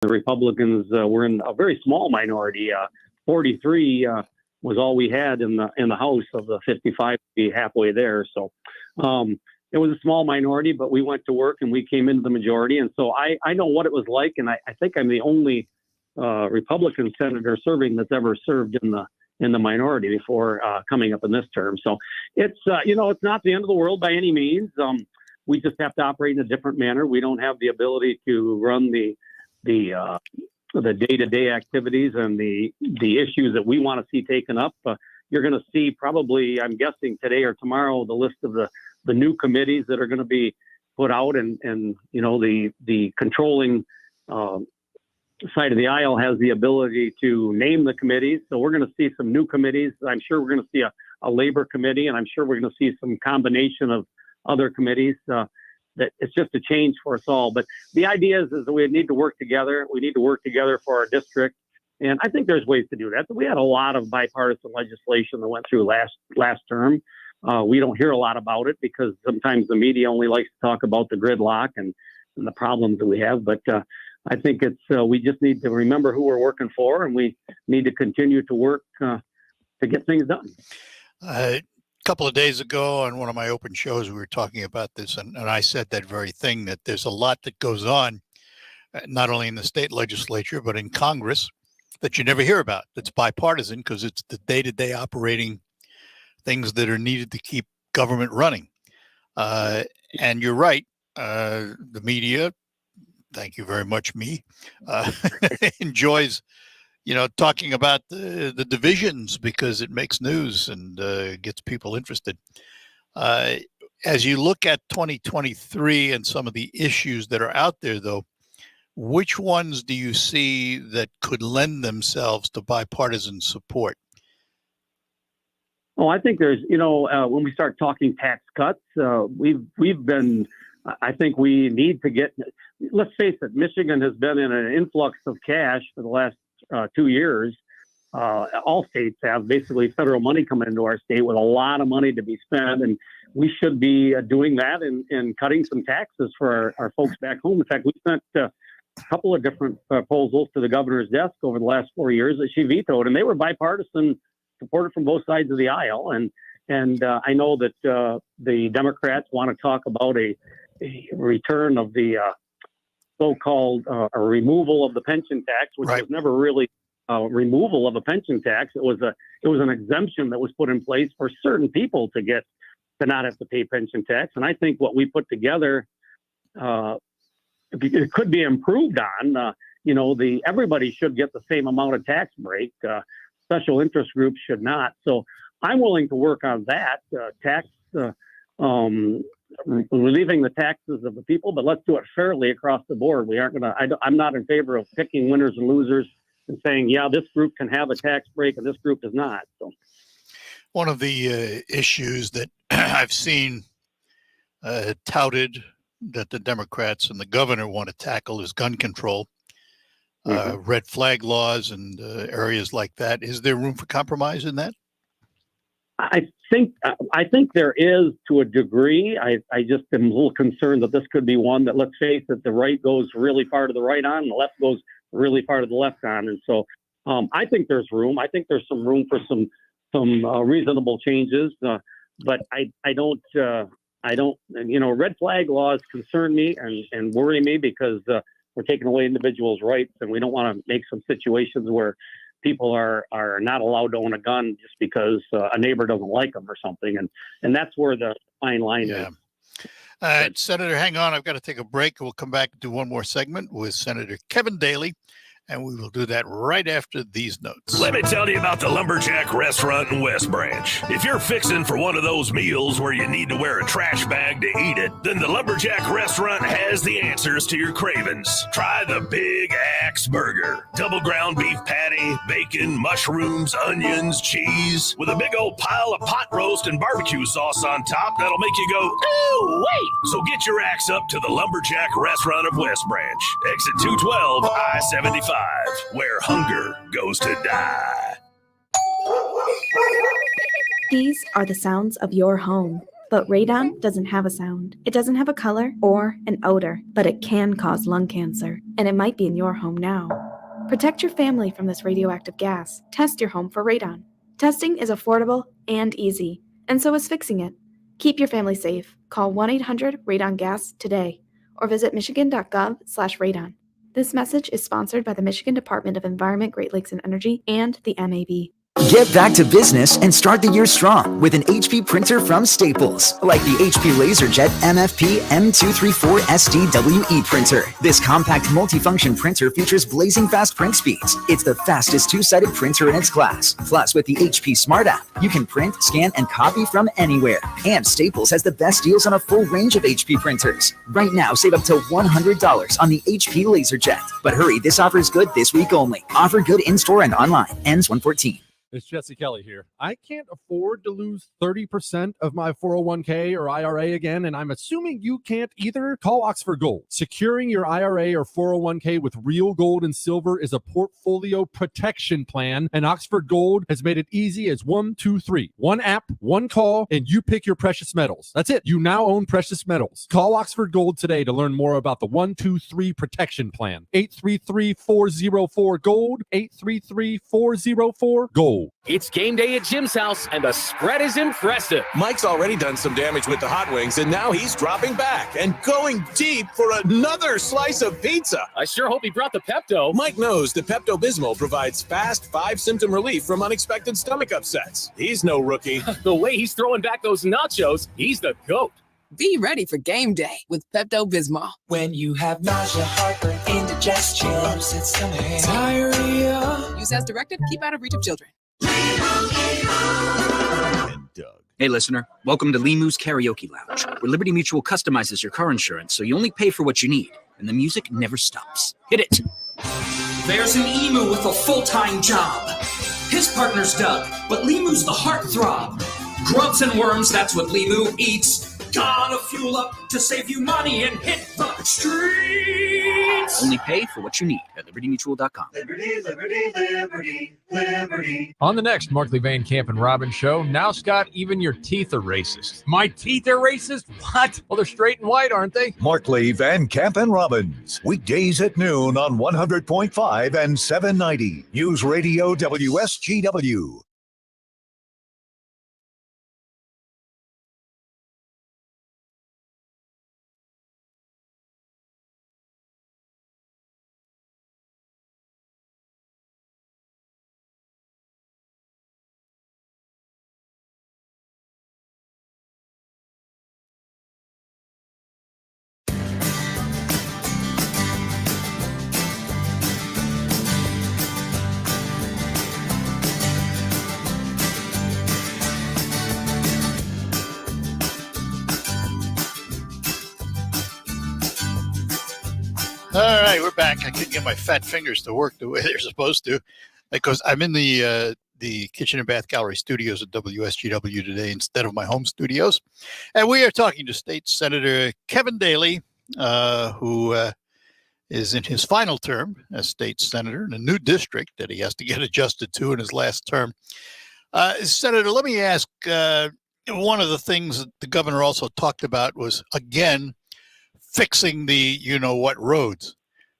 the Republicans were in a very small minority. 43 was all we had in the House of the 55, halfway there. So it was a small minority, but we went to work and we came into the majority. And so I know what it was like, and I think I'm the only Republican senator serving that's ever served in the minority before coming up in this term. So it's it's not the end of the world by any means. We just have to operate in a different manner. We don't have the ability to run the day-to-day activities and the issues that we want to see taken up. You're going to see probably, I'm guessing today or tomorrow, the list of the new committees that are going to be put out, and the controlling side of the aisle has the ability to name the committees. So we're going to see some new committees. I'm sure we're going to see a labor committee, and I'm sure we're going to see some combination of other committees. That it's just a change for us all. But the idea is that we need to work together. We need to work together for our district. And I think there's ways to do that. We had a lot of bipartisan legislation that went through last term. We don't hear a lot about it because sometimes the media only likes to talk about the gridlock and the problems that we have. But I think we just need to remember who we're working for, and we need to continue to work to get things done. A couple of days ago on one of my open shows, we were talking about this, and I said that very thing, that there's a lot that goes on, not only in the state legislature, but in Congress, that you never hear about. That's bipartisan because it's the day-to-day operating things that are needed to keep government running. And you're right, the media, thank you very much, enjoys talking about the divisions because it makes news and gets people interested. As you look at 2023 and some of the issues that are out there, though, which ones do you see that could lend themselves to bipartisan support? Oh, I think there's, when we start talking tax cuts, I think we need to get, let's face it, Michigan has been in an influx of cash for the last 2 years. All states have basically federal money coming into our state with a lot of money to be spent, and we should be doing that and cutting some taxes for our folks back home. In fact, we sent a couple of different proposals to the governor's desk over the last 4 years that she vetoed, and they were bipartisan, supported from both sides of the aisle. And I know that the Democrats want to talk about a return of the so-called a removal of the pension tax, which was never really a removal of a pension tax. It was an exemption that was put in place for certain people to not have to pay pension tax. And I think what we put together, it could be improved on. Everybody should get the same amount of tax break. Special interest groups should not. So I'm willing to work on that relieving the taxes of the people, but let's do it fairly across the board. We aren't going to, I'm not in favor of picking winners and losers and saying, yeah, this group can have a tax break and this group does not. So one of the issues that I've seen touted that the Democrats and the governor want to tackle is gun control, red flag laws and areas like that. Is there room for compromise in that? I think there is, to a degree. I just am a little concerned that this could be one that, let's face it, the right goes really far to the right on, and the left goes really far to the left on. And so I think there's room. I think there's some room for some reasonable changes. But I don't, red flag laws concern me and worry me because we're taking away individuals' rights, and we don't want to make some situations where people are not allowed to own a gun just because a neighbor doesn't like them or something. And that's where the fine line is. All right, Senator, hang on. I've got to take a break. We'll come back and do one more segment with Senator Kevin Daley, and we will do that right after these notes. Let me tell you about the Lumberjack Restaurant in West Branch. If you're fixing for one of those meals where you need to wear a trash bag to eat it, then the Lumberjack Restaurant has the answers to your cravings. Try the Big Axe Burger. Double ground beef patty, bacon, mushrooms, onions, cheese, with a big old pile of pot roast and barbecue sauce on top that'll make you go, oh, wait! So get your axe up to the Lumberjack Restaurant of West Branch. Exit 212, I-75. Where hunger goes to die. These are the sounds of your home. But radon doesn't have a sound. It doesn't have a color or an odor, but it can cause lung cancer, and it might be in your home now. Protect your family from this radioactive gas. Test your home for radon. Testing is affordable and easy, and so is fixing it. Keep your family safe. Call 1-800-RADON-GAS today or visit michigan.gov/radon. This message is sponsored by the Michigan Department of Environment, Great Lakes and Energy and the MAB. Get back to business and start the year strong with an HP printer from Staples, like the HP LaserJet MFP M234 SDWE printer. This compact multifunction printer features blazing fast print speeds. It's the fastest two-sided printer in its class. Plus, with the HP Smart app, you can print, scan, and copy from anywhere. And Staples has the best deals on a full range of HP printers. Right now, save up to $100 on the HP LaserJet. But hurry, this offer is good this week only. Offer good in-store and online. Ends 1/14. It's Jesse Kelly here. I can't afford to lose 30% of my 401k or IRA again, and I'm assuming you can't either. Call Oxford Gold. Securing your IRA or 401k with real gold and silver is a portfolio protection plan, and Oxford Gold has made it easy as 1, 2, 3. One app, one call, and you pick your precious metals. That's it. You now own precious metals. Call Oxford Gold today to learn more about the 1, 2, 3 protection plan. 833-404-GOLD, 833-404-GOLD. It's game day at Jim's house, and the spread is impressive. Mike's already done some damage with the hot wings, and now he's dropping back and going deep for another slice of pizza. I sure hope he brought the Pepto. Mike knows that Pepto-Bismol provides fast 5-symptom relief from unexpected stomach upsets. He's no rookie. The way he's throwing back those nachos, he's the GOAT. Be ready for game day with Pepto-Bismol. When you have nausea, heartburn, indigestion, upset stomach, diarrhea. Use as directed. Keep out of reach of children. Hey, listener. Welcome to Limu's Karaoke Lounge, where Liberty Mutual customizes your car insurance so you only pay for what you need, and the music never stops. Hit it. There's an emu with a full-time job. His partner's Doug, but Limu's the heartthrob. Grubs and worms, that's what Limu eats. Gotta fuel up to save you money and hit the streets. Only pay for what you need at libertymutual.com. Liberty, liberty, liberty, liberty. On the next Markley Van Camp and Robbins show, now, Scott, even your teeth are racist. My teeth are racist? What? Well, they're straight and white, aren't they? Markley, Van Camp, and Robbins. Weekdays at noon on 100.5 and 790. News Radio WSGW. All right, we're back. I couldn't get my fat fingers to work the way they're supposed to because I'm in the Kitchen and Bath Gallery studios at WSGW today instead of my home studios. And we are talking to State Senator Kevin Daley, who is in his final term as state senator in a new district that he has to get adjusted to in his last term. Senator, let me ask, one of the things that the governor also talked about was, again, fixing the you-know-what roads,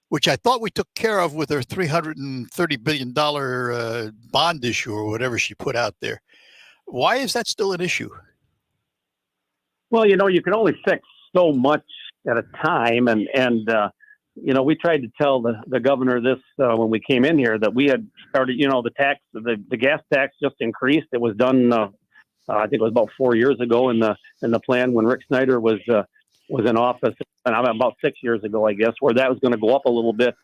which I thought we took care of with her $330 billion bond issue or whatever she put out there. Why is that still an issue? Well, you can only fix so much at a time. And we tried to tell the governor this when we came in here, that we had started, the gas tax just increased. It was done, I think it was about 4 years ago in the plan when Rick Snyder was in office, and about 6 years ago, I guess, where that was going to go up a little bit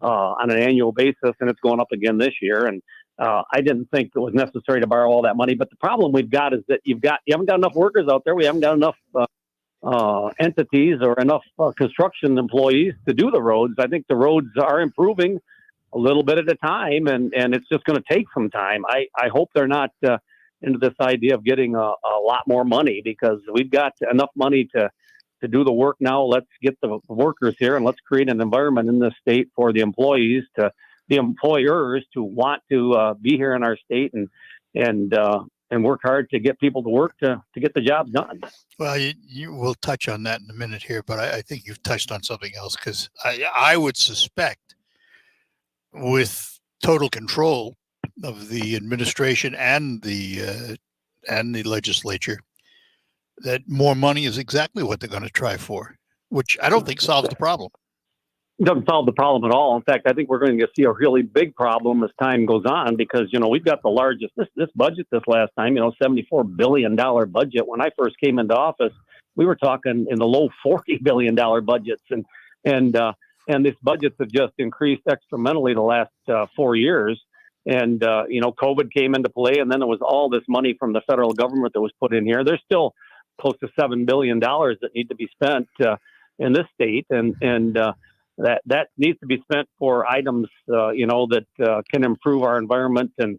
on an annual basis, and it's going up again this year. And I didn't think it was necessary to borrow all that money. But the problem we've got is that you haven't got enough workers out there. We haven't got enough entities or enough construction employees to do the roads. I think the roads are improving a little bit at a time, and it's just going to take some time. I hope they're not into this idea of getting a lot more money, because we've got enough money to do the work now. Let's get the workers here, and let's create an environment in this state for the employees, the employers to want to be here in our state and work hard to get people to work to get the job done. Well, you will touch on that in a minute here, but I think you've touched on something else, because I would suspect, with total control of the administration and the legislature, that more money is exactly what they're going to try for, which I don't think solves the problem. It doesn't solve the problem at all. In fact, I think we're going to see a really big problem as time goes on, because, we've got the largest, this budget this last time, $74 billion budget. When I first came into office, we were talking in the low $40 billion budgets. And these budgets have just increased exponentially the last 4 years. And, COVID came into play, and then there was all this money from the federal government that was put in here. There's still close to $7 billion that need to be spent in this state. And that needs to be spent for items, that can improve our environment. And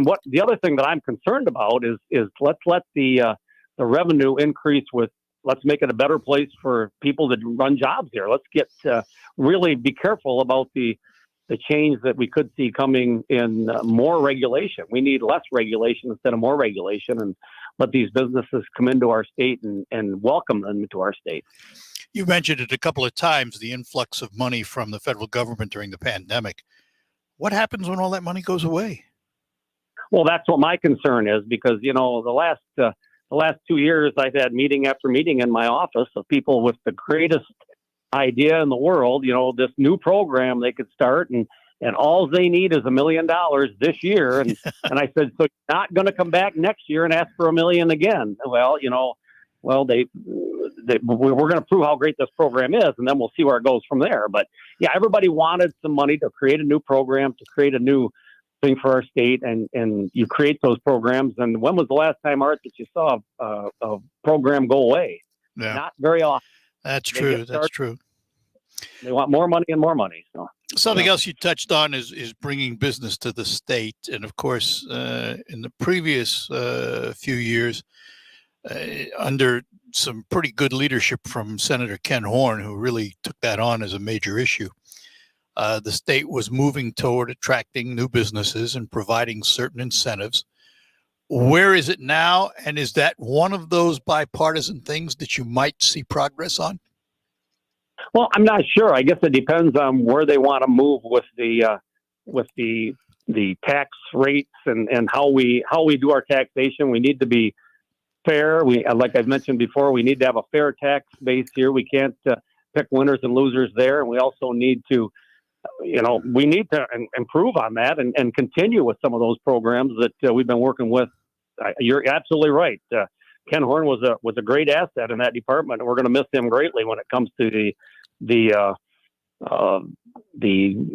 what the other thing that I'm concerned about is let's let the revenue increase let's make it a better place for people to run jobs here. Let's get really be careful about the change that we could see coming in more regulation. We need less regulation instead of more regulation, and let these businesses come into our state and welcome them into our state. You mentioned it a couple of times, the influx of money from the federal government during the pandemic. What happens when all that money goes away? Well, that's what my concern is, because, the last 2 years, I've had meeting after meeting in my office of people with the greatest idea in the world, this new program they could start, and all they need is $1 million this year. And I said, so you're not going to come back next year and ask for $1 million again? Well, we're going to prove how great this program is, and then we'll see where it goes from there. But yeah, everybody wanted some money to create a new program, to create a new thing for our state, and you create those programs. And when was the last time, Art, that you saw a program go away? Yeah. Not very often. That's true. That's true. They want more money and more money. So something else you touched on is bringing business to the state, and of course, in the previous few years, under some pretty good leadership from Senator Ken Horn, who really took that on as a major issue, the state was moving toward attracting new businesses and providing certain incentives. Where is it now? And is that one of those bipartisan things that you might see progress on? Well, I'm not sure. I guess it depends on where they want to move with the tax rates and how we do our taxation. We need to be fair. Like I've mentioned before, we need to have a fair tax base here. We can't pick winners and losers there. And we also need to, improve on that and continue with some of those programs that we've been working with. You're absolutely right. Ken Horn was a great asset in that department, and we're going to miss him greatly when it comes to the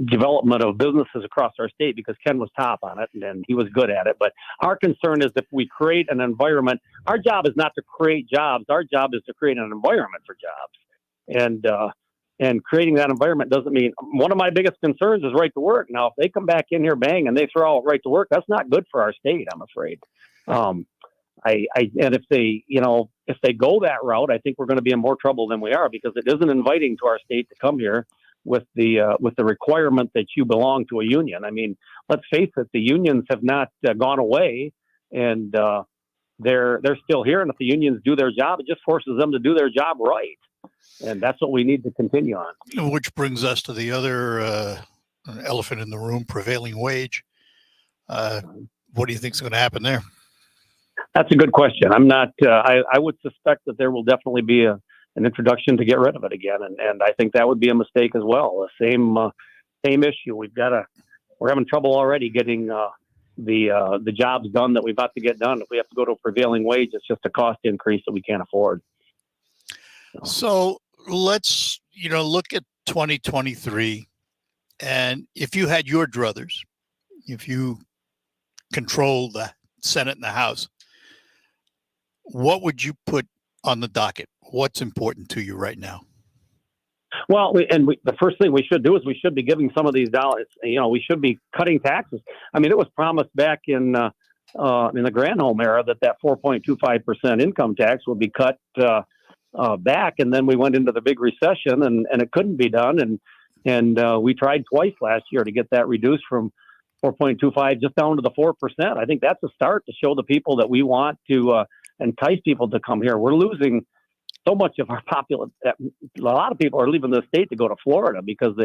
development of businesses across our state, because Ken was top on it and he was good at it. But our concern is if we create an environment, our job is not to create jobs. Our job is to create an environment for jobs. And creating that environment doesn't mean, one of my biggest concerns is right to work. Now, if they come back in here bang and they throw out right to work, that's not good for our state, I'm afraid. And if they go that route, I think we're going to be in more trouble than we are, because it isn't inviting to our state to come here with the requirement that you belong to a union. I mean, let's face it, the unions have not gone away, and they're still here. And if the unions do their job, it just forces them to do their job right. And that's what we need to continue on. Which brings us to the other elephant in the room, prevailing wage. What do you think is going to happen there? That's a good question. I'm not. I would suspect that there will definitely be an introduction to get rid of it again, and I think that would be a mistake as well. The same issue. We're having trouble already getting the jobs done that we've got to get done. If we have to go to a prevailing wage, it's just a cost increase that we can't afford. So let's look at 2023, and if you had your druthers, if you control the Senate and the House, what would you put on the docket? What's important to you right now? Well, the first thing we should do is we should be giving some of these dollars. We should be cutting taxes. I mean, it was promised back in the Granholm era that 4.25% income tax would be cut back, and then we went into the big recession, and it couldn't be done. And we tried twice last year to get that reduced from 4.25, just down to the 4%. I think that's a start to show the people that we want to entice people to come here. We're losing so much of our population. A lot of people are leaving the state to go to Florida because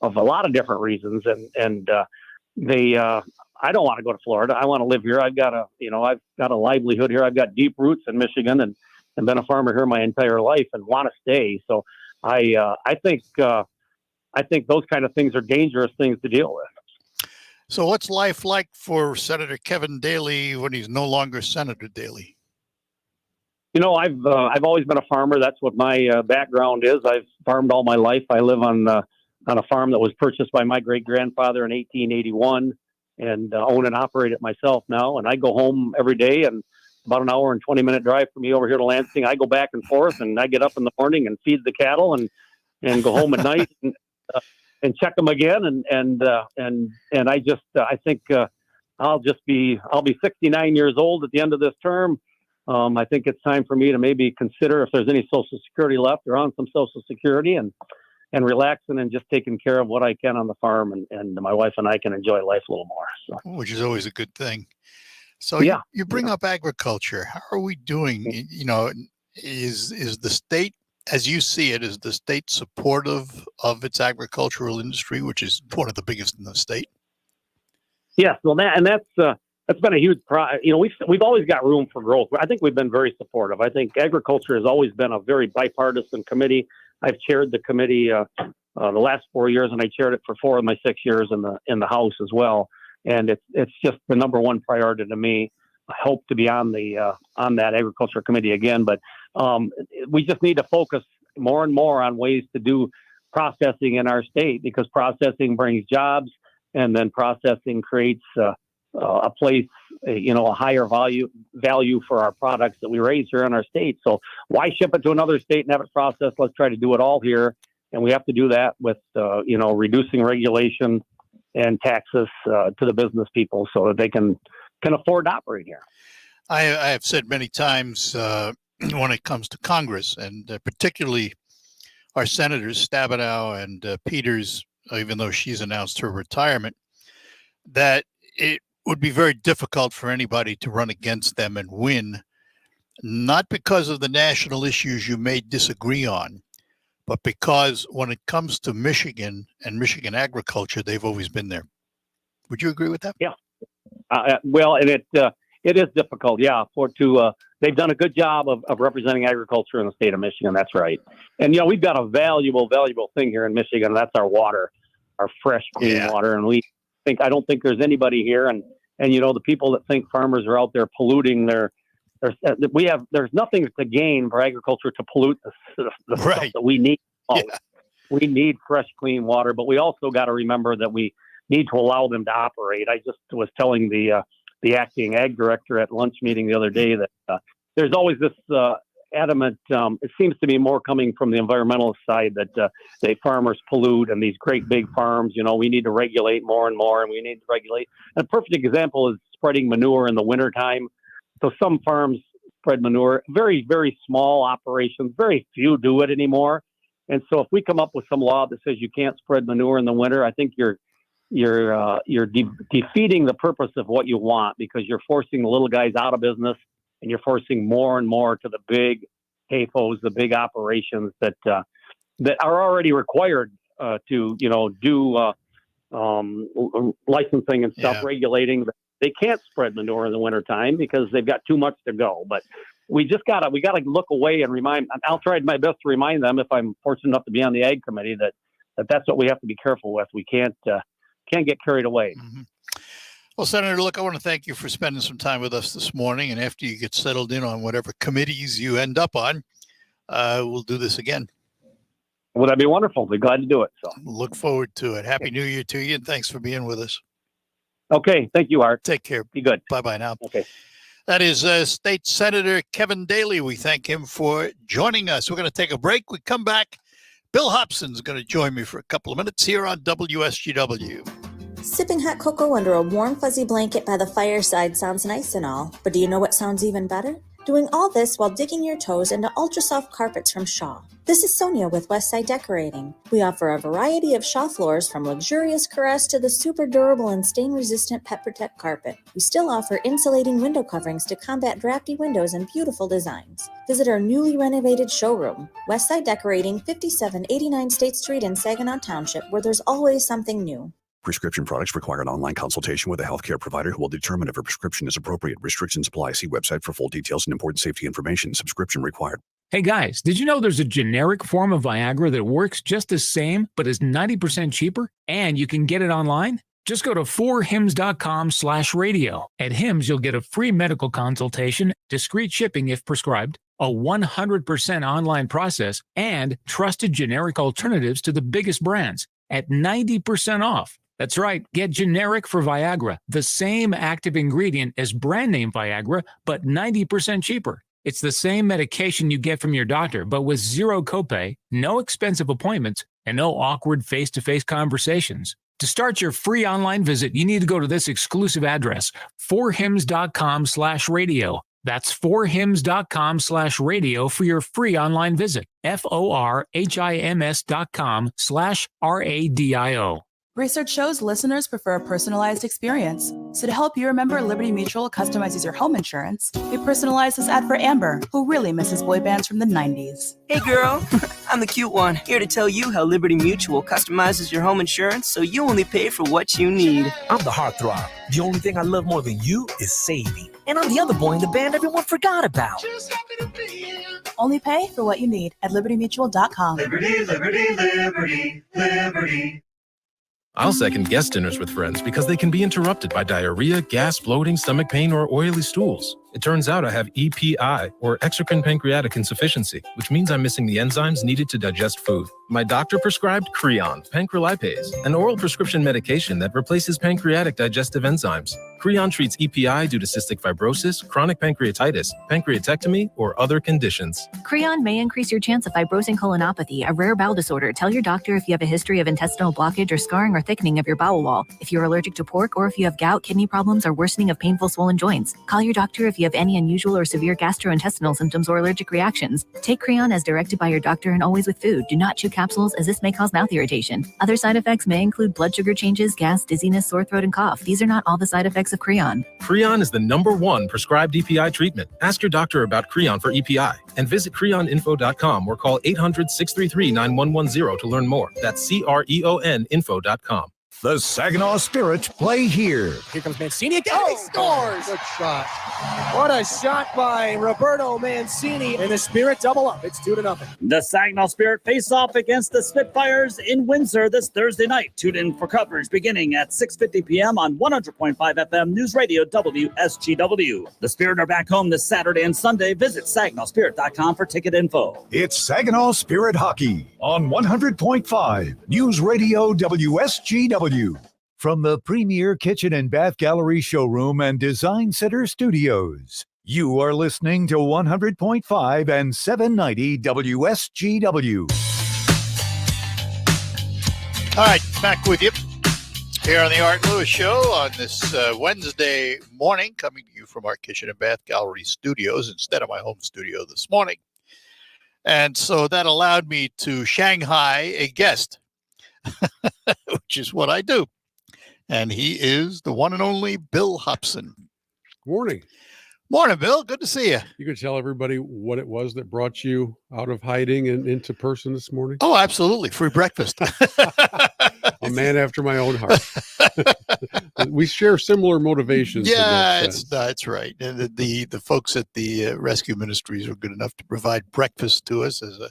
of a lot of different reasons. And I don't want to go to Florida. I want to live here. I've got a livelihood here. I've got deep roots in Michigan and been a farmer here my entire life and want to stay. So I think those kind of things are dangerous things to deal with. So what's life like for Senator Kevin Daley when he's no longer Senator Daley? I've always been a farmer. That's what my background is. I've farmed all my life. I live on a farm that was purchased by my great-grandfather in 1881 and own and operate it myself now. And I go home every day, and about an hour and 20-minute drive from me over here to Lansing. I go back and forth, and I get up in the morning and feed the cattle and go home at night and check them again. And I think I'll be 69 years old at the end of this term. I think it's time for me to maybe consider if there's any Social Security left or on some Social Security and relaxing and just taking care of what I can on the farm, and my wife and I can enjoy life a little more. So. Which is always a good thing. So you bring up agriculture. How are we doing? Is the state, as you see it, is the state supportive of its agricultural industry, which is one of the biggest in the state? Yes, well, that's been a huge we've always got room for growth. I think we've been very supportive. I think agriculture has always been a very bipartisan committee. I've chaired the committee the last 4 years, and I chaired it for 4 of my 6 years in the House as well. And it's just the number one priority to me. I hope to be on that agriculture committee again, but we just need to focus more and more on ways to do processing in our state, because processing brings jobs, and then processing creates a place, a higher value for our products that we raise here in our state. So why ship it to another state and have it processed? Let's try to do it all here. And we have to do that with, reducing regulation and taxes to the business people so that they can afford to operate here. I have said many times when it comes to Congress, and particularly our senators, Stabenow and Peters, even though she's announced her retirement, that it would be very difficult for anybody to run against them and win, not because of the national issues you may disagree on, but because when it comes to Michigan and Michigan agriculture, they've always been there. Would you agree with that? Yeah. Well, and it is difficult. Yeah. They've done a good job of representing agriculture in the state of Michigan. That's right. And, we've got a valuable thing here in Michigan. And that's our water, our fresh, clean water. And I don't think there's anybody here. And the people that think farmers are out there polluting there's nothing to gain for agriculture to pollute the stuff that we need. Yeah. We need fresh, clean water, but we also got to remember that we need to allow them to operate. I just was telling the acting ag director at lunch meeting the other day that there's always this adamant, it seems to be more coming from the environmentalist side that farmers pollute, and these great big farms, we need to regulate more and more, and we need to regulate. And a perfect example is spreading manure in the wintertime. So some farms spread manure, very, very small operations, very few do it anymore. And so if we come up with some law that says you can't spread manure in the winter, I think you're defeating the purpose of what you want, because you're forcing the little guys out of business, and you're forcing more and more to the big CAFOs, the big operations that are already required to do licensing and stuff, regulating. They can't spread manure in the wintertime because they've got too much to go. But we gotta look away and remind. I'll try my best to remind them, if I'm fortunate enough to be on the ag committee, that's what we have to be careful with. We can't get carried away. Mm-hmm. Well, Senator, look, I want to thank you for spending some time with us this morning. And after you get settled in on whatever committees you end up on, we'll do this again. Well, that'd be wonderful. We're glad to do it. So look forward to it. Happy New Year to you, and thanks for being with us. Okay. Thank you, Art. Take care. Be good. Bye-bye now. Okay. That is State Senator Kevin Daley. We thank him for joining us. We're going to take a break. We come back. Bill Hobson's going to join me for a couple of minutes here on WSGW. Sipping hot cocoa under a warm, fuzzy blanket by the fireside sounds nice and all, but do you know what sounds even better? Doing all this while digging your toes into ultra-soft carpets from Shaw. This is Sonia with Westside Decorating. We offer a variety of Shaw floors from luxurious caress to the super durable and stain-resistant Pet Protect carpet. We still offer insulating window coverings to combat drafty windows and beautiful designs. Visit our newly renovated showroom, Westside Decorating, 5789 State Street in Saginaw Township, where there's always something new. Prescription products require an online consultation with a healthcare provider who will determine if a prescription is appropriate. Restrictions apply. See website for full details and important safety information. Subscription required. Hey guys, did you know there's a generic form of Viagra that works just the same but is 90% cheaper? And you can get it online? Just go to 4hims.com/radio. At Hims, you'll get a free medical consultation, discreet shipping if prescribed, a 100% online process, and trusted generic alternatives to the biggest brands at 90% off. That's right, get generic for Viagra, the same active ingredient as brand name Viagra, but 90% cheaper. It's the same medication you get from your doctor, but with zero copay, no expensive appointments, and no awkward face-to-face conversations. To start your free online visit, you need to go to this exclusive address, 4hims.com/radio. That's 4hims.com/radio for your free online visit. FORHIMS.com/RADIO. Research shows listeners prefer a personalized experience. So to help you remember, Liberty Mutual customizes your home insurance. We personalized this ad for Amber, who really misses boy bands from the 90s. Hey girl, I'm the cute one, here to tell you how Liberty Mutual customizes your home insurance so you only pay for what you need. I'm the heartthrob. The only thing I love more than you is saving. And I'm the other boy in the band everyone forgot about. Only pay for what you need at libertymutual.com. Liberty, liberty, liberty, liberty. I'll second guest dinners with friends because they can be interrupted by diarrhea, gas, bloating, stomach pain, or oily stools. It turns out I have EPI, or exocrine pancreatic insufficiency, which means I'm missing the enzymes needed to digest food. My doctor prescribed Creon, pancrelipase, an oral prescription medication that replaces pancreatic digestive enzymes. Creon treats EPI due to cystic fibrosis, chronic pancreatitis, pancreatectomy, or other conditions. Creon may increase your chance of fibrosing colonopathy, a rare bowel disorder. Tell your doctor if you have a history of intestinal blockage or scarring or thickening of your bowel wall, if you're allergic to pork, or if you have gout, kidney problems, or worsening of painful swollen joints. Call your doctor if you have any unusual or severe gastrointestinal symptoms or allergic reactions. Take Creon as directed by your doctor and always with food. Do not chew capsules, as this may cause mouth irritation. Other side effects may include blood sugar changes, gas, dizziness, sore throat, and cough. These are not all the side effects of Creon. Creon is the #1 prescribed EPI treatment. Ask your doctor about Creon for EPI and visit creoninfo.com or call 800-633-9110 to learn more. That's CREONinfo.com. The Saginaw Spirit play here. Here comes Mancini again. Oh, he scores! Good shot. What a shot by Roberto Mancini. And the Spirit double up. It's 2-0. The Saginaw Spirit face off against the Spitfires in Windsor this Thursday night. Tune in for coverage beginning at 6:50 p.m. on 100.5 FM News Radio WSGW. The Spirit are back home this Saturday and Sunday. Visit SaginawSpirit.com for ticket info. It's Saginaw Spirit Hockey on 100.5 News Radio WSGW. From the premier kitchen and bath gallery showroom and design center studios, you are listening to 100.5 and 790 WSGW. All right, back with you here on the Art Lewis Show on this Wednesday morning, coming to you from our kitchen and bath gallery studios instead of my home studio this morning. And so that allowed me to Shanghai a guest, which is what I do. And he is the one and only Bill Hobson. Morning. Morning, Bill. Good to see you. You could tell everybody what it was that brought you out of hiding and into person this morning? Oh, absolutely. Free breakfast. A man after my own heart. We share similar motivations. Yeah, that's right. And the folks at the rescue ministries were good enough to provide breakfast to us as a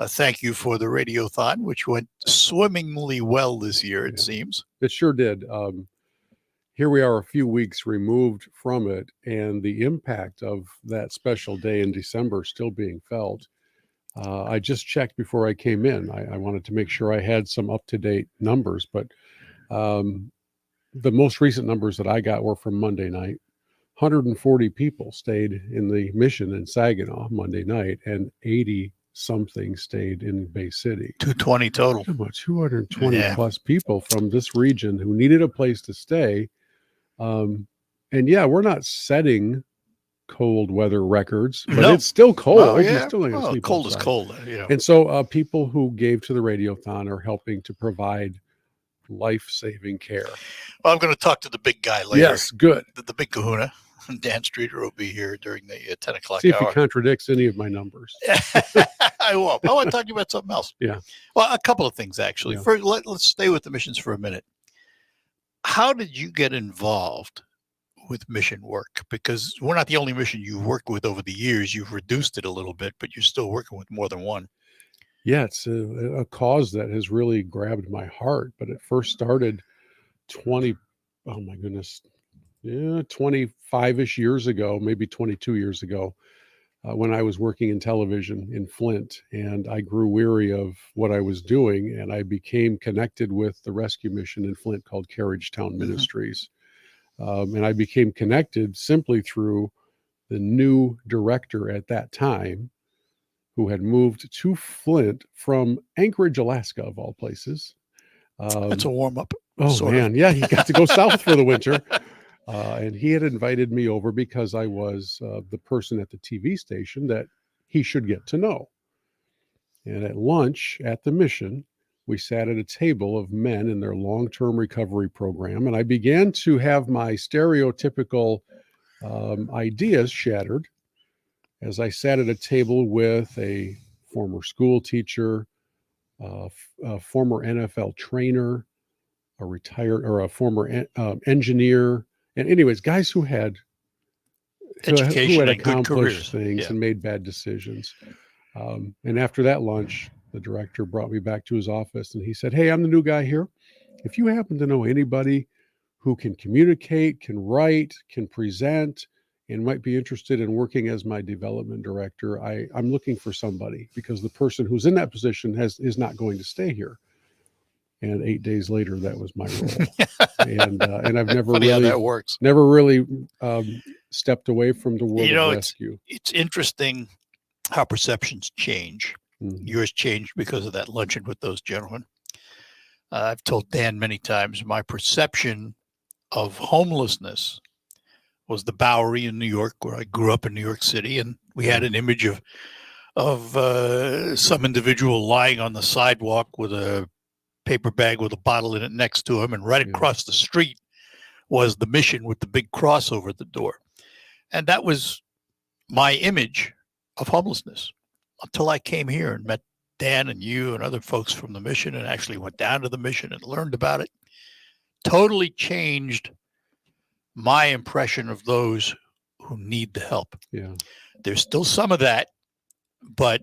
thank you for the radiothon, which went swimmingly well this year, it seems. It sure did. Here we are a few weeks removed from it, and the impact of that special day in December still being felt. I just checked before I came in. I wanted to make sure I had some up-to-date numbers, but the most recent numbers that I got were from Monday night. 140 people stayed in the mission in Saginaw Monday night, and 80-something stayed in Bay City. 220 total. 220 plus people from this region who needed a place to stay. And yeah, we're not setting cold weather records, but No. it's still cold. Well, You're yeah. still not gonna Well, sleep cold is outside. cold, you know. And so people who gave to the Radiothon are helping to provide life-saving care. Well, I'm going to talk to the big guy later. Yes, good. The big kahuna. Dan Streeter will be here during the 10 o'clock See if he hour. contradicts any of my numbers. I won't. I want to talk to you about something else. Yeah. Well, a couple of things, actually. Yeah. First, let's stay with the missions for a minute. How did you get involved with mission work? Because we're not the only mission you've worked with over the years. You've reduced it a little bit, but you're still working with more than one. Yeah, it's a cause that has really grabbed my heart. But it first started 25-ish years ago, maybe 22 years ago, when I was working in television in Flint. And I grew weary of what I was doing, and I became connected with the rescue mission in Flint called Carriagetown Ministries. And I became connected simply through the new director at that time, who had moved to Flint from Anchorage, Alaska, of all places. That's a warm-up. Oh, man. Yeah, he got to go south for the winter. And he had invited me over because I was the person at the TV station that he should get to know. And at lunch at the mission, we sat at a table of men in their long-term recovery program. And I began to have my stereotypical ideas shattered as I sat at a table with a former school teacher, a former NFL trainer, a former engineer, and anyways, guys who had Education and good accomplished careers. things Yeah. and made bad decisions. And after that lunch, the director brought me back to his office and he said, "Hey, I'm the new guy here. If you happen to know anybody who can communicate, can write, can present, and might be interested in working as my development director, I'm looking for somebody, because the person who's in that position is not going to stay here." And 8 days later, that was my role. And I've never Funny how really that works. never really stepped away from the world You know, of it's rescue. interesting how perceptions change. Mhm. Yours changed because of that luncheon with those gentlemen. I've told Dan many times my perception of homelessness was the Bowery in New York, where I grew up in New York City, and we had an image of some individual lying on the sidewalk with a paper bag with a bottle in it next to him, and right across the street was the mission with the big cross over the door. And that was my image of homelessness until I came here and met Dan and you and other folks from the mission, and actually went down to the mission and learned about it. Totally changed my impression of those who need the help. Yeah. There's still some of that, but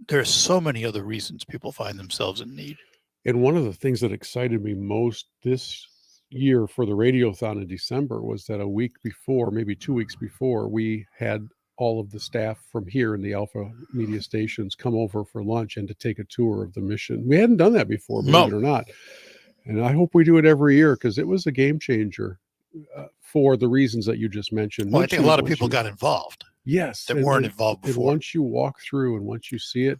there's so many other reasons people find themselves in need. And one of the things that excited me most this year for the Radiothon in December was that a week before, maybe 2 weeks before, we had all of the staff from here in the Alpha Media stations come over for lunch and to take a tour of the mission. We hadn't done that before, believe it or not. And I hope we do it every year, because it was a game changer for the reasons that you just mentioned. Well, I think a lot of people got involved. Yes. That weren't involved and before. once you walk through and once you see it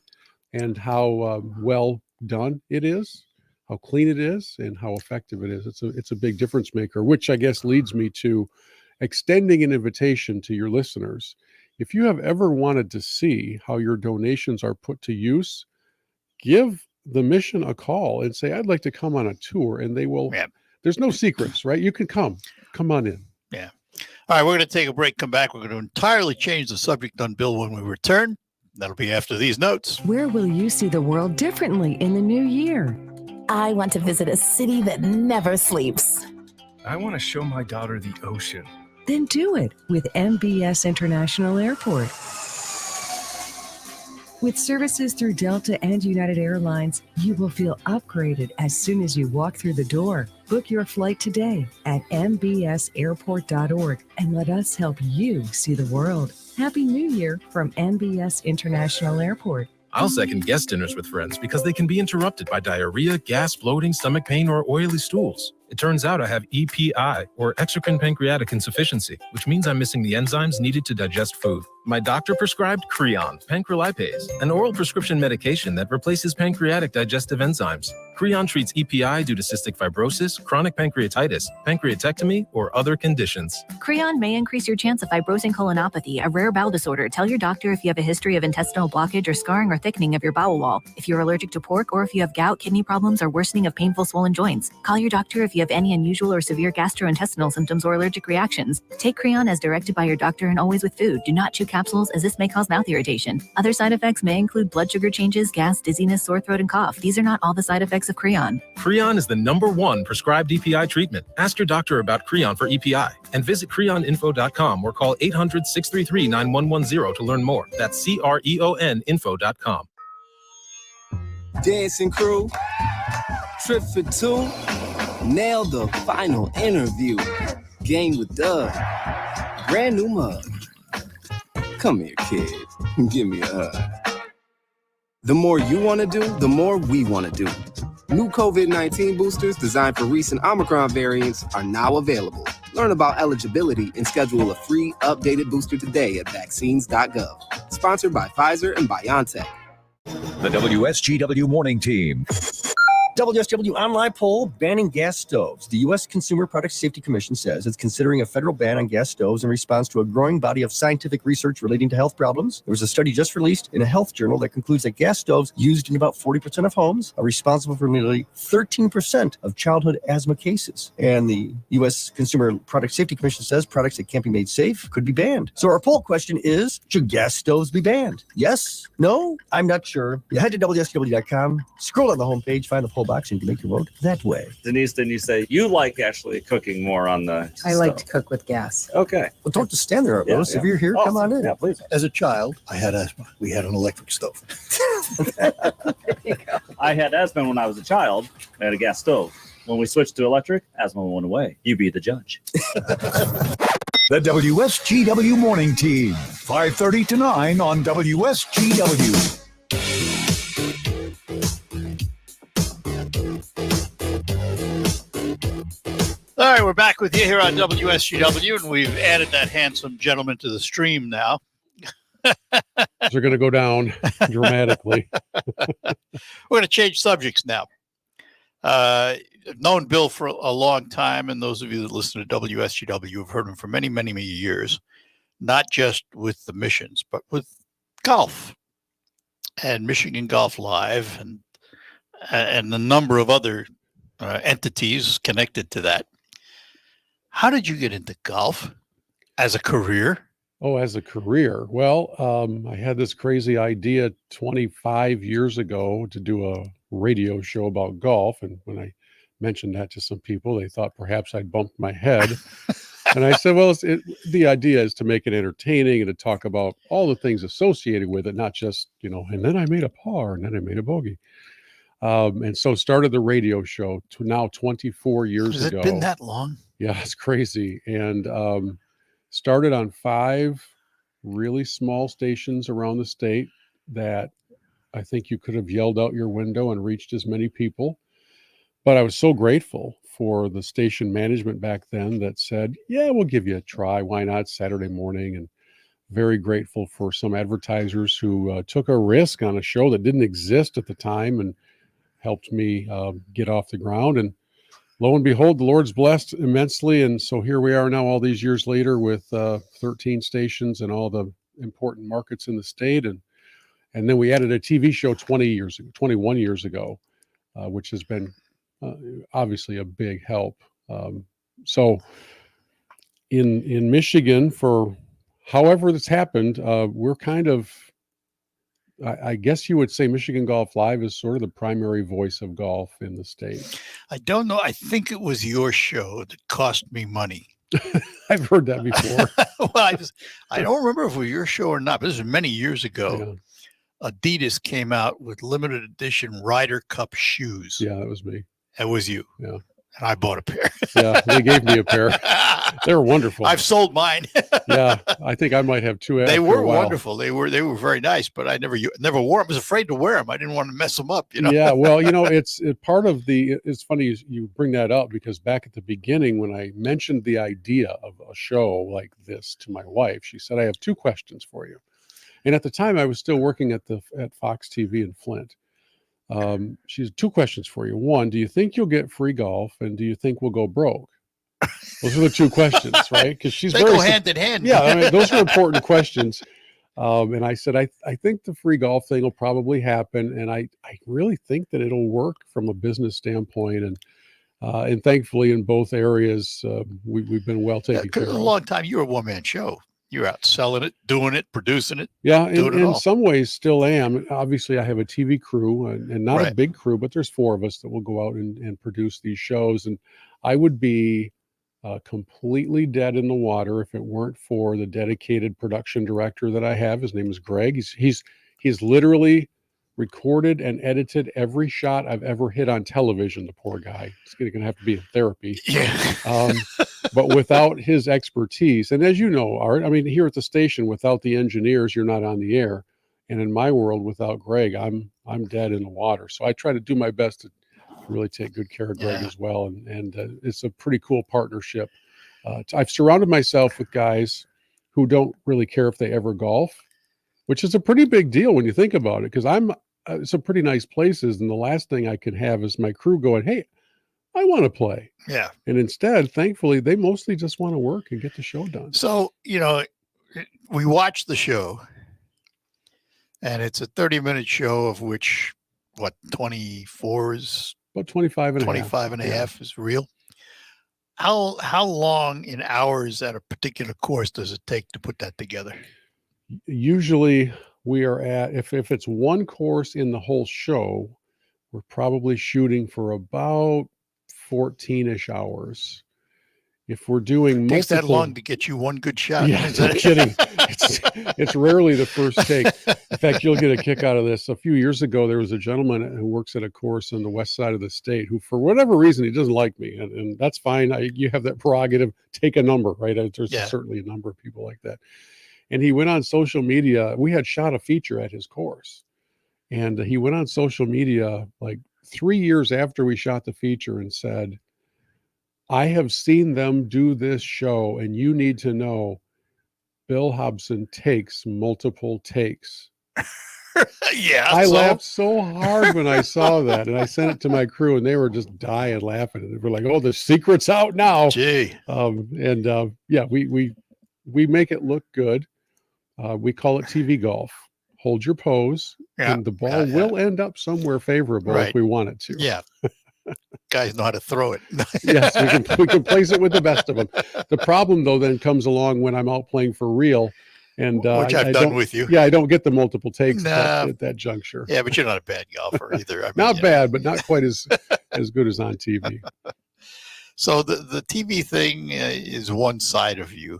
and how well done it is, how clean it is, and how effective it is, it's a big difference maker, which I guess leads me to extending an invitation to your listeners. If you have ever wanted to see how your donations are put to use, give the mission a call and say, "I'd like to come on a tour," and they will. Yeah. There's no secrets, right? You can come on in. Yeah. All right, we're going to take a break, come back. We're going to entirely change the subject on Bill when we return. That'll be after these notes. Where will you see the world differently in the new year? I want to visit a city that never sleeps. I want to show my daughter the ocean. Then do it with MBS International Airport. With services through Delta and United Airlines, you will feel upgraded as soon as you walk through the door. Book your flight today at mbsairport.org and let us help you see the world. Happy New Year from MBS International Airport. I'll second guest dinners with friends because they can be interrupted by diarrhea, gas, bloating, stomach pain, or oily stools. It turns out I have EPI, or exocrine pancreatic insufficiency, which means I'm missing the enzymes needed to digest food. My doctor prescribed Creon, pancrelipase, an oral prescription medication that replaces pancreatic digestive enzymes. Creon treats EPI due to cystic fibrosis, chronic pancreatitis, pancreatectomy, or other conditions. Creon may increase your chance of fibrosing colonopathy, a rare bowel disorder. Tell your doctor if you have a history of intestinal blockage or scarring or thickening of your bowel wall, if you're allergic to pork, or if you have gout, kidney problems, or worsening of painful swollen joints. Call your doctor if you have any unusual or severe gastrointestinal symptoms or allergic reactions. Take Creon as directed by your doctor and always with food. Do not chew capsules, as this may cause mouth irritation. Other side effects may include blood sugar changes, gas, dizziness, sore throat, and cough. These are not all the side effects of Creon. Creon is the #1 prescribed EPI treatment. Ask your doctor about Creon for EPI and visit creoninfo.com or call 800-633-9110 to learn more. That's CREON info.com. Dancing crew, trip for two, nailed the final interview. Game with Doug, brand new mug. Come here, kids, give me a hug. The more you want to do, the more we want to do. New COVID-19 boosters designed for recent Omicron variants are now available. Learn about eligibility and schedule a free updated booster today at vaccines.gov. Sponsored by Pfizer and BioNTech. The WSGW Morning Team. WSW online poll banning gas stoves. The U.S. Consumer Product Safety Commission says it's considering a federal ban on gas stoves in response to a growing body of scientific research relating to health problems. There was a study just released in a health journal that concludes that gas stoves used in about 40% of homes are responsible for nearly 13% of childhood asthma cases. And the U.S. Consumer Product Safety Commission says products that can't be made safe could be banned. So our poll question is, should gas stoves be banned? Yes? No? I'm not sure. You head to WSW.com, scroll on the homepage, find the poll box, and you can make your vote that way. Denise, then you say you like actually cooking more on the I like to cook with gas. Okay. Well, don't just stand there, Rose. Yeah, If you're here, come on in. Yeah, please. As a child, I had asthma. We had an electric stove. I had asthma when I was a child. I had a gas stove. When we switched to electric, asthma went away. You be the judge. The WSGW Morning Team, 5:30 to 9 on WSGW. All right, we're back with you here on WSGW, and we've added that handsome gentleman to the stream now. They're going to go down dramatically. We're going to change subjects now. I've known Bill for a long time, and those of you that listen to WSGW have heard him for many, many, many years, not just with the missions, but with golf and Michigan Golf Live and the number of other entities connected to that. How did you get into golf as a career? Oh, as a career. Well, I had this crazy idea 25 years ago to do a radio show about golf. And when I mentioned that to some people, they thought perhaps I'd bumped my head. And I said, well, the idea is to make it entertaining and to talk about all the things associated with it, not just, and then I made a par and then I made a bogey. And so started the radio show now 24 years ago. Has it been that long? Yeah, it's crazy. And started on 5 really small stations around the state that I think you could have yelled out your window and reached as many people. But I was so grateful for the station management back then that said, yeah, we'll give you a try. Why not? Saturday morning. And very grateful for some advertisers who took a risk on a show that didn't exist at the time and helped me get off the ground. And lo and behold, the Lord's blessed immensely. And so here we are now all these years later with 13 stations and all the important markets in the state. And then we added a TV show 21 years ago, which has been obviously a big help. So in Michigan, for however this happened, we're kind of, I guess you would say Michigan Golf Live is sort of the primary voice of golf in the state. I don't know. I think it was your show that cost me money. I've heard that before. Well, I don't remember if it was your show or not, but this was many years ago. Yeah. Adidas came out with limited edition Ryder Cup shoes. Yeah, that was me. That was you. Yeah. And I bought a pair. Yeah, they gave me a pair. They're wonderful. I've sold mine. Yeah, I think I might have two. They after were a while. wonderful. They were very nice, but I never wore them. I was afraid to wear them. I didn't want to mess them up. Yeah, well, it's part of the. It's funny you bring that up because back at the beginning, when I mentioned the idea of a show like this to my wife, she said, "I have two questions for you." And at the time, I was still working at Fox TV in Flint. She has two questions for you. One, do you think you'll get free golf, and do you think we'll go broke? Those are the two questions, right? Because she's they go hand in hand. Yeah, I mean, those are important questions. And I said, I think the free golf thing will probably happen, and I really think that it'll work from a business standpoint, and thankfully in both areas we've been well taken care of. A long time you were a one-man show. You're out selling it, doing it, producing it. Yeah, in some ways still am. Obviously, I have a TV crew and not a big crew, but there's four of us that will go out and produce these shows, and I would be completely dead in the water if it weren't for the dedicated production director that I have. His name is Greg. He's literally recorded and edited every shot I've ever hit on television. The poor guy. He's going to have to be in therapy. Yeah. But without his expertise, and as you know, Art, I mean, here at the station, without the engineers, you're not on the air. And in my world, without Greg, I'm dead in the water. So I try to do my best to really take good care of Greg as well. And it's a pretty cool partnership. I've surrounded myself with guys who don't really care if they ever golf, which is a pretty big deal when you think about it, because I'm some pretty nice places. And the last thing I can have is my crew going, hey, I want to play. Yeah. And instead, thankfully, they mostly just want to work and get the show done. So, we watched the show, and it's a 30-minute show of which, 24 is about 25 and 25 and a half is real. How long in hours at a particular course does it take to put that together? Usually we are at, if it's one course in the whole show, we're probably shooting for about 14-ish hours. If we're doing multiple, takes that long to get you one good shot. Yeah, no kidding. It's rarely the first take. In fact, you'll get a kick out of this. A few years ago, there was a gentleman who works at a course on the west side of the state who, for whatever reason, he doesn't like me, and that's fine. You have that prerogative. Take a number, right? There's certainly a number of people like that. And he went on social media. We had shot a feature at his course, and he went on social media like 3 years after we shot the feature and said, I have seen them do this show, and you need to know Bill Hobson takes multiple takes. Yeah. I laughed so hard when I saw that, and I sent it to my crew, and they were just dying laughing. And they were like, oh, the secret's out now. Gee. Yeah, we make it look good. We call it TV golf. Hold your pose, and the ball will end up somewhere favorable if we want it to. Yeah. Guys know how to throw it. Yes, we can place it with the best of them. The problem, though, then comes along when I'm out playing for real, and which I've done with you. Yeah, I don't get the multiple takes at that juncture. Yeah, but you're not a bad golfer either. I mean, not bad, but not quite as good as on TV. So the TV thing is one side of you.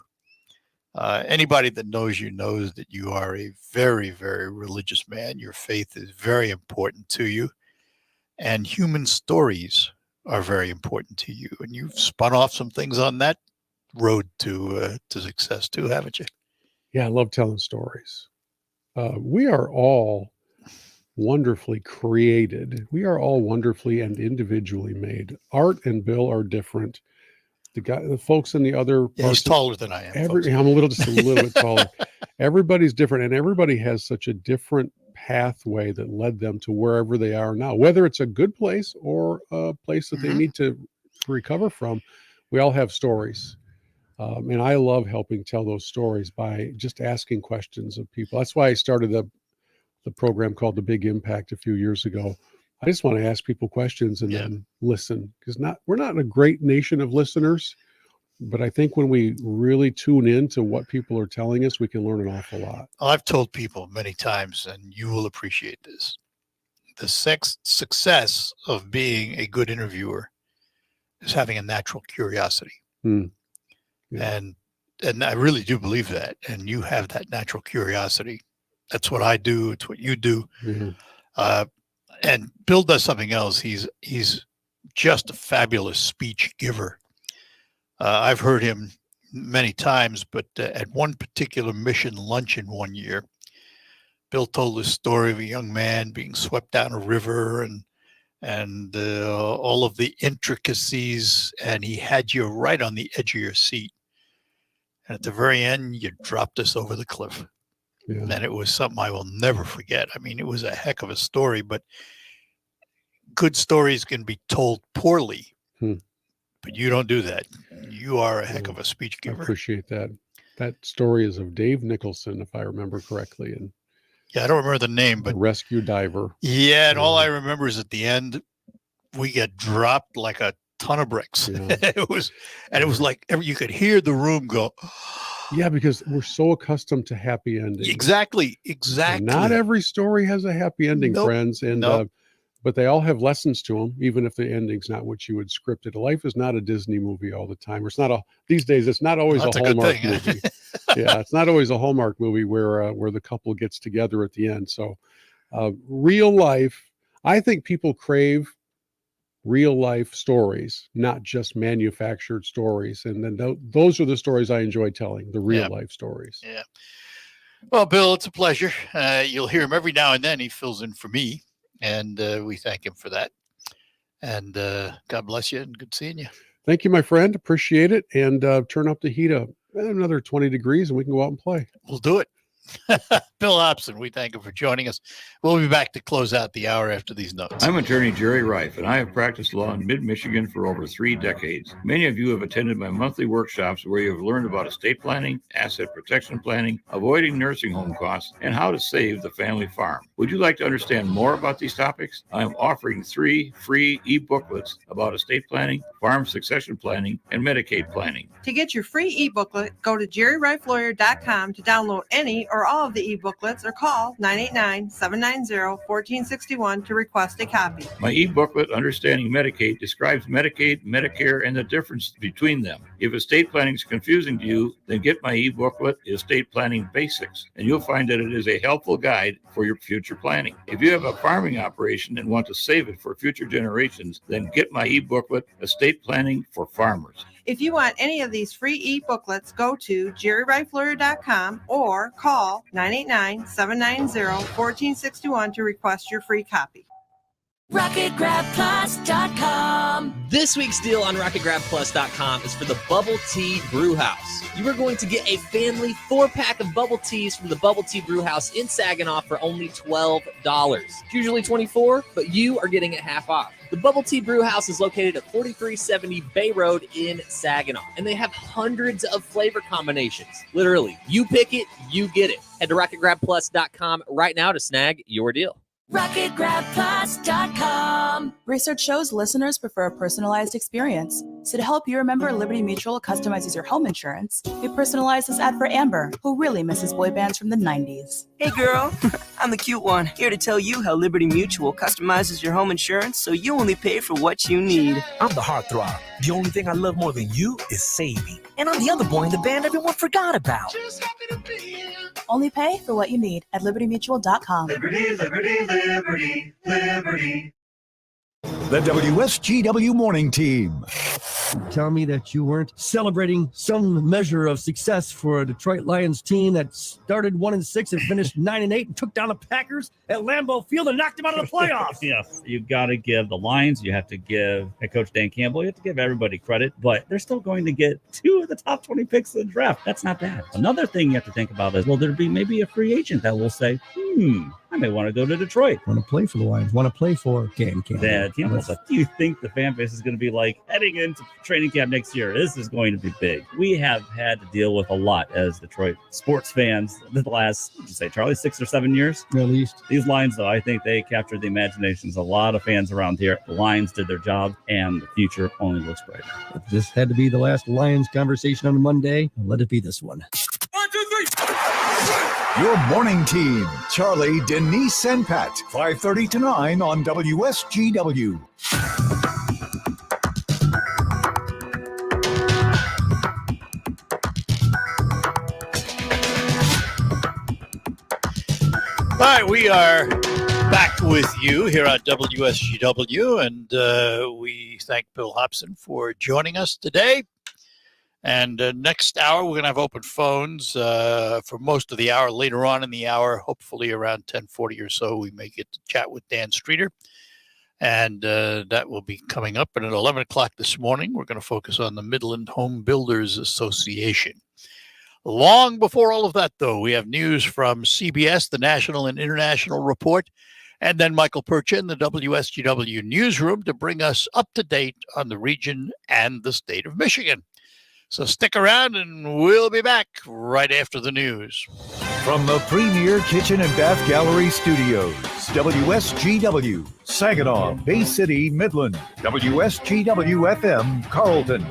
Anybody that knows you knows that you are a very, very religious man. Your faith is very important to you. And human stories are very important to you. And you've spun off some things on that road to success too, haven't you? Yeah, I love telling stories. We are all wonderfully created. We are all wonderfully and individually made. Art and Bill are different. The folks in the other parts, he's taller than I am. I'm just a little bit taller. Everybody's different, and everybody has such a different pathway that led them to wherever they are now, whether it's a good place or a place that they need to recover from. We all have stories, and I love helping tell those stories by just asking questions of people. That's why I started the program called The Big Impact a few years ago. I just want to ask people questions and then listen, because we're not a great nation of listeners, but I think when we really tune in to what people are telling us, we can learn an awful lot. I've told people many times, and you will appreciate this, the success of being a good interviewer is having a natural curiosity. Yeah. And I really do believe that. And you have that natural curiosity. That's what I do. It's what you do. And Bill does something else. He's just a fabulous speech giver. I've heard him many times, but at one particular mission luncheon one year, Bill told this story of a young man being swept down a river and all of the intricacies, and he had you right on the edge of your seat. And at the very end, you dropped us over the cliff. Yeah. And it was something I will never forget. I mean, it was a heck of a story, but good stories can be told poorly, but you don't do that. You are a heck of a speech I giver. appreciate that. That story is of Dave Nicholson, if I remember correctly, and Yeah, I don't remember the name, but the rescue diver. yeah, and all I remember is at the end, we get dropped like a ton of bricks. Yeah. It was like you could hear the room go. Yeah, because we're so accustomed to happy endings. Exactly. And not every story has a happy ending, Nope. friends, and Nope. but they all have lessons to them, even if the ending's not what you would script it. Life is not a Disney movie all the time. Or it's not these days. It's not always That's a a good Hallmark thing. movie. Yeah, it's not always a Hallmark movie where the couple gets together at the end. So, real life. I think people crave real life stories, not just manufactured stories. And then those are the stories I enjoy telling, the real life stories. Yeah. Well, Bill, it's a pleasure. You'll hear him every now and then. He fills in for me, and we thank him for that. And God bless you, and good seeing you. Thank you, my friend. Appreciate it. And turn up the heat up another 20 degrees and we can go out and play. We'll do it. Bill Hobson, we thank him for joining us. We'll be back to close out the hour after these notes. I'm attorney Jerry Reif, and I have practiced law in mid-Michigan for over 3 decades. Many of you have attended my monthly workshops where you have learned about estate planning, asset protection planning, avoiding nursing home costs, and how to save the family farm. Would you like to understand more about these topics? I am offering 3 free e-booklets about estate planning, farm succession planning, and Medicaid planning. To get your free e-booklet, go to jerryrifelawyer.com to download any or all of the e-booklets or call 989-790-1461 to request a copy. My e-booklet, Understanding Medicaid, describes Medicaid, Medicare, and the difference between them. If estate planning is confusing to you, then get my e-booklet, Estate Planning Basics, and you'll find that it is a helpful guide for your future planning. If you have a farming operation and want to save it for future generations, then get my e-booklet, Estate Planning for Farmers. If you want any of these free e-booklets, go to jerryrifelawyer.com or call 989-790-1461 to request your free copy. RocketGrabPlus.com. This week's deal on RocketGrabPlus.com is for the Bubble Tea Brew House. You are going to get a family 4-pack of bubble teas from the Bubble Tea Brew House in Saginaw for only $12. It's usually $24, but you are getting it half off. The Bubble Tea Brew House is located at 4370 Bay Road in Saginaw, and they have hundreds of flavor combinations. Literally, you pick it, you get it. Head to RocketGrabPlus.com right now to snag your deal. RocketGrabPlus.com. Research shows listeners prefer a personalized experience. So to help you remember, Liberty Mutual customizes your home insurance. We personalized this ad for Amber, who really misses boy bands from the 90s. Hey girl, I'm the cute one, here to tell you how Liberty Mutual customizes your home insurance so you only pay for what you need. I'm the heartthrob. The only thing I love more than you is saving. And I'm the other boy in the band everyone forgot about. Only pay for what you need at libertymutual.com. Liberty, liberty, liberty, liberty. The WSGW Morning Team. Tell me that you weren't celebrating some measure of success for a Detroit Lions team that started 1-6 and finished 9-8 and took down the Packers at Lambeau Field and knocked them out of the playoffs. Yes, you got to give the Lions, you have to give head coach Dan Campbell, you have to give everybody credit, but they're still going to get 2 of the top 20 picks of the draft. That's not bad. Another thing you have to think about is, will there be maybe a free agent that will say, I may want to go to Detroit. Want to play for the Lions, want to play for Dan Campbell. What do you think the fan base is going to be like heading into training camp next year? This is going to be big. We have had to deal with a lot as Detroit sports fans the last, what did you say, Charlie, 6 or 7 years? At least. These Lions, though, I think they captured the imaginations of a lot of fans around here. The Lions did their job, and the future only looks brighter. If this had to be the last Lions conversation on Monday, let it be this one. 1, 2, 3. Your morning team, Charlie, Denise, and Pat, 5:30 to 9 on WSGW. All right, we are back with you here on WSGW, and we thank Bill Hobson for joining us today. And next hour, we're going to have open phones for most of the hour. Later on in the hour, hopefully around 10:40 or so, we may get to chat with Dan Streeter. And that will be coming up. And at 11 o'clock this morning, we're going to focus on the Midland Home Builders Association. Long before all of that, though, we have news from CBS, the National and International Report, and then Michael Percha in the WSGW newsroom to bring us up to date on the region and the state of Michigan. So stick around and we'll be back right after the news. From the Premier Kitchen and Bath Gallery Studios, WSGW, Saginaw, Bay City, Midland, WSGW FM, Carlton.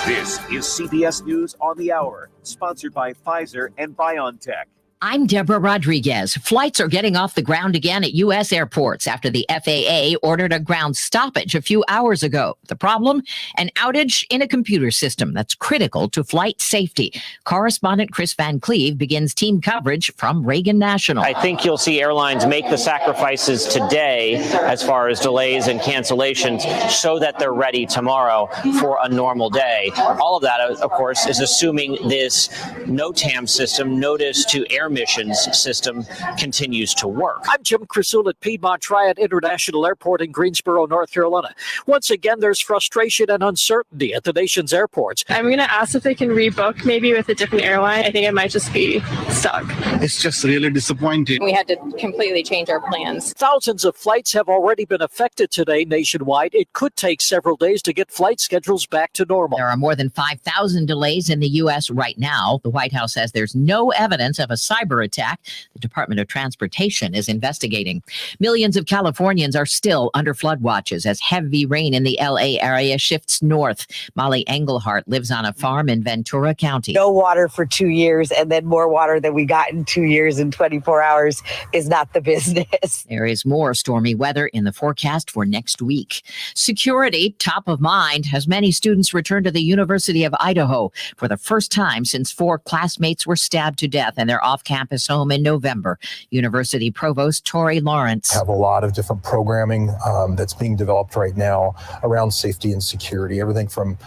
This is CBS News on the Hour, sponsored by Pfizer and BioNTech. I'm Deborah Rodriguez. Flights are getting off the ground again at U.S. airports after the FAA ordered a ground stoppage a few hours ago. The problem? An outage in a computer system that's critical to flight safety. Correspondent Chris Van Cleve begins team coverage from Reagan National. I think you'll see airlines make the sacrifices today as far as delays and cancellations so that they're ready tomorrow for a normal day. All of that, of course, is assuming this NOTAM system, Notice to Air Missions system, continues to work. I'm Jim Crisul at Piedmont Triad International Airport in Greensboro, North Carolina. Once again, there's frustration and uncertainty at the nation's airports. I'm going to ask if they can rebook maybe with a different airline. I think it might just be stuck. It's just really disappointing. We had to completely change our plans. Thousands of flights have already been affected today nationwide. It could take several days to get flight schedules back to normal. There are more than 5,000 delays in the U.S. right now. The White House says there's no evidence of a cyber attack. The Department of Transportation is investigating. Millions of Californians are still under flood watches as heavy rain in the L.A. area shifts north. Molly Engelhardt lives on a farm in Ventura County. No water for 2 years and then more water than we got in 2 years in 24 hours is not the business. There is more stormy weather in the forecast for next week. Security, top of mind, as many students return to the University of Idaho for the first time since 4 classmates were stabbed to death in their off-campus home in November. University Provost Tori Lawrence. Have a lot of different programming that's being developed right now around safety and security, everything from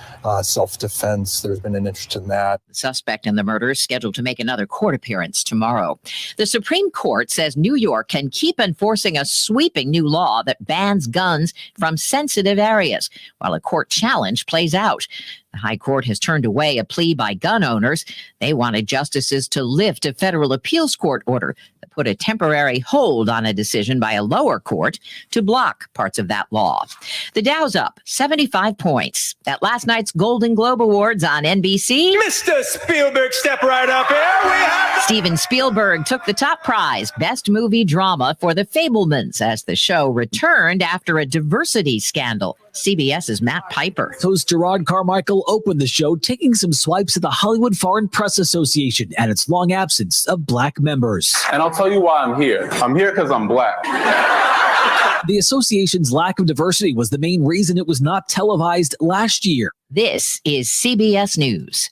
self-defense. There's been an interest in that. The suspect in the murder is scheduled to make another court appearance tomorrow. The Supreme Court says New York can keep enforcing a sweeping new law that bans guns from sensitive areas while a court challenge plays out. The High Court has turned away a plea by gun owners. They wanted justices to lift a federal appeals court order that put a temporary hold on a decision by a lower court to block parts of that law. The Dow's up 75 points. At last night's Golden Globe Awards on NBC, Mr. Spielberg, step right up here. We have Steven Spielberg took the top prize, Best Movie Drama, for The Fabelmans as the show returned after a diversity scandal. CBS's Matt Piper. Host Gerard Carmichael opened the show taking some swipes at the Hollywood Foreign Press Association and its long absence of black members. And I'll tell you why I'm here. I'm here because I'm black. The association's lack of diversity was the main reason it was not televised last year. This is CBS News.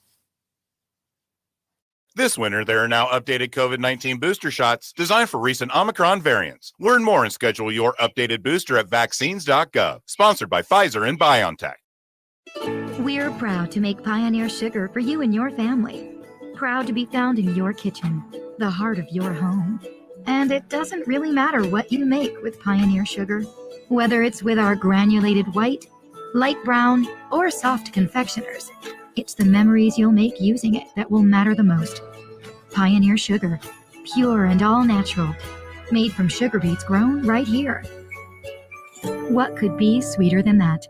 This winter, there are now updated COVID-19 booster shots designed for recent Omicron variants. Learn more and schedule your updated booster at vaccines.gov. Sponsored by Pfizer and BioNTech. We're proud to make Pioneer Sugar for you and your family. Proud to be found in your kitchen, the heart of your home. And it doesn't really matter what you make with Pioneer Sugar. Whether it's with our granulated white, light brown, or soft confectioners, it's the memories you'll make using it that will matter the most. Pioneer Sugar, pure and all natural, made from sugar beets grown right here. What could be sweeter than that?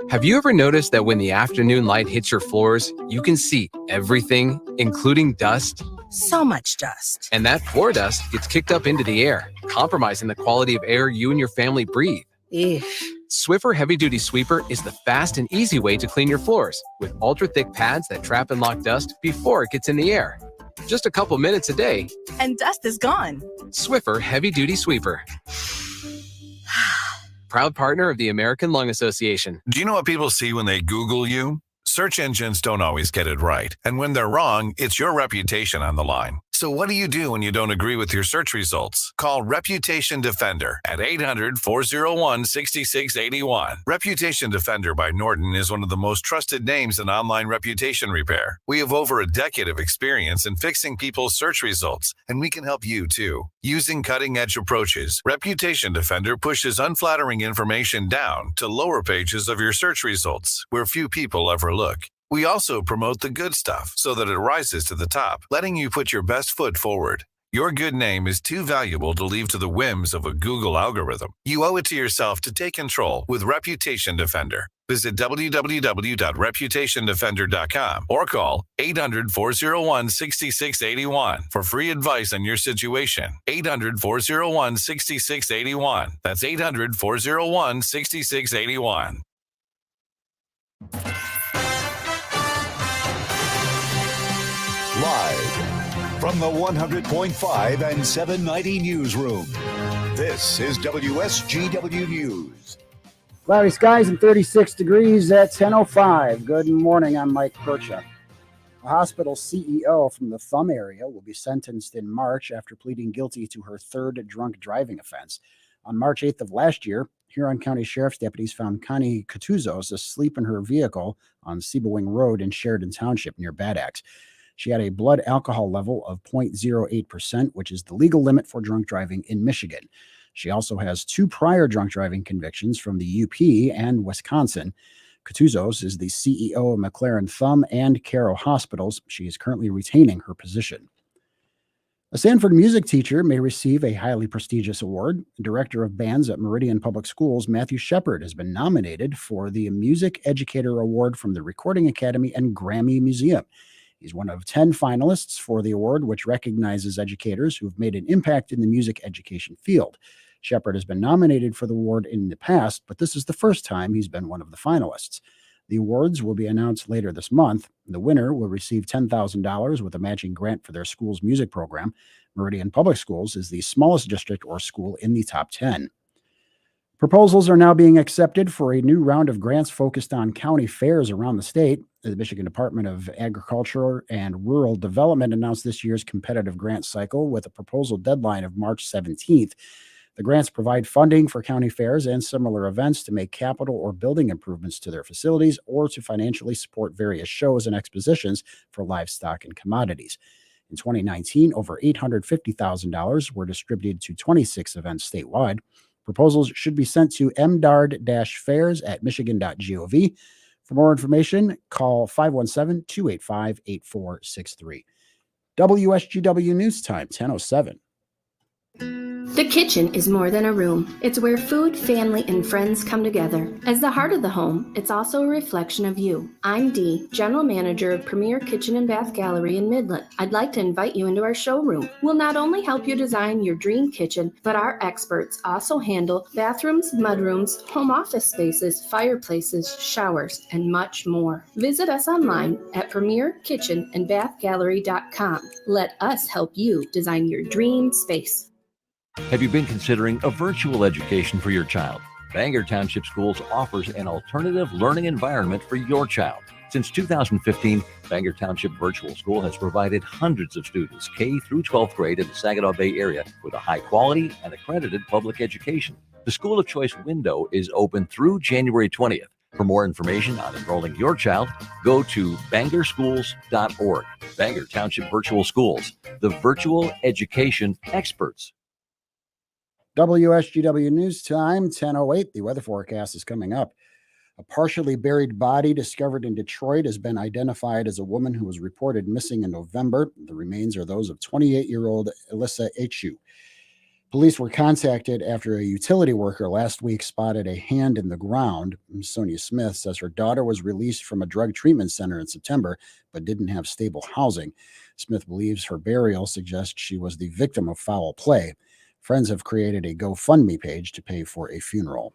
Have you ever noticed that when the afternoon light hits your floors, you can see everything, including dust? So much dust. And that floor dust gets kicked up into the air, compromising the quality of air you and your family breathe. Ew. Swiffer Heavy Duty Sweeper is the fast and easy way to clean your floors with ultra-thick pads that trap and lock dust before it gets in the air. Just a couple minutes a day. And dust is gone. Swiffer Heavy Duty Sweeper. Proud partner of the American Lung Association. Do you know what people see when they Google you? Search engines don't always get it right. And when they're wrong, it's your reputation on the line. So what do you do when you don't agree with your search results? Call Reputation Defender at 800-401-6681. Reputation Defender by Norton is one of the most trusted names in online reputation repair. We have over a decade of experience in fixing people's search results, and we can help you too. Using cutting-edge approaches, Reputation Defender pushes unflattering information down to lower pages of your search results, where few people ever look. We also promote the good stuff so that it rises to the top, letting you put your best foot forward. Your good name is too valuable to leave to the whims of a Google algorithm. You owe it to yourself to take control with Reputation Defender. Visit www.reputationdefender.com or call 800-401-6681 for free advice on your situation. 800-401-6681. That's 800-401-6681. Live from the 100.5 and 790 newsroom, this is WSGW News. Cloudy skies and 36 degrees at 10:05. Good morning, I'm Mike Percha. A hospital CEO from the Thumb area will be sentenced in March after pleading guilty to her third drunk driving offense. On March 8th of last year, Huron County Sheriff's deputies found Connie Catuzos asleep in her vehicle on Sebowing Road in Sheridan Township near Bad Axe. She had a blood alcohol level of 0.08%, which is the legal limit for drunk driving in Michigan. She also has 2 prior drunk driving convictions from the UP and Wisconsin. Catuzos is the CEO of McLaren Thumb and Caro Hospitals. She is currently retaining her position. A Sanford music teacher may receive a highly prestigious award. Director of bands at Meridian Public Schools, Matthew Shepard, has been nominated for the Music Educator Award from the Recording Academy and Grammy Museum. He's one of 10 finalists for the award, which recognizes educators who have made an impact in the music education field. Shepard has been nominated for the award in the past, but this is the first time he's been one of the finalists. The awards will be announced later this month. The winner will receive $10,000 with a matching grant for their school's music program. Meridian Public Schools is the smallest district or school in the top 10. Proposals are now being accepted for a new round of grants focused on county fairs around the state. The Michigan Department of Agriculture and Rural Development announced this year's competitive grant cycle with a proposal deadline of March 17th. The grants provide funding for county fairs and similar events to make capital or building improvements to their facilities or to financially support various shows and expositions for livestock and commodities. In 2019, over $850,000 were distributed to 26 events statewide. Proposals should be sent to mdard-fairs@michigan.gov. For more information, call 517-285-8463. WSGW News Time, 10:07. The kitchen is more than a room. It's where food, family, and friends come together. As the heart of the home, it's also a reflection of you. I'm Dee, General Manager of Premier Kitchen and Bath Gallery in Midland. I'd like to invite you into our showroom. We'll not only help you design your dream kitchen, but our experts also handle bathrooms, mudrooms, home office spaces, fireplaces, showers, and much more. Visit us online at premierkitchenandbathgallery.com. Let us help you design your dream space. Have you been considering a virtual education for your child? Bangor Township Schools offers an alternative learning environment for your child. Since 2015, Bangor Township Virtual School has provided hundreds of students K through 12th grade in the Saginaw Bay area with a high quality and accredited public education. The School of Choice window is open through January 20th. For more information on enrolling your child, go to bangorschools.org. Bangor Township Virtual Schools, the virtual education experts. WSGW News Time, 10:08. The weather forecast is coming up. A partially buried body discovered in Detroit has been identified as a woman who was reported missing in November. The remains are those of 28-year-old Alyssa Echu. Police were contacted after a utility worker last week spotted a hand in the ground. Sonia Smith says her daughter was released from a drug treatment center in September, but didn't have stable housing. Smith believes her burial suggests she was the victim of foul play. Friends have created a GoFundMe page to pay for a funeral.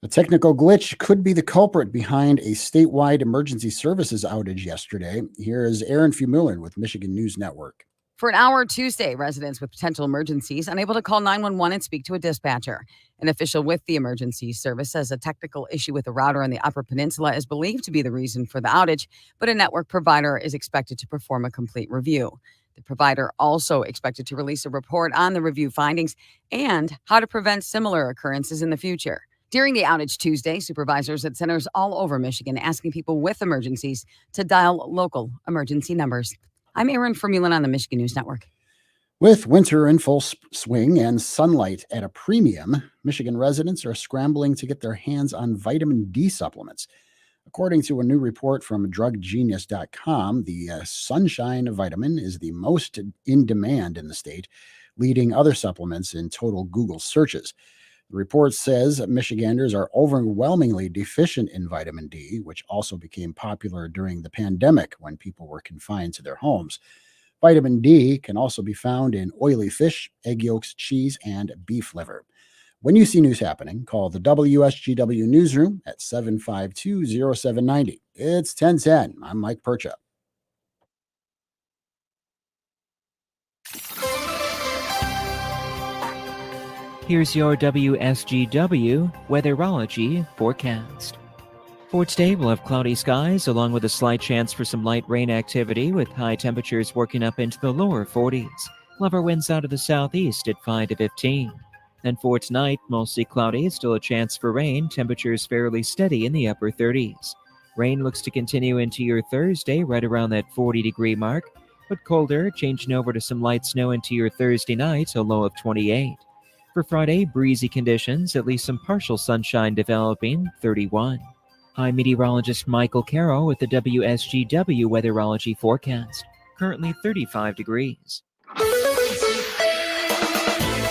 A technical glitch could be the culprit behind a statewide emergency services outage yesterday. Here is Aaron Fumulin with Michigan News Network. For an hour Tuesday, residents with potential emergencies unable to call 911 and speak to a dispatcher. An official with the emergency service says a technical issue with the router in the Upper Peninsula is believed to be the reason for the outage, but a network provider is expected to perform a complete review. The provider also expected to release a report on the review findings and how to prevent similar occurrences in the future. During the outage Tuesday, supervisors at centers all over Michigan asking people with emergencies to dial local emergency numbers. I'm Erin Fermulin on the Michigan News Network. With winter in full swing and sunlight at a premium, Michigan residents are scrambling to get their hands on vitamin D supplements. According to a new report from druggenius.com, the sunshine vitamin is the most in demand in the state, leading other supplements in total Google searches. The report says Michiganders are overwhelmingly deficient in vitamin D, which also became popular during the pandemic when people were confined to their homes. Vitamin D can also be found in oily fish, egg yolks, cheese, and beef liver. When you see news happening, call the WSGW newsroom at 752-0790. It's 1010. I'm Mike Percha. Here's your WSGW weatherology forecast. For today, we'll have cloudy skies along with a slight chance for some light rain activity with high temperatures working up into the lower 40s. Lower winds out of the southeast at 5 to 15. And for tonight, mostly cloudy, still a chance for rain, temperatures fairly steady in the upper 30s. Rain looks to continue into your Thursday right around that 40-degree mark, but colder, changing over to some light snow into your Thursday night, a low of 28. For Friday, breezy conditions, at least some partial sunshine developing, 31. I'm meteorologist Michael Caro with the WSGW weatherology forecast. Currently 35 degrees.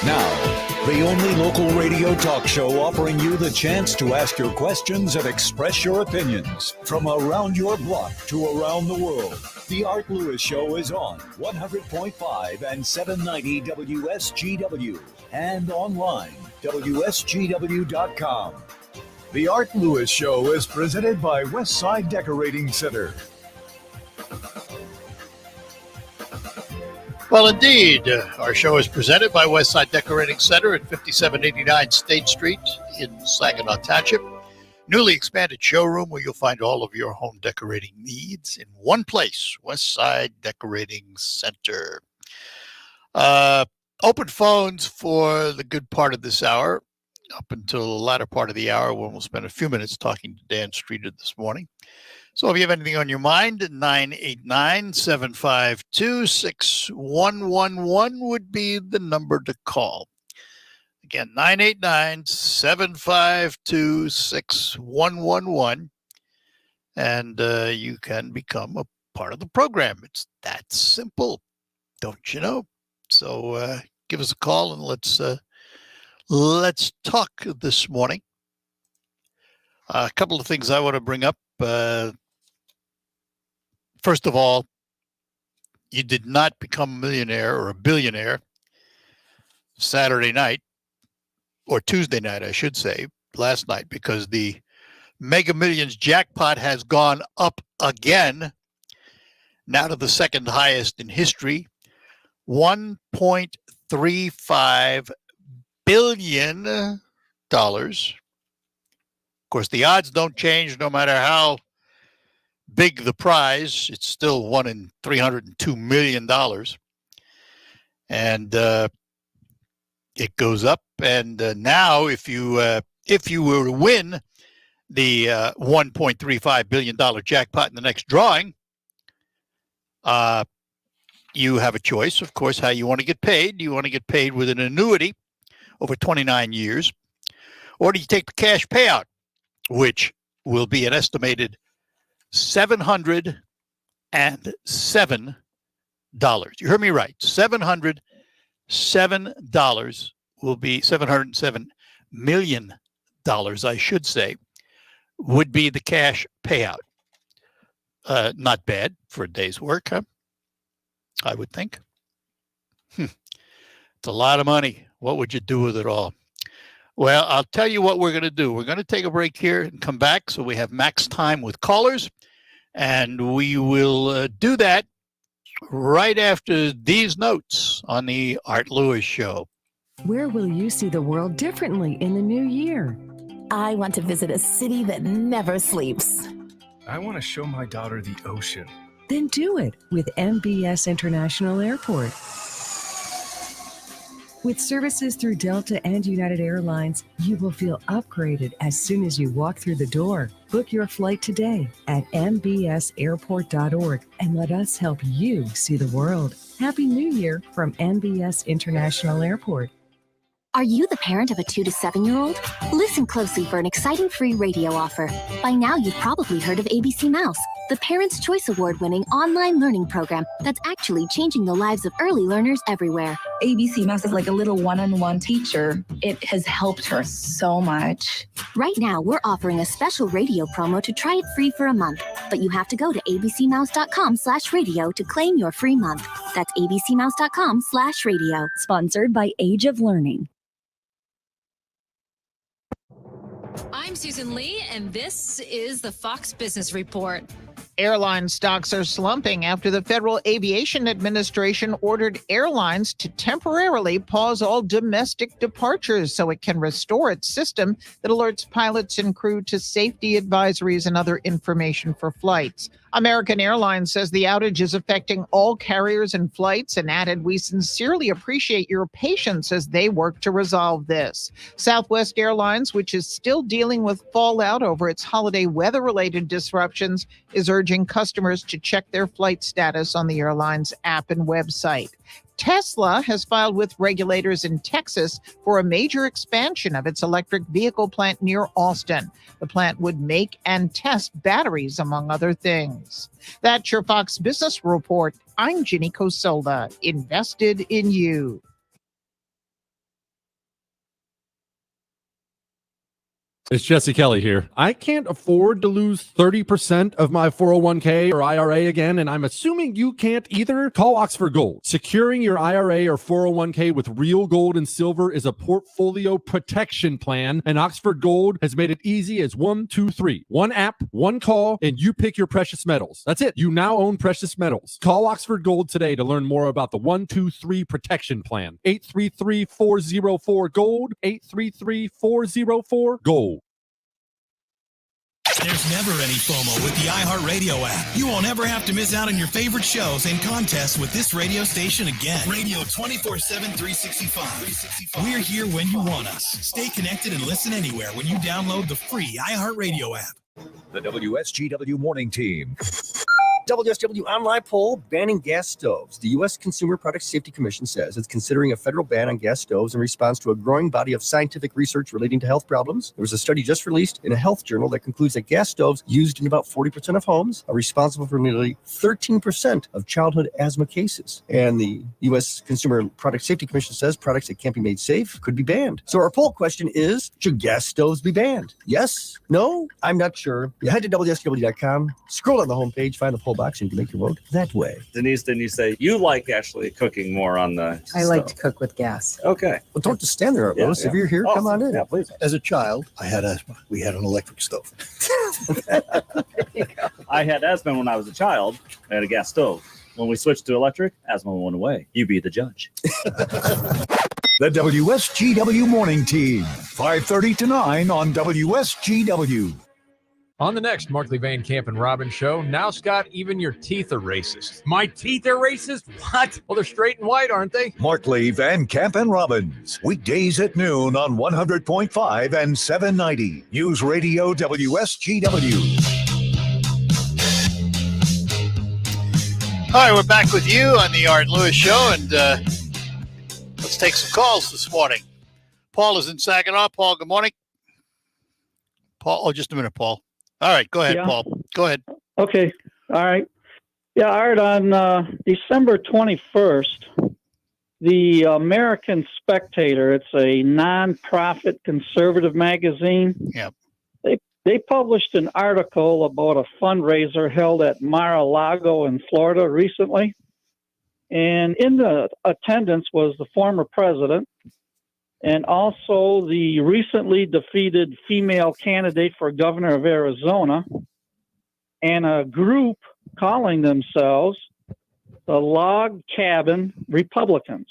Now, the only local radio talk show offering you the chance to ask your questions and express your opinions. From around your block to around the world, The Art Lewis Show is on 100.5 and 790 WSGW and online, WSGW.com. The Art Lewis Show is presented by Westside Decorating Center. Well, indeed, our show is presented by Westside Decorating Center at 5789 State Street in Saginaw Township. Newly expanded showroom where you'll find all of your home decorating needs in one place, Westside Decorating Center. Open phones for the good part of this hour, up until the latter part of the hour when we'll spend a few minutes talking to Dan Streeter this morning. So if you have anything on your mind, 989-752-6111 would be the number to call. Again, 989-752-6111. And you can become a part of the program. It's that simple, don't you know? So give us a call and let's talk this morning. A couple of things I want to bring up. First of all, you did not become a millionaire or a billionaire Saturday night, or Tuesday night, I should say, last night, because the Mega Millions jackpot has gone up again, now to the second highest in history, $1.35 billion. Of course, the odds don't change no matter how big the prize. It's still $1 in $302 million. And it goes up. And now if you were to win the $1.35 billion jackpot in the next drawing, you have a choice, of course, how you want to get paid. Do you want to get paid with an annuity over 29 years? Or do you take the cash payout, which will be an estimated $707? You heard me right. $707 will be $707 million, I should say, would be the cash payout. Not bad for a day's work, huh? I would think. It's a lot of money. What would you do with it all? Well, I'll tell you what we're going to do. We're going to take a break here and come back so we have max time with callers. And we will do that right after these notes on the Art Lewis Show. Where will you see the world differently in the new year? I want to visit a city that never sleeps. I want to show my daughter the ocean. Then do it with MBS International Airport. With services through Delta and United Airlines, you will feel upgraded as soon as you walk through the door. Book your flight today at mbsairport.org and let us help you see the world. Happy New Year from MBS International Airport. Are you the parent of a 2 to 7-year-old? Listen closely for an exciting free radio offer. By now, you've probably heard of ABC Mouse, the Parents' Choice Award-winning online learning program that's actually changing the lives of early learners everywhere. ABC Mouse is like a little one-on-one teacher. It has helped her so much. Right now, we're offering a special radio promo to try it free for a month, but you have to go to abcmouse.com/radio to claim your free month. That's abcmouse.com/radio. Sponsored by Age of Learning. I'm Susan Lee, and this is the Fox Business Report. Airline stocks are slumping after the Federal Aviation Administration ordered airlines to temporarily pause all domestic departures so it can restore its system that alerts pilots and crew to safety advisories and other information for flights. American Airlines says the outage is affecting all carriers and flights and added, "We sincerely appreciate your patience as they work to resolve this." Southwest Airlines, which is still dealing with fallout over its holiday weather-related disruptions, is urging customers to check their flight status on the airline's app and website. Tesla has filed with regulators in Texas for a major expansion of its electric vehicle plant near Austin. The plant would make and test batteries, among other things. That's your Fox Business Report. I'm Ginny Cosola, invested in you. It's Jesse Kelly here. I can't afford to lose 30% of my 401k or IRA again, and I'm assuming you can't either. Call Oxford Gold. Securing your IRA or 401k with real gold and silver is a portfolio protection plan, and Oxford Gold has made it easy as 1, 2, 3. One app, one call, and you pick your precious metals. That's it. You now own precious metals. Call Oxford Gold today to learn more about the 1, 2, 3 protection plan. 833-404-GOLD, 833-404-GOLD. There's never any FOMO with the iHeartRadio app. You won't ever have to miss out on your favorite shows and contests with this radio station again. Radio 24/7, 365. We're here when you want us. Stay connected and listen anywhere when you download the free iHeartRadio app. The WSGW Morning Team. WSW online poll banning gas stoves. The U.S. Consumer Product Safety Commission says it's considering a federal ban on gas stoves in response to a growing body of scientific research relating to health problems. There was a study just released in a health journal that concludes that gas stoves used in about 40% of homes are responsible for nearly 13% of childhood asthma cases. And the U.S. Consumer Product Safety Commission says products that can't be made safe could be banned. So our poll question is, should gas stoves be banned? Yes? No? I'm not sure. You head to WSW.com, scroll on the homepage, find the poll box, and you can make your vote that way. Denise, didn't you say you like actually cooking more on the I like to cook with gas. Okay. Well, don't just stand there, Lois. If you're here, come on in. Yeah, please. As a child, I had asthma. We had an electric stove. I had asthma when I was a child. I had a gas stove. When we switched to electric, asthma went away. You be the judge. The WSGW Morning Team, 5:30 to 9 on WSGW. On the next Markley Van Camp and Robbins show, now, Scott, even your teeth are racist. My teeth are racist? What? Well, they're straight and white, aren't they? Markley, Van Camp, and Robbins. Weekdays at noon on 100.5 and 790. News Radio WSGW. All right, we're back with you on the Art Lewis Show, and let's take some calls this morning. Paul is in Saginaw. Paul, good morning. Paul, oh, just a minute, Paul. All right, go ahead, Yeah. Paul. Go ahead. Okay. All right. Yeah, Art, on December 21st, the American Spectator, it's a nonprofit conservative magazine. Yep. They published an article about a fundraiser held at Mar-a-Lago in Florida recently. And in the attendance was the former president and also the recently defeated female candidate for governor of Arizona, and a group calling themselves the Log Cabin Republicans.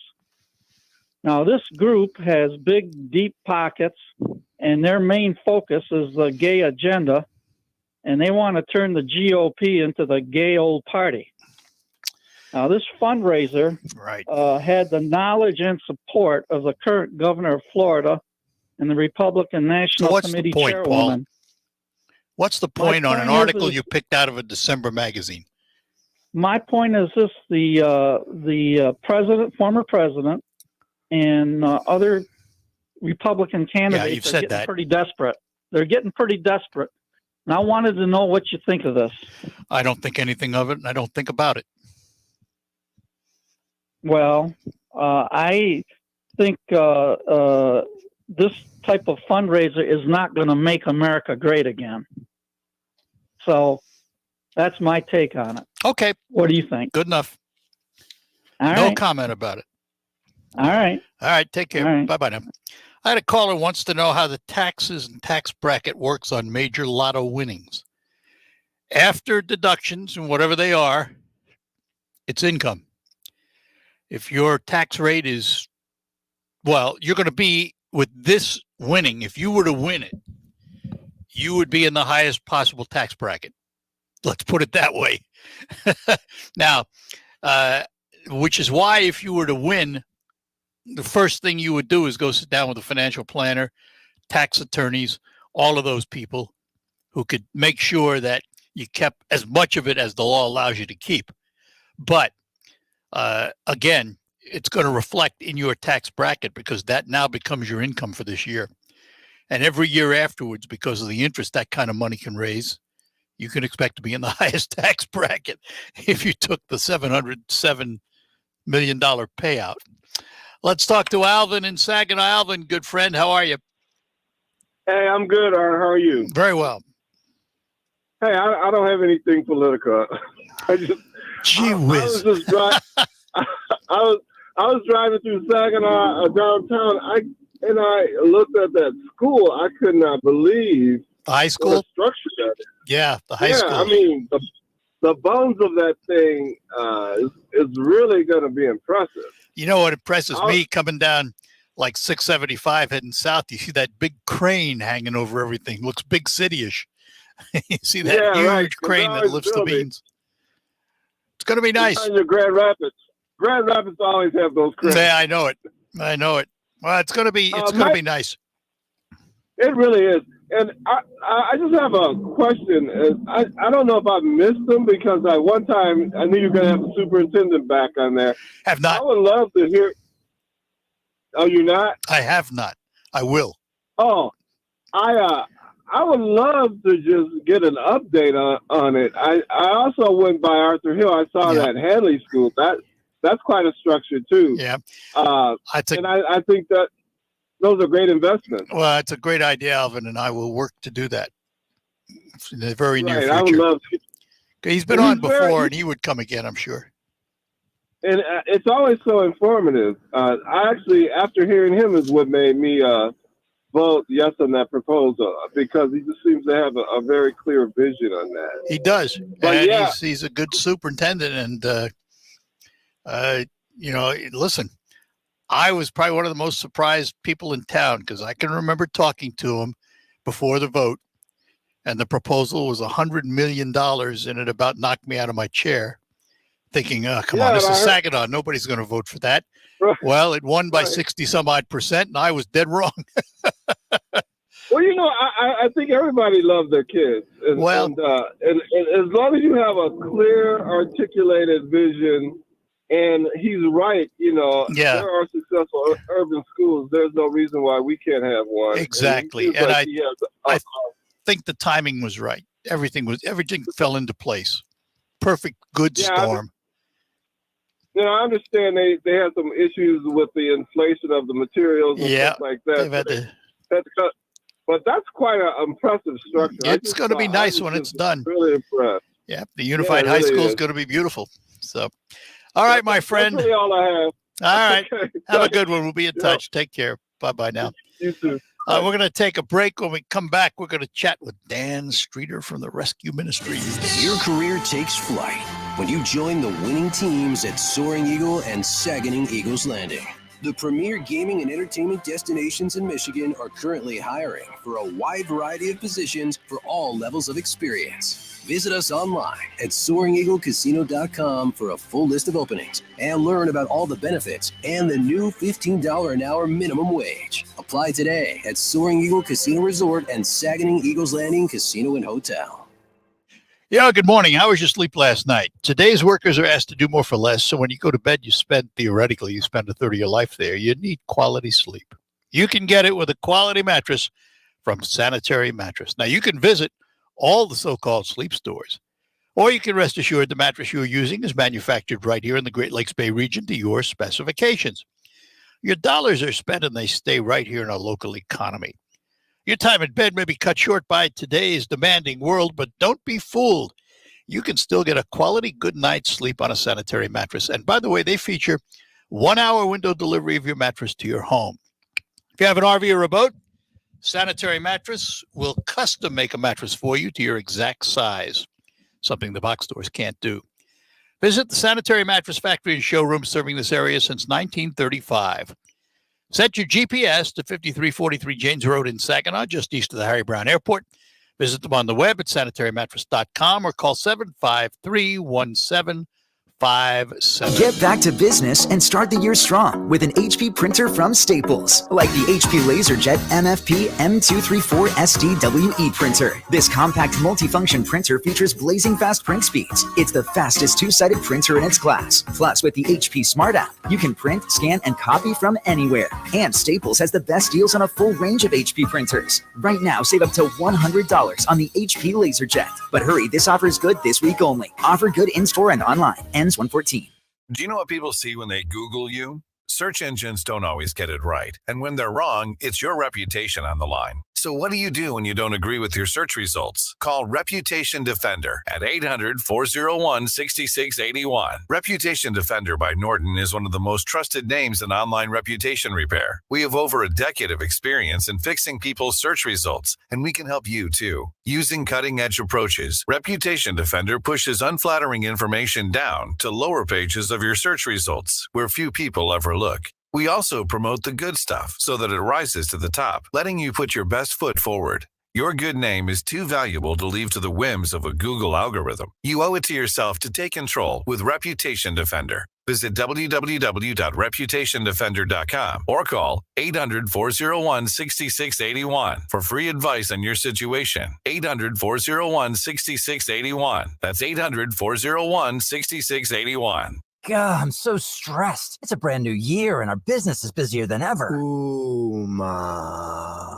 Now, this group has big, deep pockets, and their main focus is the gay agenda and they want to turn the GOP into the gay old party. Now, this fundraiser had the knowledge and support of the current governor of Florida and the Republican National Committee chairwoman. Paul? What's the point on an article you picked out of a December magazine? My point is this: the president, former president, and other Republican candidates are getting pretty desperate. They're getting pretty desperate. And I wanted to know what you think of this. I don't think anything of it, and I don't think about it. Well, I think this type of fundraiser is not going to make America great again. So that's my take on it. Okay. What do you think? Good enough. All no right. comment about it. All right. All right. Take care. Right. Bye-bye now. I had a caller who wants to know how the taxes and tax bracket works on major lotto winnings. After deductions and whatever they are, it's income. If your tax rate is, well, you're going to be with this winning. If you were to win it, you would be in the highest possible tax bracket. Let's put it that way. Now, which is why if you were to win, the first thing you would do is go sit down with a financial planner, tax attorneys, all of those people who could make sure that you kept as much of it as the law allows you to keep. But again, it's going to reflect in your tax bracket because that now becomes your income for this year. And every year afterwards, because of the interest that kind of money can raise, you can expect to be in the highest tax bracket if you took the $707 million payout. Let's talk to Alvin in Saginaw. Alvin, good friend, how are you? Hey, I'm good. How are you? Very well. Hey, I don't have anything political. Gee whiz. I was driving through Saginaw downtown. I looked at that school. I could not believe the high school what a structure that is. Yeah, the high school. I mean, the bones of that thing is really going to be impressive. You know what impresses me coming down like 675 heading south? You see that big crane hanging over everything. Looks big city-ish. You see that huge crane that lifts the beams. It's going to be nice. Grand Rapids. Grand Rapids always have those cranes. Yeah, I know it. Well, it's going to be be nice. It really is. And I just have a question. I don't know if I missed them because one time I knew you were going to have the superintendent back on there. Have not. I would love to hear. Oh, you're not? I have not. I will. Oh, I would love to just get an update on it. I also went by Arthur Hill. I saw that Hadley School. That's quite a structure too. Yeah. And I think that those are great investments. Well, it's a great idea, Alvin, and I will work to do that in the very near future. I would love to. He's been on before, and he would come again, I'm sure. And it's always so informative. I actually, after hearing him, is what made me vote yes on that proposal because he just seems to have a very clear vision on that. He does, but and he's a good superintendent. And listen. I was probably one of the most surprised people in town because I can remember talking to him before the vote, and the proposal was $100 million, and it about knocked me out of my chair, thinking, come on, this is Saginaw. Nobody's going to vote for that. Right. Well, it won by 60-some-odd%, and I was dead wrong. Well, I think everybody loves their kids. And as long as you have a clear, articulated vision, and he's right, there are successful urban schools. There's no reason why we can't have one. Exactly. And I think the timing was right. Everything fell into place. Perfect, good storm. I understand they had some issues with the inflation of the materials and stuff like that. They've had to but that's quite an impressive structure. It's going to be nice when it's done. Really impressed. Yeah, the Unified High School is going to be beautiful. So, all right, my friend. That's really all I have. All right. Okay. Have a good one. We'll be in touch. Take care. Bye-bye now. You too. We're going to take a break. When we come back, we're going to chat with Dan Streeter from the Rescue Ministries. Your career takes flight when you join the winning teams at Soaring Eagle and Saguening Eagles Landing. The premier gaming and entertainment destinations in Michigan are currently hiring for a wide variety of positions for all levels of experience. Visit us online at SoaringEagleCasino.com for a full list of openings and learn about all the benefits and the new $15 an hour minimum wage. Apply today at Soaring Eagle Casino Resort and Saginaw Eagles Landing Casino and Hotel. Yeah, good morning. How was your sleep last night? Today's workers are asked to do more for less, so when you go to bed, theoretically, you spend a third of your life there. You need quality sleep. You can get it with a quality mattress from Sanitary Mattress. Now, you can visit all the so-called sleep stores, or you can rest assured the mattress you're using is manufactured right here in the Great Lakes Bay region to your specifications. Your dollars are spent and they stay right here in our local economy. Your time in bed may be cut short by today's demanding world, but don't be fooled. You can still get a quality good night's sleep on a Sanitary Mattress. And by the way, they feature 1-hour window delivery of your mattress to your home. If you have an RV or a boat, Sanitary Mattress will custom make a mattress for you to your exact size, something the box stores can't do. Visit the Sanitary Mattress Factory and showroom serving this area since 1935. Set your GPS to 5343 Janes Road in Saginaw, just east of the Harry Brown Airport. Visit them on the web at sanitarymattress.com or call 753-1757. Get back to business and start the year strong with an HP printer from Staples, like the HP LaserJet MFP M234 SDWE printer. This compact multifunction printer features blazing fast print speeds. It's the fastest two-sided printer in its class. Plus, with the HP Smart app, you can print, scan, and copy from anywhere. And Staples has the best deals on a full range of HP printers. Right now, save up to $100 on the HP LaserJet. But hurry, this offer is good this week only. Offer good in-store and online. Ends 1/14. Do you know what people see when they Google you? Search engines don't always get it right. And when they're wrong, it's your reputation on the line. So what do you do when you don't agree with your search results? Call Reputation Defender at 800-401-6681. Reputation Defender by Norton is one of the most trusted names in online reputation repair. We have over a decade of experience in fixing people's search results, and we can help you too. Using cutting-edge approaches, Reputation Defender pushes unflattering information down to lower pages of your search results, where few people ever look. We also promote the good stuff so that it rises to the top, letting you put your best foot forward. Your good name is too valuable to leave to the whims of a Google algorithm. You owe it to yourself to take control with Reputation Defender. Visit www.reputationdefender.com or call 800-401-6681 for free advice on your situation. 800-401-6681. That's 800-401-6681. God, I'm so stressed. It's a brand new year and our business is busier than ever.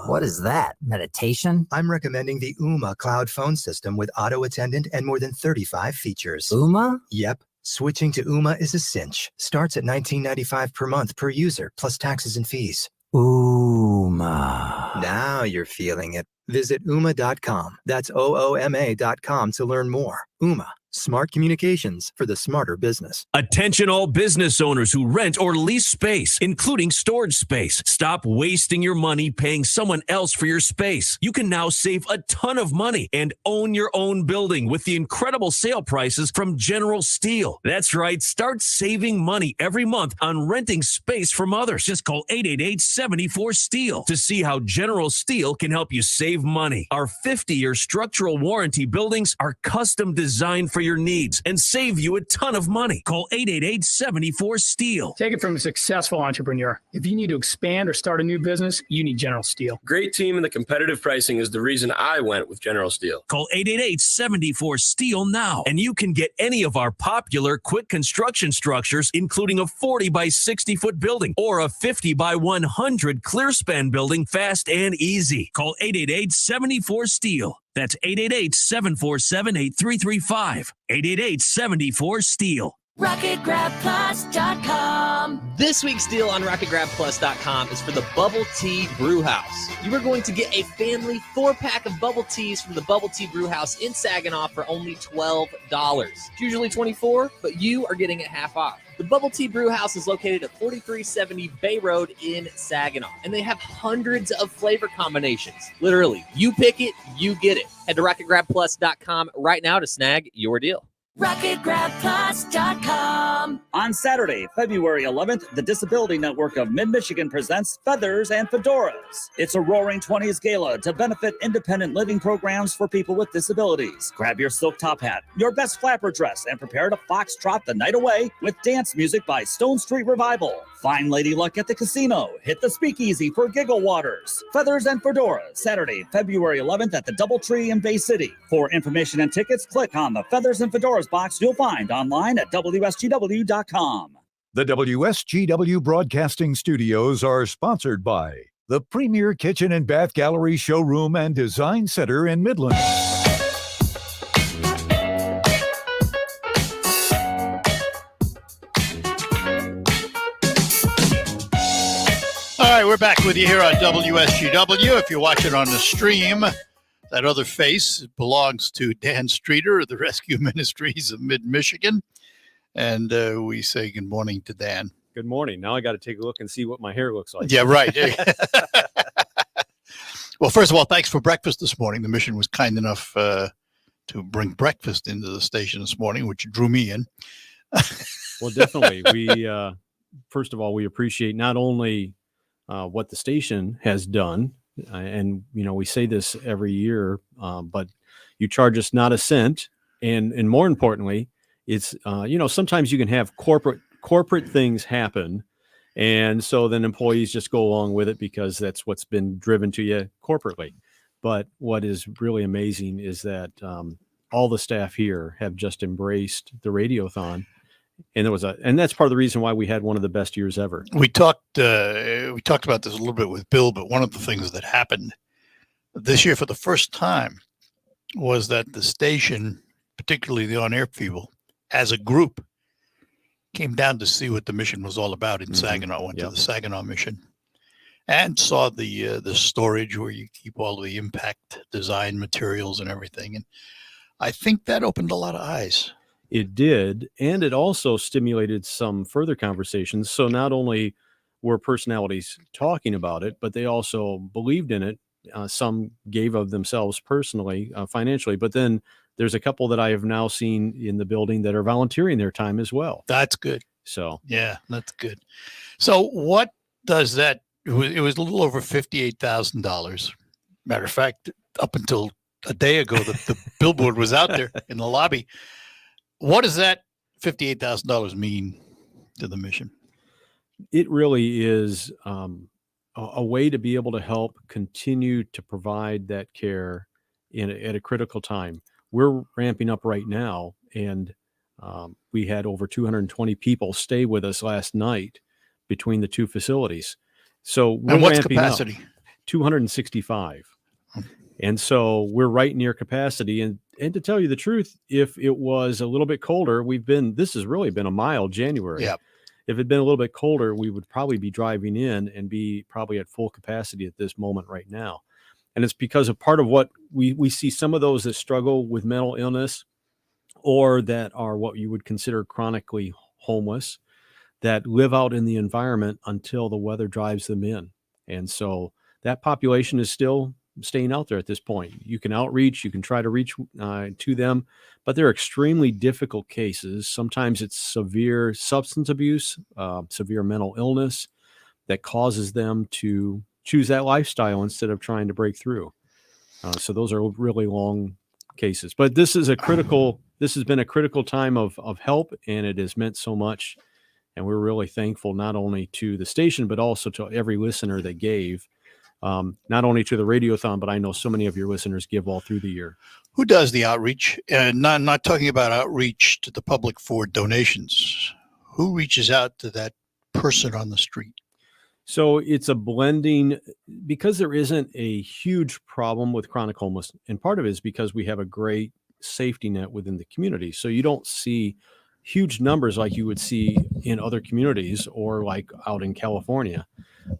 What is that? Meditation? I'm recommending the Ooma cloud phone system with auto attendant and more than 35 features. Ooma? Yep. Switching to Ooma is a cinch. Starts at $19.95 per month per user, plus taxes and fees. Ooma. Now you're feeling it. Visit Ooma.com. That's OOMA.com to learn more. Ooma. Smart communications for the smarter business. Attention all business owners who rent or lease space, including storage space. Stop wasting your money paying someone else for your space. You can now save a ton of money and own your own building with the incredible sale prices from General Steel. That's right. Start saving money every month on renting space from others. Just call 888-74-STEEL to see how General Steel can help you save money. Our 50-year structural warranty buildings are custom designed for your needs and save you a ton of money. Call 888-74-STEEL. Take it from a successful entrepreneur. If you need to expand or start a new business, you need General Steel. Great team and the competitive pricing is the reason I went with General Steel. Call 888-74-STEEL now, and you can get any of our popular quick construction structures, including a 40 by 60 foot building or a 50 by 100 clear span building fast and easy. Call 888-74-STEEL. That's 888-747-8335. 888-74-STEEL. RocketGrabPlus.com. This week's deal on RocketGrabPlus.com is for the Bubble Tea Brew House. You are going to get a family 4-pack of bubble teas from the Bubble Tea Brew House in Saginaw for only $12. It's usually $24, but you are getting it half off. The Bubble Tea Brew House is located at 4370 Bay Road in Saginaw, and they have hundreds of flavor combinations. Literally, you pick it, you get it. Head to RocketGrabPlus.com right now to snag your deal. RocketGrabPlus.com. On Saturday, February 11th, the Disability Network of Mid-Michigan presents Feathers and Fedoras. It's a Roaring 20s gala to benefit independent living programs for people with disabilities. Grab your silk top hat, your best flapper dress, and prepare to foxtrot the night away with dance music by Stone Street Revival. Find Lady Luck at the casino. Hit the speakeasy for Giggle Waters. Feathers and Fedoras, Saturday, February 11th at the Doubletree in Bay City. For information and tickets, click on the Feathers and Fedoras box you'll find online at WSGW.com. The WSGW Broadcasting Studios are sponsored by the Premier Kitchen and Bath Gallery Showroom and Design Center in Midland. All right, we're back with you here on WSGW. If you're watching on the stream, that other face belongs to Dan Streeter of the Rescue Ministries of Mid-Michigan. And we say good morning to Dan. Good morning. Now I got to take a look and see what my hair looks like. Yeah, right. Well, first of all, thanks for breakfast this morning. The mission was kind enough to bring breakfast into the station this morning, which drew me in. Well, definitely. We, first of all, we appreciate not only what the station has done, and, you know, we say this every year, but you charge us not a cent. And more importantly, it's, you know, sometimes you can have corporate things happen. And so then employees just go along with it because that's what's been driven to you corporately. But what is really amazing is that all the staff here have just embraced the Radiothon. And that's part of the reason why we had one of the best years ever. We talked about this a little bit with Bill, but one of the things that happened this year for the first time was that the station, particularly the on-air people, as a group, came down to see what the mission was all about in Saginaw. Went to the Saginaw mission and saw the storage where you keep all the impact design materials and everything. And I think that opened a lot of eyes. It did, and it also stimulated some further conversations. So not only were personalities talking about it, but they also believed in it. Some gave of themselves personally, financially, but then there's a couple that I have now seen in the building that are volunteering their time as well. That's good. So yeah, that's good. So what does that? It was a little over $58,000. Matter of fact, up until a day ago, the billboard was out there in the lobby. What does that $58,000 mean to the mission? It really is a way to be able to help continue to provide that care at a critical time. We're ramping up right now, and we had over 220 people stay with us last night between the two facilities. So we're and what's ramping capacity? Up 265. And so we're right near capacity. And to tell you the truth, if it was a little bit colder, this has really been a mild January. Yeah. If it'd been a little bit colder, we would probably be driving in and be probably at full capacity at this moment right now. And it's because of part of what we see some of those that struggle with mental illness or that are what you would consider chronically homeless, that live out in the environment until the weather drives them in. And so that population is still staying out there at this point. You can outreach, you can try to reach to them, but they're extremely difficult cases. Sometimes it's severe substance abuse, severe mental illness that causes them to choose that lifestyle instead of trying to break through. So those are really long cases, but this has been a critical time of help, and it has meant so much. And we're really thankful not only to the station, but also to every listener that gave. Not only to the Radiothon, but I know so many of your listeners give all through the year. Who does the outreach? And not talking about outreach to the public for donations. Who reaches out to that person on the street? So it's a blending, because there isn't a huge problem with chronic homelessness. And part of it is because we have a great safety net within the community. So you don't see huge numbers like you would see in other communities or like out in California,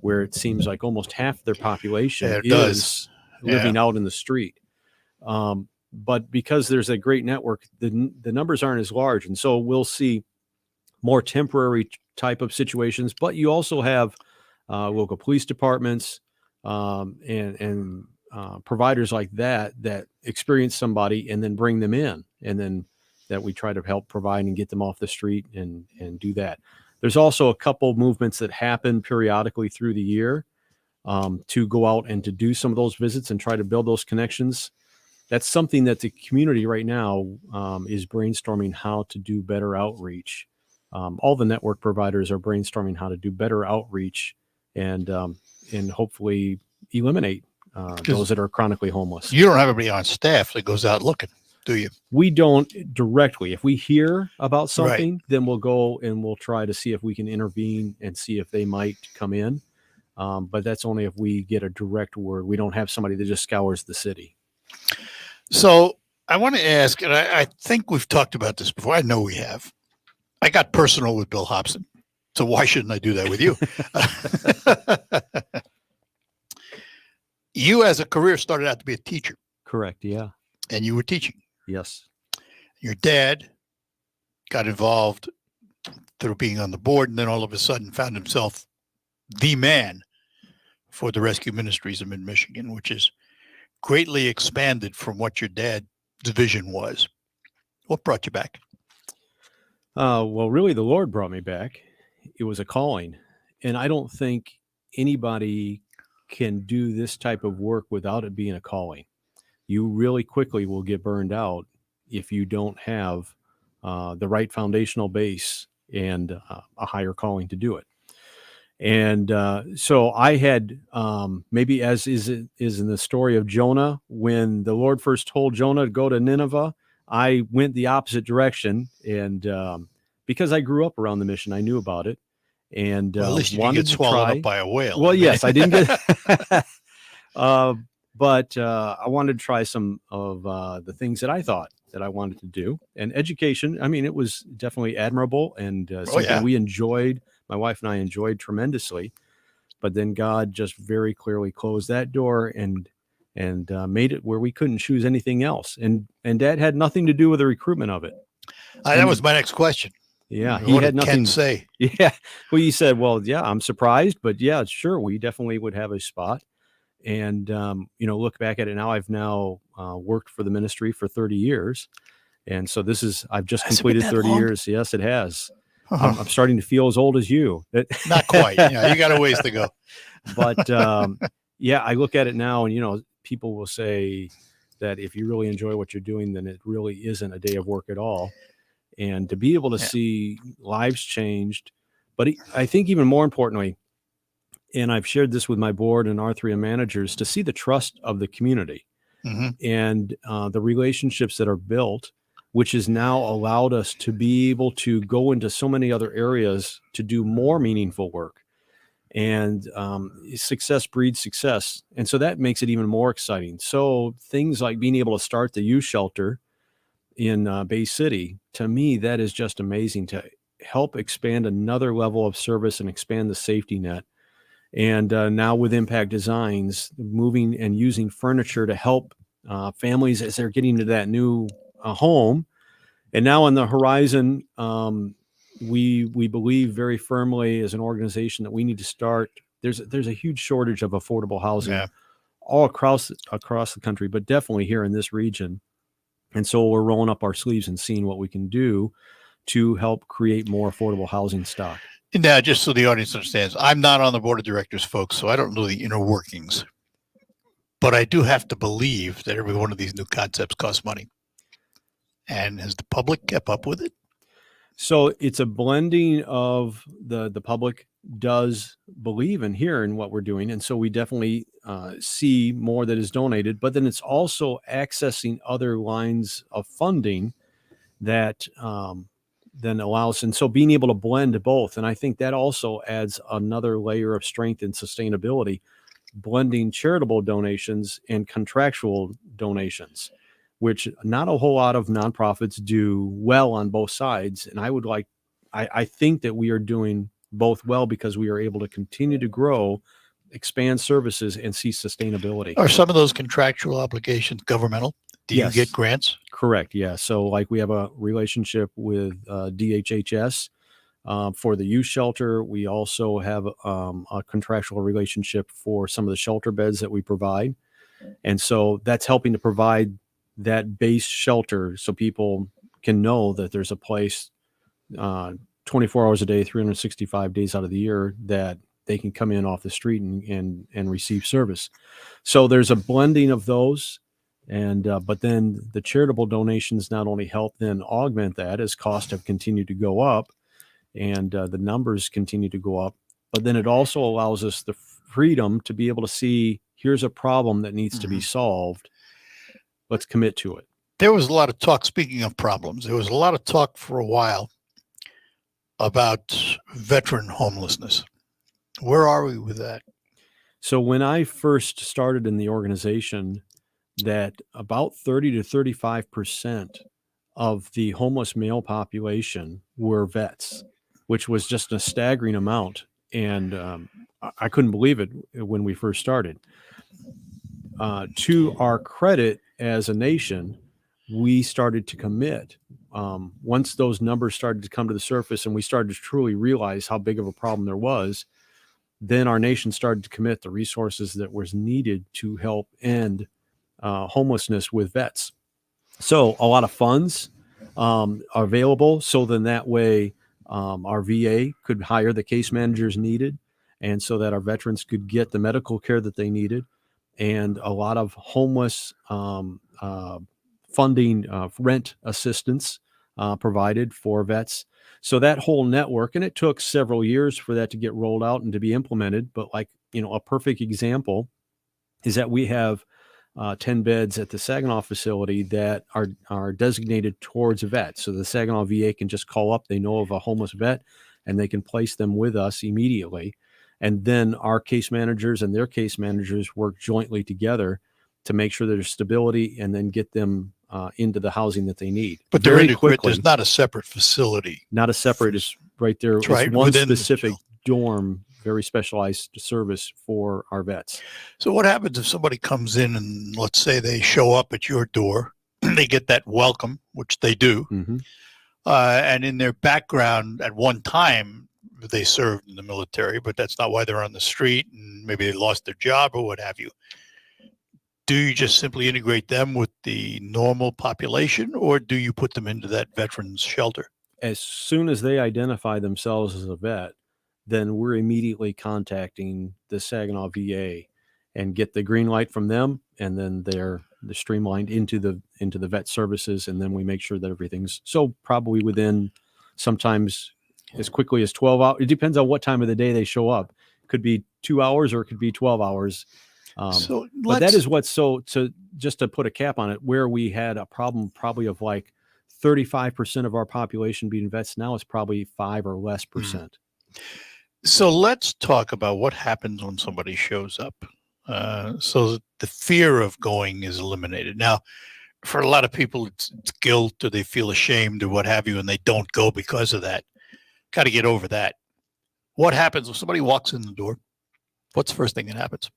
where it seems like almost half their population is living out in the street. But because there's a great network, the numbers aren't as large. And so we'll see more temporary type of situations, but you also have local police departments and providers like that experience somebody and then bring them in. And then that we try to help provide and get them off the street and do that. There's also a couple movements that happen periodically through the year to go out and to do some of those visits and try to build those connections. That's something that the community right now is brainstorming how to do better outreach. All the network providers are brainstorming how to do better outreach and hopefully eliminate those that are chronically homeless. You don't have anybody on staff that goes out looking, do you? We don't directly. If we hear about something, then we'll go and we'll try to see if we can intervene and see if they might come in. But that's only if we get a direct word. We don't have somebody that just scours the city. So I want to ask, and I think we've talked about this before. I know we have. I got personal with Bill Hobson, so why shouldn't I do that with you? You, as a career, started out to be a teacher. Correct, yeah. And you were teaching. Yes. Your dad got involved through being on the board, and then all of a sudden found himself the man for the rescue ministries of Mid-Michigan, which is greatly expanded from what your dad's vision was. What brought you back? Well, really, the Lord brought me back. It was a calling. And I don't think anybody can do this type of work without it being a calling. You really quickly will get burned out if you don't have the right foundational base and a higher calling to do it. And so I had, maybe as is in the story of Jonah, when the Lord first told Jonah to go to Nineveh, I went the opposite direction. And because I grew up around the mission, I knew about it. And well, at least you wanted didn't get to swallowed try. up by a whale. Well, yes, I didn't get, but I wanted to try some of the things that I thought that I wanted to do. And education, I mean, it was definitely admirable and something we enjoyed. My wife and I enjoyed tremendously, but then God just very clearly closed that door and made it where we couldn't choose anything else. And Dad had nothing to do with the recruitment of it. That was my next question. Yeah, he What had did nothing Ken say. Yeah, well, he said, "Well, yeah, I'm surprised, but yeah, sure, we definitely would have a spot." And look back at it now. I've now worked for the ministry for 30 years, and so I've just completed 30 years. Yes, it has. I'm starting to feel as old as you. Not quite. Yeah, you got a ways to go. But yeah, I look at it now, and people will say that if you really enjoy what you're doing, then it really isn't a day of work at all. And to be able to see lives changed, but I think even more importantly, and I've shared this with my board and R3M managers, to see the trust of the community and the relationships that are built, which has now allowed us to be able to go into so many other areas to do more meaningful work. And success breeds success. And so that makes it even more exciting. So things like being able to start the youth shelter in Bay City, to me, that is just amazing to help expand another level of service and expand the safety net. And now with Impact Designs, moving and using furniture to help families as they're getting to that new home. And now on the horizon, we believe very firmly as an organization that we need to start. There's a huge shortage of affordable housing all across the country, but definitely here in this region. And so we're rolling up our sleeves and seeing what we can do to help create more affordable housing stock. Now, just so the audience understands, I'm not on the board of directors, folks, so I don't know the inner workings. But I do have to believe that every one of these new concepts costs money. And has the public kept up with it? So it's a blending of the public does believe and hear in what we're doing. And so we definitely see more that is donated, but then it's also accessing other lines of funding that then allows. And so being able to blend both. And I think that also adds another layer of strength and sustainability, blending charitable donations and contractual donations, which not a whole lot of nonprofits do well on both sides. And I think that we are doing both well because we are able to continue to grow, expand services, and see sustainability. Are some of those contractual obligations governmental? Do you get grants? Correct. Yeah. So like we have a relationship with DHHS for the youth shelter. We also have a contractual relationship for some of the shelter beds that we provide. And so that's helping to provide that base shelter so people can know that there's a place 24 hours a day, 365 days out of the year that they can come in off the street and receive service. So there's a blending of those. And but then the charitable donations not only help then augment that as costs have continued to go up and the numbers continue to go up, but then it also allows us the freedom to be able to see, here's a problem that needs to be solved. Let's commit to it. There was a lot of talk, speaking of problems, there was a lot of talk for a while about veteran homelessness. Where are we with that? So when I first started in the organization, that about 30 to 35% of the homeless male population were vets, which was just a staggering amount. And I couldn't believe it when we first started. To our credit as a nation, we started to commit. Once those numbers started to come to the surface and we started to truly realize how big of a problem there was, then our nation started to commit the resources that was needed to help end homelessness with vets. So a lot of funds are available. So then that way our VA could hire the case managers needed, and so that our veterans could get the medical care that they needed, and a lot of homeless funding, rent assistance provided for vets. So that whole network, and it took several years for that to get rolled out and to be implemented. But a perfect example is that we have 10 beds at the Saginaw facility that are designated towards a vet. So the Saginaw VA can just call up, they know of a homeless vet, and they can place them with us immediately. And then our case managers and their case managers work jointly together to make sure there's stability and then get them into the housing that they need. But very quickly. There's not a separate facility. Not a separate, it's right there. It's right one within specific dorm, very specialized service for our vets. So what happens if somebody comes in and let's say they show up at your door, they get that welcome, which they do, and in their background at one time they served in the military, but that's not why they're on the street, and maybe they lost their job or what have you. Do you just simply integrate them with the normal population, or do you put them into that veterans shelter? As soon as they identify themselves as a vet, then we're immediately contacting the Saginaw VA and get the green light from them, and then they're streamlined into the vet services, and then we make sure that everything's probably within sometimes as quickly as 12 hours. It depends on what time of the day they show up. It could be 2 hours or it could be 12 hours. But that is what's just to put a cap on it, where we had a problem probably of 35% of our population being vets. Now it's probably 5 or less percent. So let's talk about what happens when somebody shows up. So the fear of going is eliminated. Now, for a lot of people, it's guilt, or they feel ashamed or what have you, and they don't go because of that. Got to get over that. What happens if somebody walks in the door? What's the first thing that happens?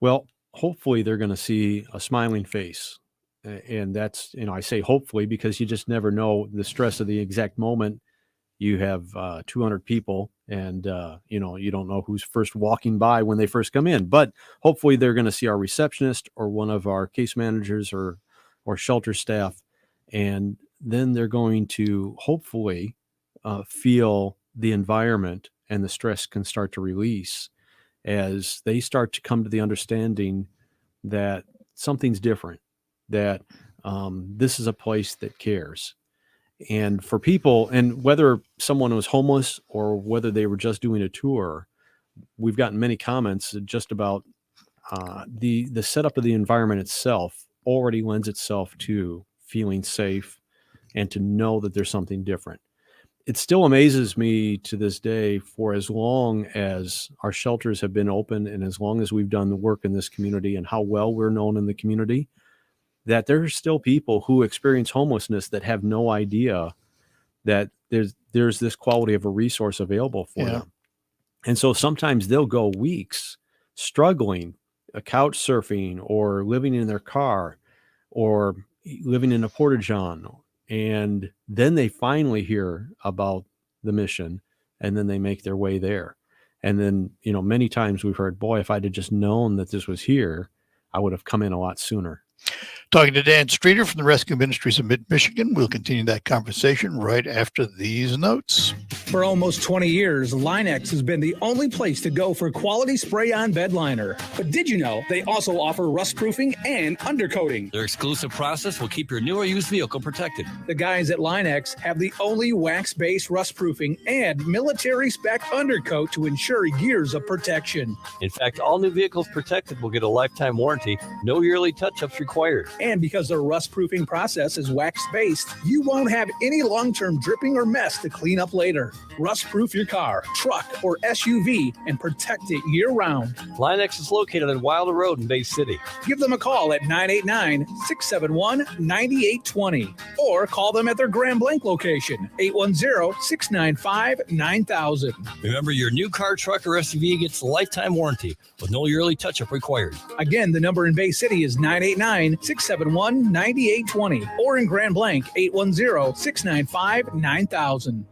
Well, hopefully they're going to see a smiling face. And that's, I say hopefully because you just never know the stress of the exact moment. You have 200 people and, you don't know who's first walking by when they first come in. But hopefully they're going to see our receptionist or one of our case managers or shelter staff. And then they're going to hopefully feel the environment and the stress can start to release as they start to come to the understanding that something's different, that this is a place that cares. And for people, and whether someone was homeless or whether they were just doing a tour, we've gotten many comments just about the setup of the environment itself already lends itself to feeling safe and to know that there's something different. It still amazes me to this day, for as long as our shelters have been open and as long as we've done the work in this community and how well we're known in the community, that there are still people who experience homelessness that have no idea that there's this quality of a resource available for them. And so sometimes they'll go weeks struggling, couch surfing or living in their car or living in a porta-john. And then they finally hear about the mission and then they make their way there. And then, many times we've heard, boy, if I'd have just known that this was here, I would have come in a lot sooner. Talking to Dan Streeter from the Rescue Ministries of Mid-Michigan. We'll continue that conversation right after these notes. For almost 20 years, Linex has been the only place to go for quality spray-on bed liner. But did you know they also offer rust-proofing and undercoating? Their exclusive process will keep your new or used vehicle protected. The guys at Linex have the only wax-based rust-proofing and military-spec undercoat to ensure years of protection. In fact, all new vehicles protected will get a lifetime warranty, no yearly touch-ups required. And because their rust-proofing process is wax-based, you won't have any long-term dripping or mess to clean up later. Rust-proof your car, truck, or SUV and protect it year-round. Linex is located on Wilder Road in Bay City. Give them a call at 989-671-9820 or call them at their Grand Blanc location, 810-695-9000. Remember, your new car, truck, or SUV gets a lifetime warranty with no yearly touch-up required. Again, the number in Bay City is 989-671-9820 or in Grand Blanc, 810-695-9000.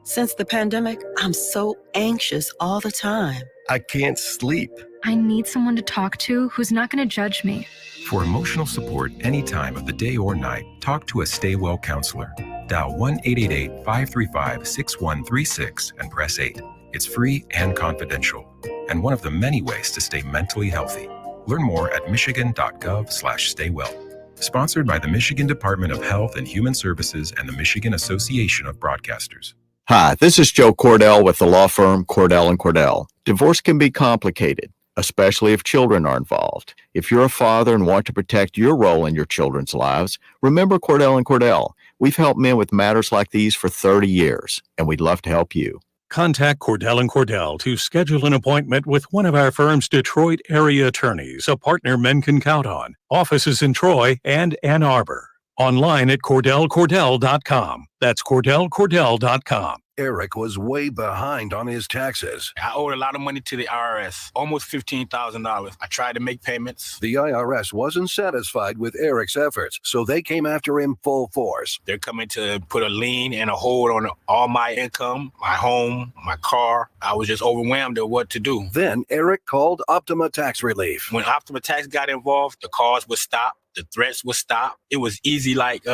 Since the pandemic, I'm so anxious all the time. I can't sleep. I need someone to talk to who's not going to judge me. For emotional support any time of the day or night, talk to a Stay Well counselor. Dial 1-888-535-6136 and press 8. It's free and confidential, and one of the many ways to stay mentally healthy. Learn more at michigan.gov/staywell. Sponsored by the Michigan Department of Health and Human Services and the Michigan Association of Broadcasters. Hi, this is Joe Cordell with the law firm Cordell & Cordell. Divorce can be complicated, especially if children are involved. If you're a father and want to protect your role in your children's lives, remember Cordell & Cordell. We've helped men with matters like these for 30 years, and we'd love to help you. Contact Cordell & Cordell to schedule an appointment with one of our firm's Detroit area attorneys, a partner men can count on. Offices in Troy and Ann Arbor. Online at CordellCordell.com. That's CordellCordell.com. Eric was way behind on his taxes. I owed a lot of money to the IRS, almost $15,000. I tried to make payments. The IRS wasn't satisfied with Eric's efforts, so they came after him full force. They're coming to put a lien and a hold on all my income, my home, my car. I was just overwhelmed at what to do. Then Eric called Optima Tax Relief. When Optima Tax got involved, the calls would stop, the threats would stop. It was easy like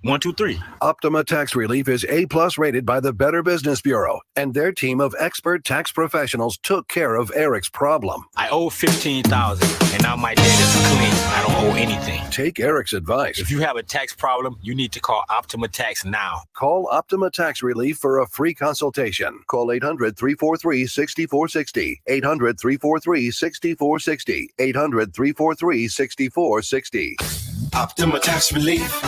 1, 2, 3. Optima Tax Relief is A+ rated by the Better Business Bureau, and their team of expert tax professionals took care of Eric's problem. I owe $15,000, and now my debt is clean. I don't owe anything. Take Eric's advice. If you have a tax problem, you need to call Optima Tax now. Call Optima Tax Relief for a free consultation. Call 800-343-6460. 800-343-6460. 800-343-6460. Optima Tax Relief.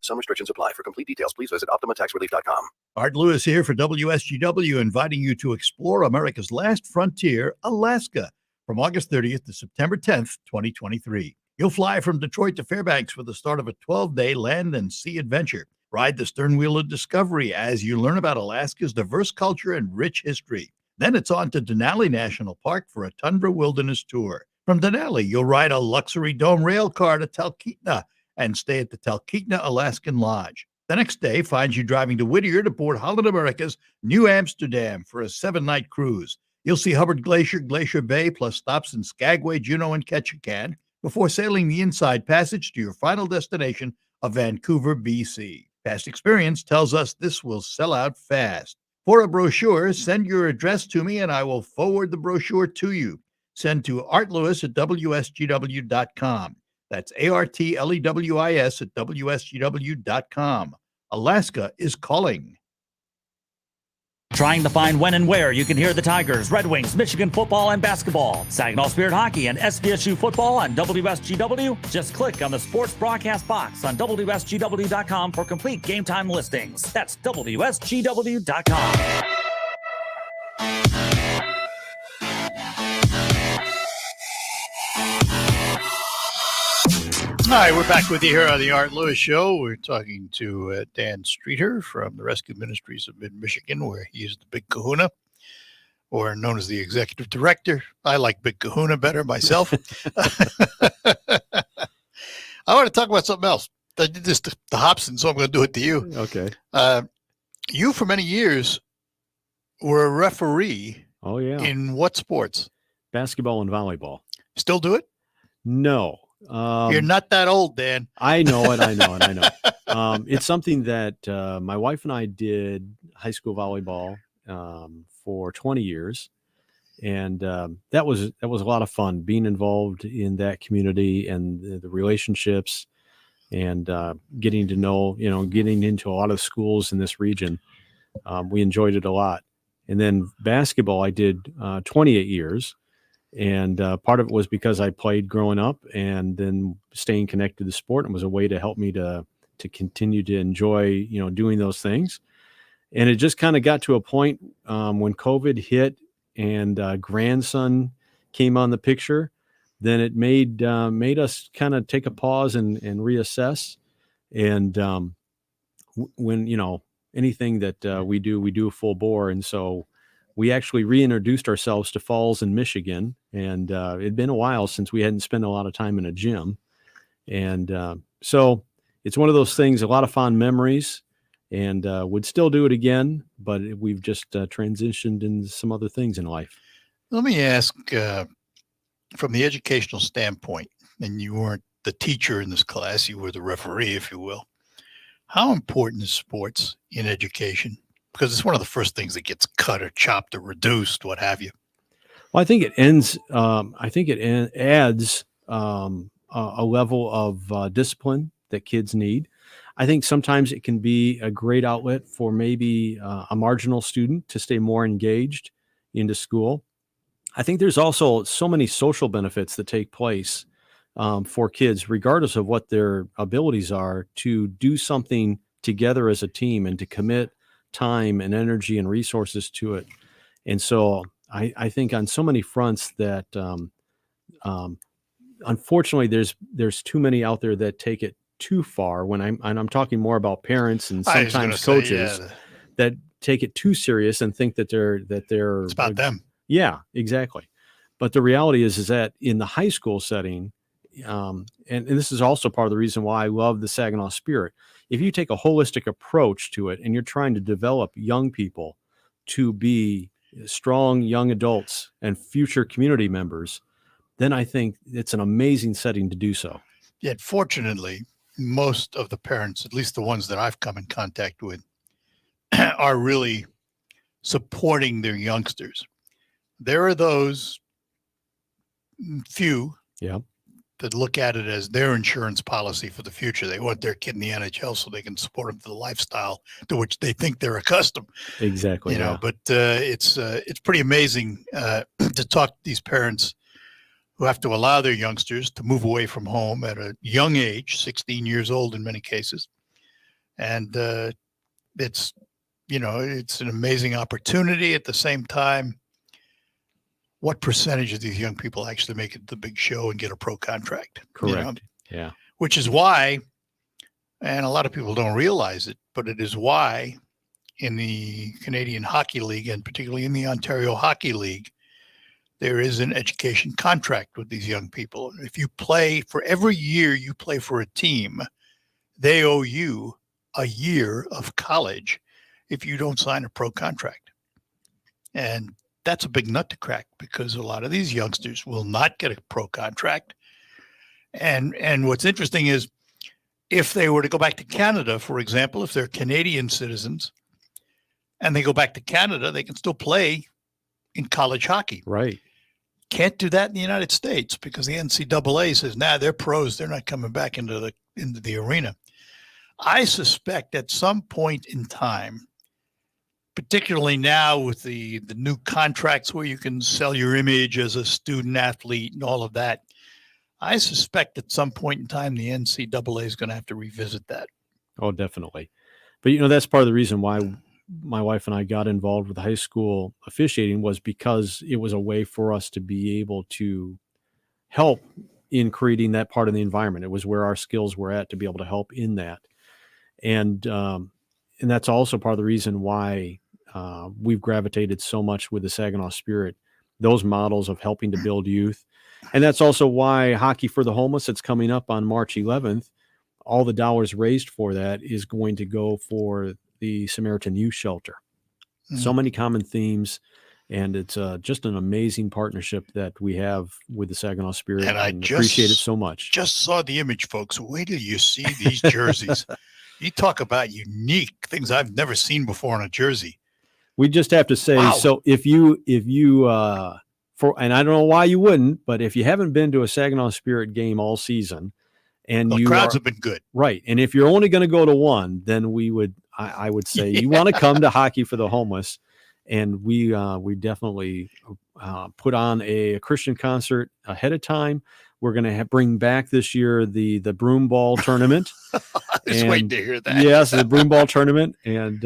Some restrictions apply. For complete details, please visit OptimaTaxRelief.com. Art Lewis here for WSGW, inviting you to explore America's last frontier, Alaska, from August 30th to September 10th, 2023. You'll fly from Detroit to Fairbanks for the start of a 12-day land and sea adventure. Ride the stern wheel of discovery as you learn about Alaska's diverse culture and rich history. Then it's on to Denali National Park for a tundra wilderness tour. From Denali, you'll ride a luxury dome rail car to Talkeetna and stay at the Talkeetna Alaskan Lodge. The next day finds you driving to Whittier to board Holland America's New Amsterdam for a 7-night cruise. You'll see Hubbard Glacier, Glacier Bay, plus stops in Skagway, Juneau, and Ketchikan before sailing the Inside Passage to your final destination of Vancouver, BC. Past experience tells us this will sell out fast. For a brochure, send your address to me and I will forward the brochure to you. Send to artlewis@wsgw.com. That's ARTLEWIS at WSGW.com. Alaska is calling. Trying to find when and where you can hear the Tigers, Red Wings, Michigan football and basketball, Saginaw Spirit hockey, and SVSU football on WSGW? Just click on the sports broadcast box on WSGW.com for complete game time listings. That's WSGW.com. Hi, we're back with you here on the Art Lewis Show. We're talking to Dan Streeter from the Rescue Ministries of Mid-Michigan, where he is the Big Kahuna, or known as the Executive Director. I like Big Kahuna better myself. I want to talk about something else. I did this to Hobson, so I'm going to do it to you. Okay. You, for many years, were a referee. Oh, yeah. In what sports? Basketball and volleyball. Still do it? No. You're not that old, Dan. I know it. It's something that my wife and I did high school volleyball for 20 years. And that was a lot of fun being involved in that community and the relationships and getting to know, getting into a lot of schools in this region. We enjoyed it a lot. And then basketball, I did 28 years. And part of it was because I played growing up, and then staying connected to the sport. It was a way to help me to continue to enjoy, doing those things. And it just kind of got to a point when COVID hit and grandson came on the picture, then it made us kind of take a pause and reassess. And when, anything that we do full bore. And so we actually reintroduced ourselves to Falls in Michigan, and it'd been a while since we hadn't spent a lot of time in a gym. And so it's one of those things, a lot of fond memories, and would still do it again, but we've just transitioned into some other things in life. Let me ask, from the educational standpoint, and you weren't the teacher in this class, you were the referee, if you will. How important is sports in education? Because it's one of the first things that gets cut or chopped or reduced, what have you. Well, I think it adds a level of discipline that kids need. I think sometimes it can be a great outlet for maybe a marginal student to stay more engaged into school. I think there's also so many social benefits that take place for kids, regardless of what their abilities are, to do something together as a team and to commit time and energy and resources to it. And so I think on so many fronts that unfortunately there's too many out there that take it too far. When I'm talking more about parents and sometimes coaches that take it too serious and think that they're it's about them. Yeah, exactly. But the reality is that in the high school setting, and this is also part of the reason why I love the Saginaw Spirit. If you take a holistic approach to it and you're trying to develop young people to be strong young adults and future community members, then I think it's an amazing setting to do so. Yet, fortunately, most of the parents, at least the ones that I've come in contact with, are really supporting their youngsters. There are those few that look at it as their insurance policy for the future. They want their kid in the NHL so they can support them to the lifestyle to which they think they're accustomed. Exactly. But it's pretty amazing to talk to these parents who have to allow their youngsters to move away from home at a young age, 16 years old in many cases. And it's an amazing opportunity. At the same time, what percentage of these young people actually make it to the big show and get a pro contract? Correct. Yeah. Which is why, and a lot of people don't realize it, but it is why in the Canadian Hockey League, and particularly in the Ontario Hockey League, there is an education contract with these young people. If you play, for every year you play for a team, they owe you a year of college if you don't sign a pro contract. And that's a big nut to crack, because a lot of these youngsters will not get a pro contract. And what's interesting is, if they were to go back to Canada, for example, if they're Canadian citizens and they go back to Canada, they can still play in college hockey. Right. Can't do that in the United States because the NCAA says, they're pros. They're not coming back into the arena. I suspect at some point in time, particularly now with the new contracts where you can sell your image as a student athlete and all of that, I suspect at some point in time, the NCAA is going to have to revisit that. Oh, definitely. But, that's part of the reason why my wife and I got involved with high school officiating, was because it was a way for us to be able to help in creating that part of the environment. It was where our skills were at to be able to help in that. And that's also part of the reason why we've gravitated so much with the Saginaw Spirit, those models of helping to build youth. And that's also why Hockey for the Homeless, that's coming up on March 11th, all the dollars raised for that is going to go for the Samaritan Youth Shelter. So many common themes And it's just an amazing partnership that we have with the Saginaw Spirit, And I appreciate it so much. Just saw the image, folks. Wait till you see these jerseys. You talk about unique things I've never seen before on a jersey. We just have to say, Wow. so if you and I don't know why you wouldn't, but if you haven't been to a Saginaw Spirit game all season, and The crowds have been good. right, and if you're only going to go to one, then I would say you want to come to Hockey for the Homeless, and we definitely put on a Christian concert ahead of time. We're going to bring back this year the broom ball tournament. I was waiting to hear that. Yes, the broom ball tournament, and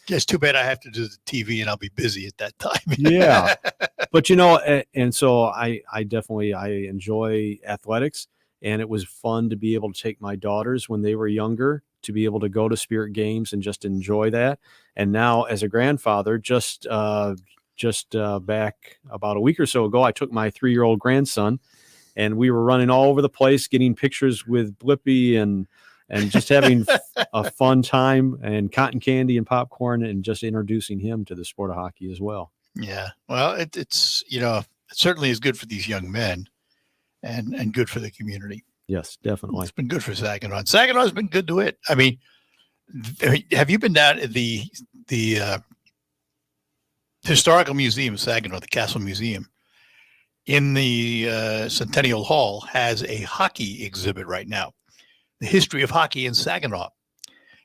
Just too bad I have to do the TV and I'll be busy at that time. yeah, but and so I definitely enjoy athletics, and it was fun to be able to take my daughters when they were younger to be able to go to Spirit games and just enjoy that. And now as a grandfather, just back about a week or so ago, I took my 3-year-old grandson, and we were running all over the place, getting pictures with Blippi and just having a fun time, and cotton candy and popcorn, and just introducing him to the sport of hockey as well. Yeah. Well, it's it certainly is good for these young men and good for the community. Yes, definitely. It's been good for Saginaw. Saginaw's been good to it. I mean, have you been down at the Historical Museum of Saginaw, the Castle Museum? In the Centennial Hall has a hockey exhibit right now. The history of hockey in Saginaw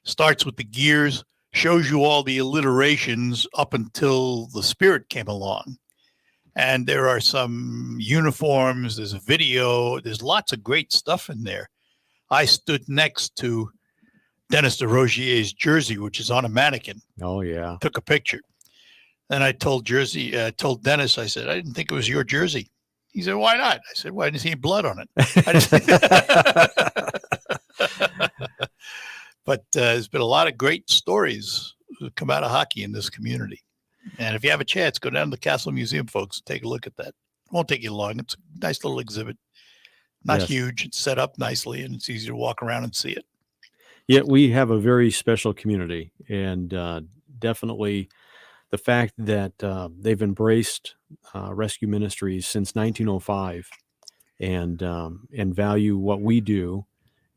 starts with the gears, shows you all the alliterations up until the Spirit came along. And there are some uniforms, there's a video, there's lots of great stuff in there. I stood next to Dennis DeRogier's jersey, which is on a mannequin. Oh, yeah. Took a picture. Then I told Dennis, I said, I didn't think it was your jersey. He said, why not? I said, well, I didn't see any blood on it. But there's been a lot of great stories that come out of hockey in this community. And if you have a chance, go down to the Castle Museum, folks, and take a look at that. It won't take you long. It's a nice little exhibit. Not huge. It's set up nicely, and it's easy to walk around and see it. Yeah, we have a very special community, and definitely the fact that they've embraced rescue ministries since 1905 and value what we do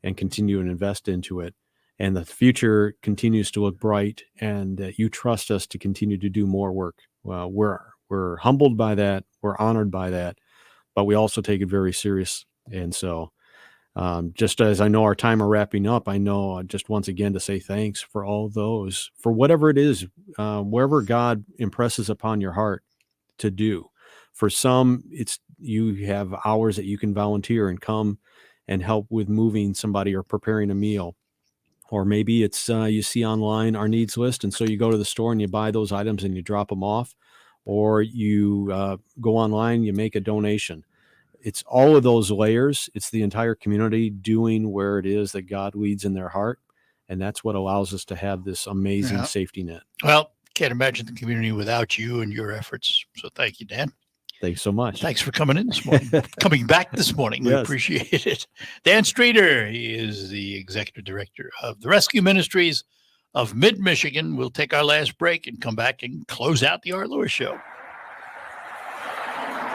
and continue to invest into it. And the future continues to look bright, and that you trust us to continue to do more work. Well, we're humbled by that. We're honored by that, but we also take it very serious. And so just as I know our time are wrapping up, I know just once again to say thanks for all those, for whatever it is, wherever God impresses upon your heart to do. For some, it's you have hours that you can volunteer and come and help with moving somebody or preparing a meal. Or maybe it's you see online our needs list, and so you go to the store and you buy those items and you drop them off. Or you go online, you make a donation. It's all of those layers. It's the entire community doing where it is that God leads in their heart. And that's what allows us to have this amazing safety net. Well, can't imagine the community without you and your efforts. So thank you, Dan. Thanks so much. Thanks for coming in this morning, coming back this morning. We appreciate it. Dan Streeter, he is the executive director of the Rescue Ministries of Mid-Michigan. We'll take our last break and come back and close out the Art Lewis Show.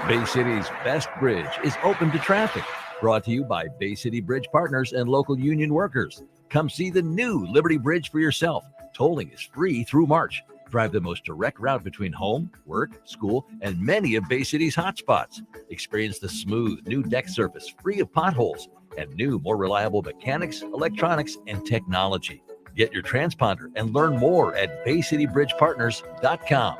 Bay City's best bridge is open to traffic. Brought to you by Bay City Bridge Partners and local union workers. Come see the new Liberty Bridge for yourself. Tolling is free through March. Drive the most direct route between home, work, school, and many of Bay City's hotspots. Experience the smooth new deck surface free of potholes and new, more reliable mechanics, electronics, and technology. Get your transponder and learn more at BayCityBridgePartners.com.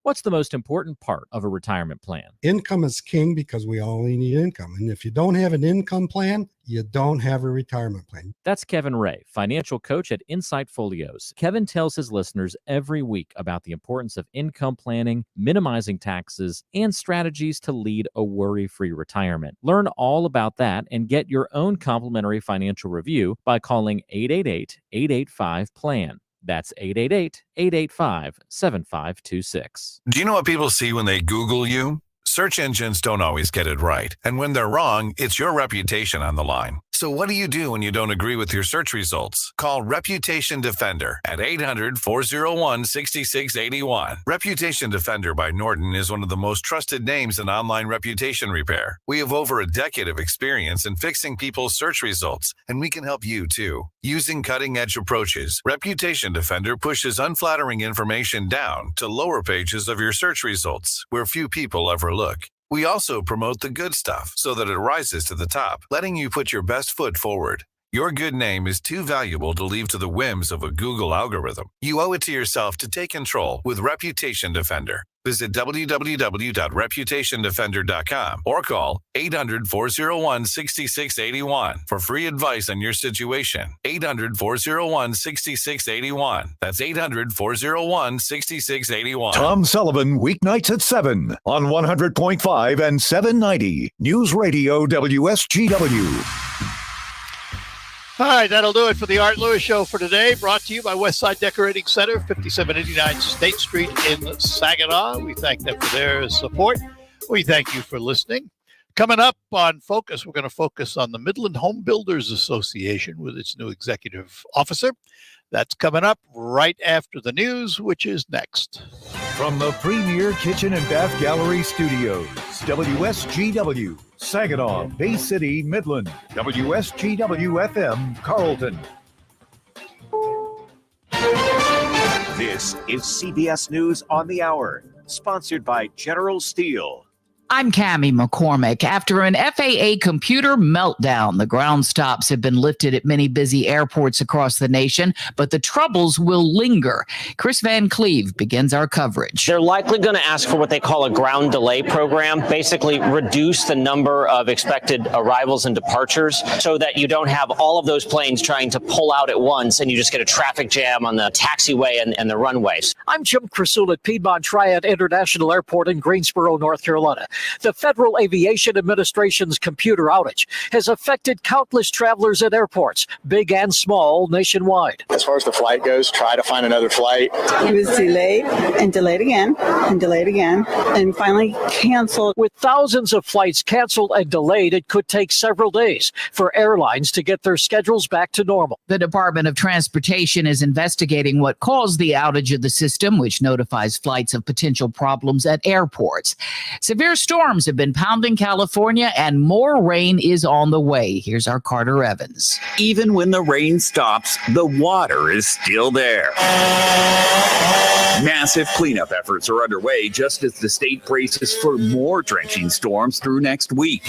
What's the most important part of a retirement plan? Income is king because we all need income. And if you don't have an income plan, you don't have a retirement plan. That's Kevin Ray, financial coach at Insight Folios. Kevin tells his listeners every week about the importance of income planning, minimizing taxes, and strategies to lead a worry-free retirement. Learn all about that and get your own complimentary financial review by calling 888-885-PLAN. That's 888-885-7526. Do you know what people see when they Google you? Search engines don't always get it right. And when they're wrong, it's your reputation on the line. So So what do you do when you don't agree with your search results? Call Reputation Defender at 800-401-6681. Reputation Defender by Norton is one of the most trusted names in online reputation repair. We have over a decade of experience in fixing people's search results, and we can help you too. Using cutting-edge approaches, Reputation Defender pushes unflattering information down to lower pages of your search results, where few people ever look. We also promote the good stuff so that it rises to the top, letting you put your best foot forward. Your good name is too valuable to leave to the whims of a Google algorithm. You owe it to yourself to take control with Reputation Defender. Visit www.reputationdefender.com or call 800-401-6681 for free advice on your situation. 800-401-6681. That's 800-401-6681. Tom Sullivan, weeknights at 7 on 100.5 and 790 News Radio WSGW. All right, that'll do it for the Art Lewis Show for today. Brought to you by Westside Decorating Center, 5789 State Street in Saginaw. We thank them for their support. We thank you for listening. Coming up on Focus, we're going to focus on the Midland Home Builders Association with its new executive officer. That's coming up right after the news, which is next. From the Premier Kitchen and Bath Gallery Studios, WSGW, Saginaw, Bay City, Midland, WSGW-FM, Carlton. This is CBS News on the Hour, sponsored by General Steel. I'm Cammie McCormick. After an FAA computer meltdown, the ground stops have been lifted at many busy airports across the nation, but the troubles will linger. Chris Van Cleve begins our coverage. They're likely going to ask for what they call a ground delay program, basically reduce the number of expected arrivals and departures so that you don't have all of those planes trying to pull out at once and you just get a traffic jam on the taxiway and the runways. I'm Jim Krasul at Piedmont Triad International Airport in Greensboro, North Carolina. The Federal Aviation Administration's computer outage has affected countless travelers at airports, big and small, nationwide. As far as the flight goes, try to find another flight. It was delayed and delayed again and delayed again and finally canceled. With thousands of flights canceled and delayed, it could take several days for airlines to get their schedules back to normal. The Department of Transportation is investigating what caused the outage of the system, which notifies flights of potential problems at airports. Severe storms have been pounding California and more rain is on the way. Here's our Carter Evans. Even when the rain stops, the water is still there. Massive cleanup efforts are underway just as the state braces for more drenching storms through next week.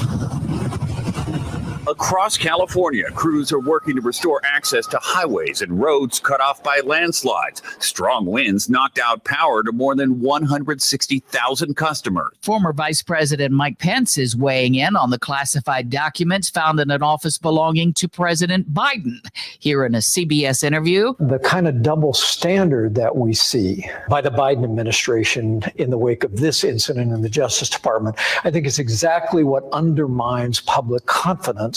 Across California, crews are working to restore access to highways and roads cut off by landslides. Strong winds knocked out power to more than 160,000 customers. Former Vice President Mike Pence is weighing in on the classified documents found in an office belonging to President Biden. Here in a CBS interview. The kind of double standard that we see by the Biden administration in the wake of this incident in the Justice Department, I think is exactly what undermines public confidence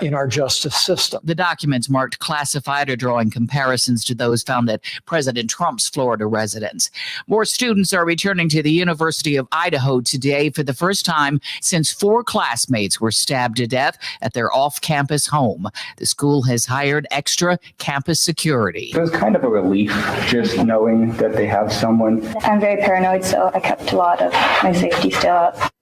in our justice system. The documents marked classified are drawing comparisons to those found at President Trump's Florida residence. More students are returning to the University of Idaho today for the first time since 4 classmates were stabbed to death at their off-campus home. The school has hired extra campus security. It was kind of a relief just knowing that they have someone. I'm very paranoid, so I kept a lot of my safety still up.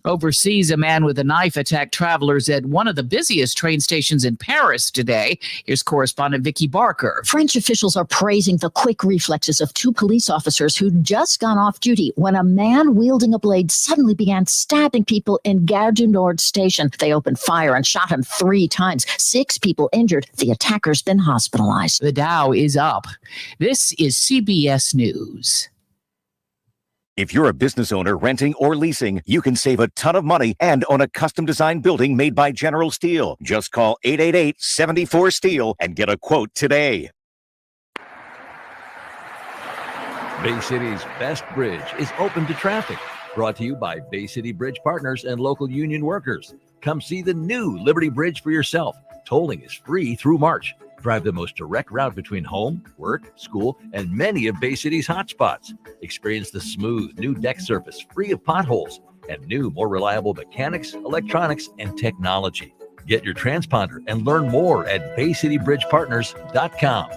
Overseas, a man with a knife attacked travelers at one of the busiest train stations in Paris today. Here's correspondent Vicky Barker. French officials are praising the quick reflexes of 2 police officers who'd just gone off duty when a man wielding a blade suddenly began stabbing people in Gare du Nord station. They opened fire and shot him 3 times. 6 people injured. The attacker's been hospitalized. The Dow is up. This is CBS News. If you're a business owner renting or leasing, you can save a ton of money and own a custom-designed building made by General Steel. Just call 888-74-STEEL and get a quote today. Bay City's best bridge is open to traffic. Brought to you by Bay City Bridge Partners and local union workers. Come see the new Liberty Bridge for yourself. Tolling is free through March. Drive the most direct route between home, work, school, and many of Bay City's hotspots. Experience the smooth new deck surface free of potholes and new, more reliable mechanics, electronics, and technology. Get your transponder and learn more at BayCityBridgePartners.com.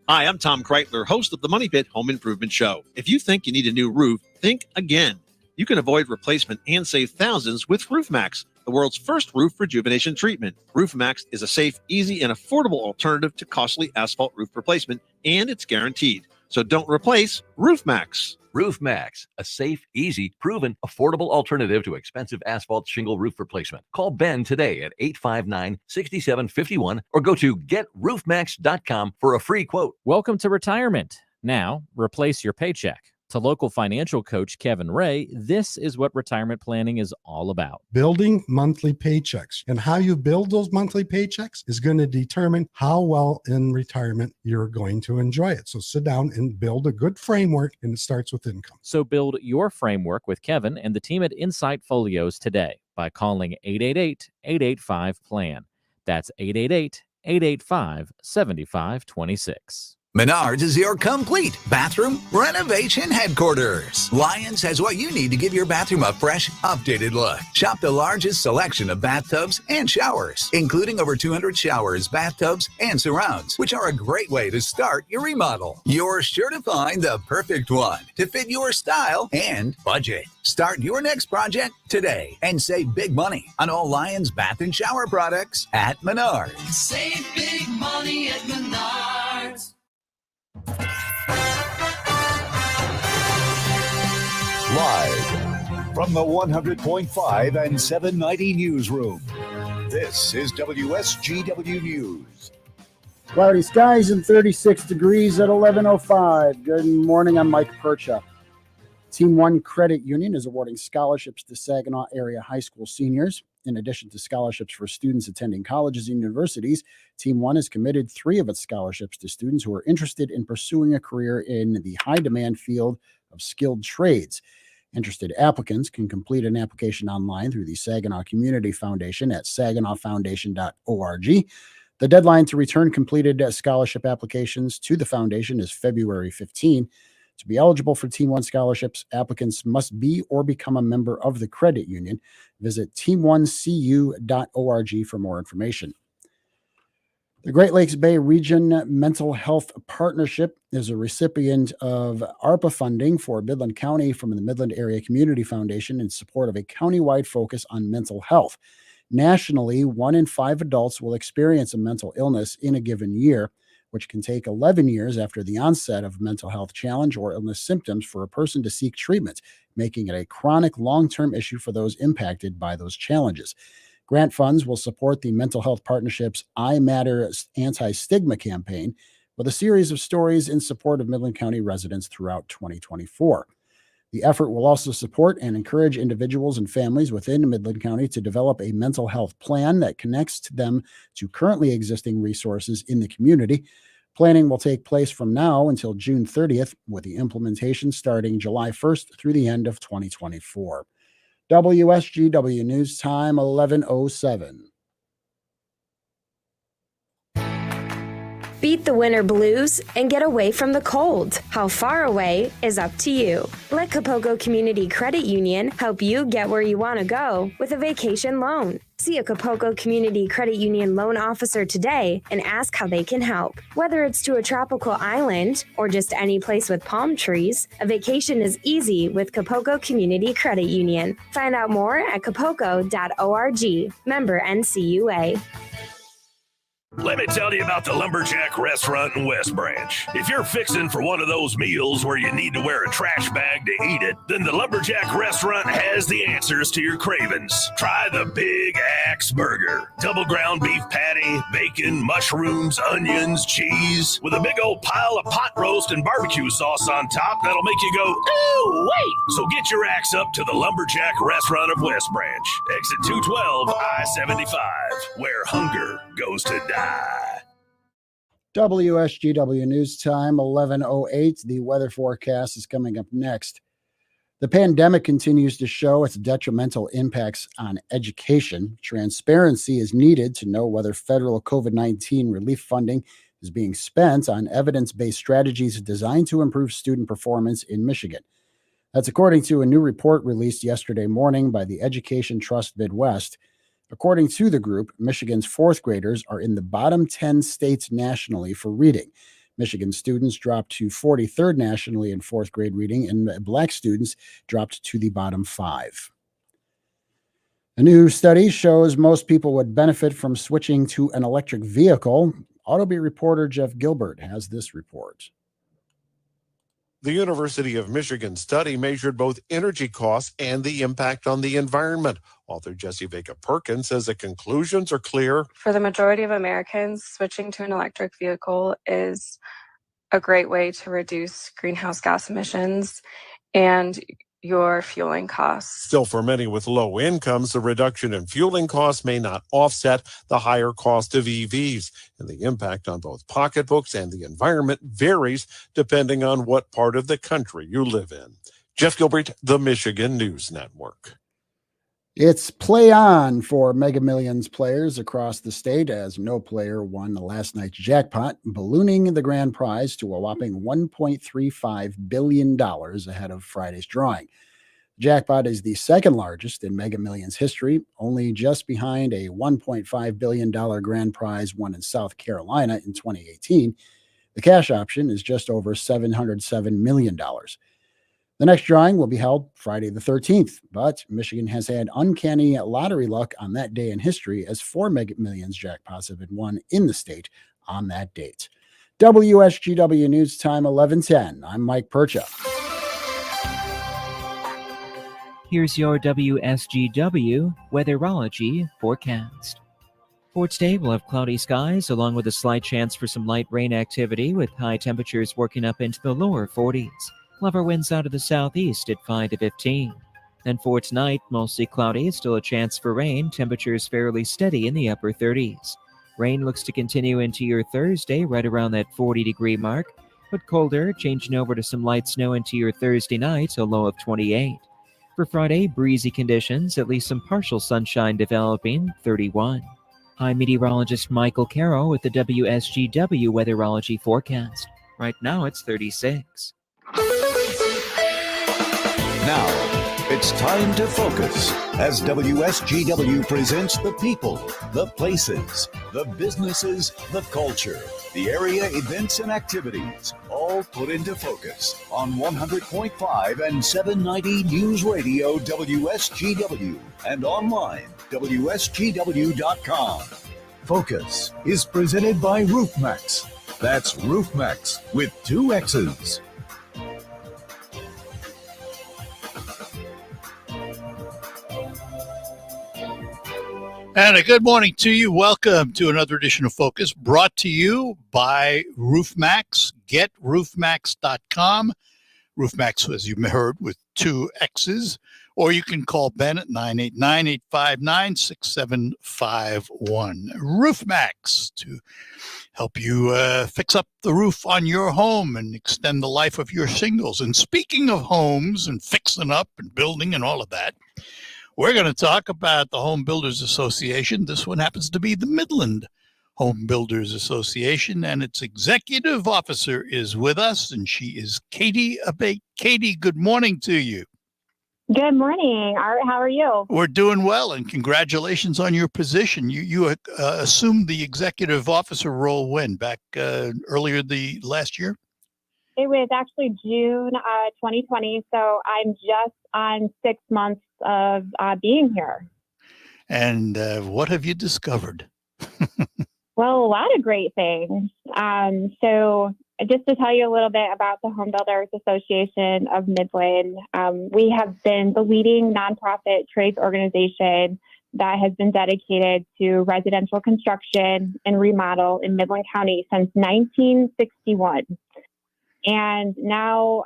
Hi, I'm Tom Kreitler, host of the Money Pit Home Improvement Show. If you think you need a new roof, think again. You can avoid replacement and save thousands with RoofMax, the world's first roof rejuvenation treatment. RoofMax is a safe, easy, and affordable alternative to costly asphalt roof replacement, and it's guaranteed. So don't replace RoofMax. RoofMax, a safe, easy, proven, affordable alternative to expensive asphalt shingle roof replacement. Call Ben today at 859-6751 or go to GetRoofMax.com for a free quote. Welcome to retirement. Now, replace your paycheck. To local financial coach Kevin Ray, this is what retirement planning is all about. Building monthly paychecks, and how you build those monthly paychecks is going to determine how well in retirement you're going to enjoy it. So sit down and build a good framework, and it starts with income. So build your framework with Kevin and the team at Insight Folios today by calling 888-885-PLAN. That's 888-885-7526. Menards is your complete bathroom renovation headquarters. Lyons has what you need to give your bathroom a fresh, updated look. Shop the largest selection of bathtubs and showers, including over 200 showers, bathtubs, and surrounds, which are a great way to start your remodel. You're sure to find the perfect one to fit your style and budget. Start your next project today and save big money on all Lyons bath and shower products at Menards. Save big money at Menards. Live from the 100.5 and 790 newsroom, this is WSGW News. Cloudy skies and 36 degrees at 11:05. Good morning, I'm Mike Percha. Team One Credit Union is awarding scholarships to Saginaw area high school seniors. In addition to scholarships for students attending colleges and universities, Team One has committed 3 of its scholarships to students who are interested in pursuing a career in the high-demand field of skilled trades. Interested applicants can complete an application online through the Saginaw Community Foundation at saginawfoundation.org. The deadline to return completed scholarship applications to the foundation is February 15. To be eligible for Team One scholarships, applicants must be or become a member of the credit union. Visit team1cu.org for more information. The Great Lakes Bay Region Mental Health Partnership is a recipient of ARPA funding for Midland County from the Midland Area Community Foundation in support of a countywide focus on mental health. Nationally, 1 in 5 adults will experience a mental illness in a given year, which can take 11 years after the onset of mental health challenge or illness symptoms for a person to seek treatment, making it a chronic long-term issue for those impacted by those challenges. Grant funds will support the Mental Health Partnership's I Matter anti-stigma campaign with a series of stories in support of Midland County residents throughout 2024. The effort will also support and encourage individuals and families within Midland County to develop a mental health plan that connects them to currently existing resources in the community. Planning will take place from now until June 30th, with the implementation starting July 1st through the end of 2024. WSGW News Time, 11:07. Beat the winter blues and get away from the cold. How far away is up to you. Let Capoco Community Credit Union help you get where you want to go with a vacation loan. See a Capoco Community Credit Union loan officer today and ask how they can help. Whether it's to a tropical island or just any place with palm trees, a vacation is easy with Capoco Community Credit Union. Find out more at capoco.org. Member NCUA. Let me tell you about the Lumberjack Restaurant in West Branch. If you're fixing for one of those meals where you need to wear a trash bag to eat it, then the Lumberjack Restaurant has the answers to your cravings. Try the Big Axe Burger. Double ground beef patty, bacon, mushrooms, onions, cheese, with a big old pile of pot roast and barbecue sauce on top that'll make you go, ooh, wait! So get your axe up to the Lumberjack Restaurant of West Branch. Exit 212, I-75, where hunger goes to die. WSGW News Time, 11:08. The weather forecast is coming up next. The pandemic continues to show its detrimental impacts on education. Transparency is needed to know whether federal COVID-19 relief funding is being spent on evidence-based strategies designed to improve student performance in Michigan. That's according to a new report released yesterday morning by the Education Trust Midwest. According to the group, Michigan's fourth graders are in the bottom 10 states nationally for reading. Michigan students dropped to 43rd nationally in fourth grade reading, and Black students dropped to the bottom 5. A new study shows most people would benefit from switching to an electric vehicle. Autobeat reporter Jeff Gilbert has this report. The University of Michigan study measured both energy costs and the impact on the environment. Author Jesse Vega Perkins says the conclusions are clear. For the majority of Americans, switching to an electric vehicle is a great way to reduce greenhouse gas emissions and your fueling costs. Still, for many with low incomes, the reduction in fueling costs may not offset the higher cost of EVs, and the impact on both pocketbooks and the environment varies depending on what part of the country you live in. Jeff Gilbert, the Michigan News Network. It's play on for Mega Millions players across the state as no player won last night's jackpot, ballooning the grand prize to a whopping $1.35 billion ahead of Friday's drawing. The jackpot is the second largest in Mega Millions history, only just behind a $1.5 billion grand prize won in South Carolina in 2018. The cash option is just over $707 million. The next drawing will be held Friday the 13th, but Michigan has had uncanny lottery luck on that day in history as 4 Mega Millions jackpots have been won in the state on that date. WSGW News Time 11:10. I'm Mike Percha. Here's your WSGW weatherology forecast. For today, we'll have cloudy skies along with a slight chance for some light rain activity with high temperatures working up into the lower 40s. Lower winds out of the southeast at 5 to 15. And for tonight, mostly cloudy, still a chance for rain, temperatures fairly steady in the upper 30s. Rain looks to continue into your Thursday right around that 40-degree mark, but colder, changing over to some light snow into your Thursday night, a low of 28. For Friday, breezy conditions, at least some partial sunshine developing, 31. I'm meteorologist Michael Carroll with the WSGW weatherology forecast. Right now, it's 36. Now, it's time to focus as WSGW presents the people, the places, the businesses, the culture, the area events and activities, all put into focus on 100.5 and 790 News Radio WSGW and online WSGW.com. Focus is presented by RoofMax. That's RoofMax with 2 X's. And a good morning to you. Welcome to another edition of Focus, brought to you by RoofMax. GetRoofMax.com. RoofMax, as you heard, with 2 X's. Or you can call Ben at 989-859-6751. RoofMax to help you fix up the roof on your home and extend the life of your shingles. And speaking of homes and fixing up and building and all of that, we're going to talk about the Home Builders Association. This one happens to be the Midland Home Builders Association, and its executive officer is with us, and she is Katie Abate. Katie, good morning to you. Good morning, Art. How are you? We're doing well, and congratulations on your position. You assumed the executive officer role when? Back earlier the last year? It was actually June 2020, so I'm just on 6 months of being here. And what have you discovered? Well, a lot of great things. So just to tell you a little bit about the Home Builders Association of Midland, we have been the leading nonprofit trades organization that has been dedicated to residential construction and remodel in Midland County since 1961. And now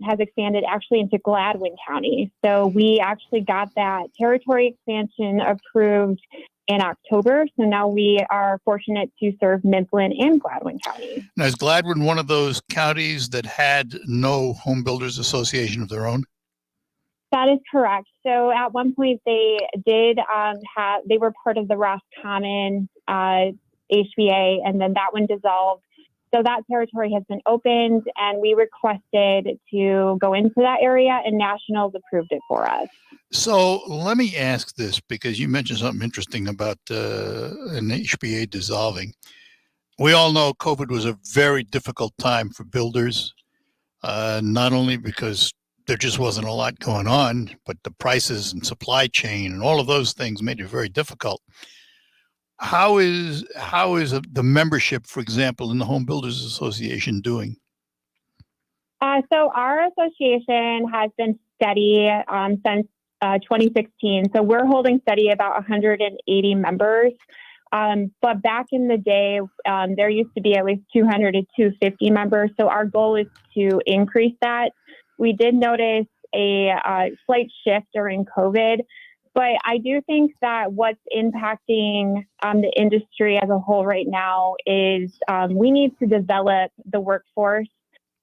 has expanded actually into Gladwin County. So we actually got that territory expansion approved in October. So now we are fortunate to serve Midland and Gladwin County. Now, is Gladwin one of those counties that had no Home Builders Association of their own? That is correct. So at one point they did they were part of the Roscommon HBA, and then that one dissolved. So that territory has been opened, and we requested to go into that area, and Nationals approved it for us. So let me ask this, because you mentioned something interesting about an HBA dissolving. We all know COVID was a very difficult time for builders, not only because there just wasn't a lot going on, but the prices and supply chain and all of those things made it very difficult. How is the membership, for example, in the Home Builders Association doing? So our association has been steady since 2016. So we're holding steady about 180 members. But back in the day, there used to be at least 200 to 250 members. So our goal is to increase that. We did notice a slight shift during COVID, but I do think that what's impacting the industry as a whole right now is we need to develop the workforce,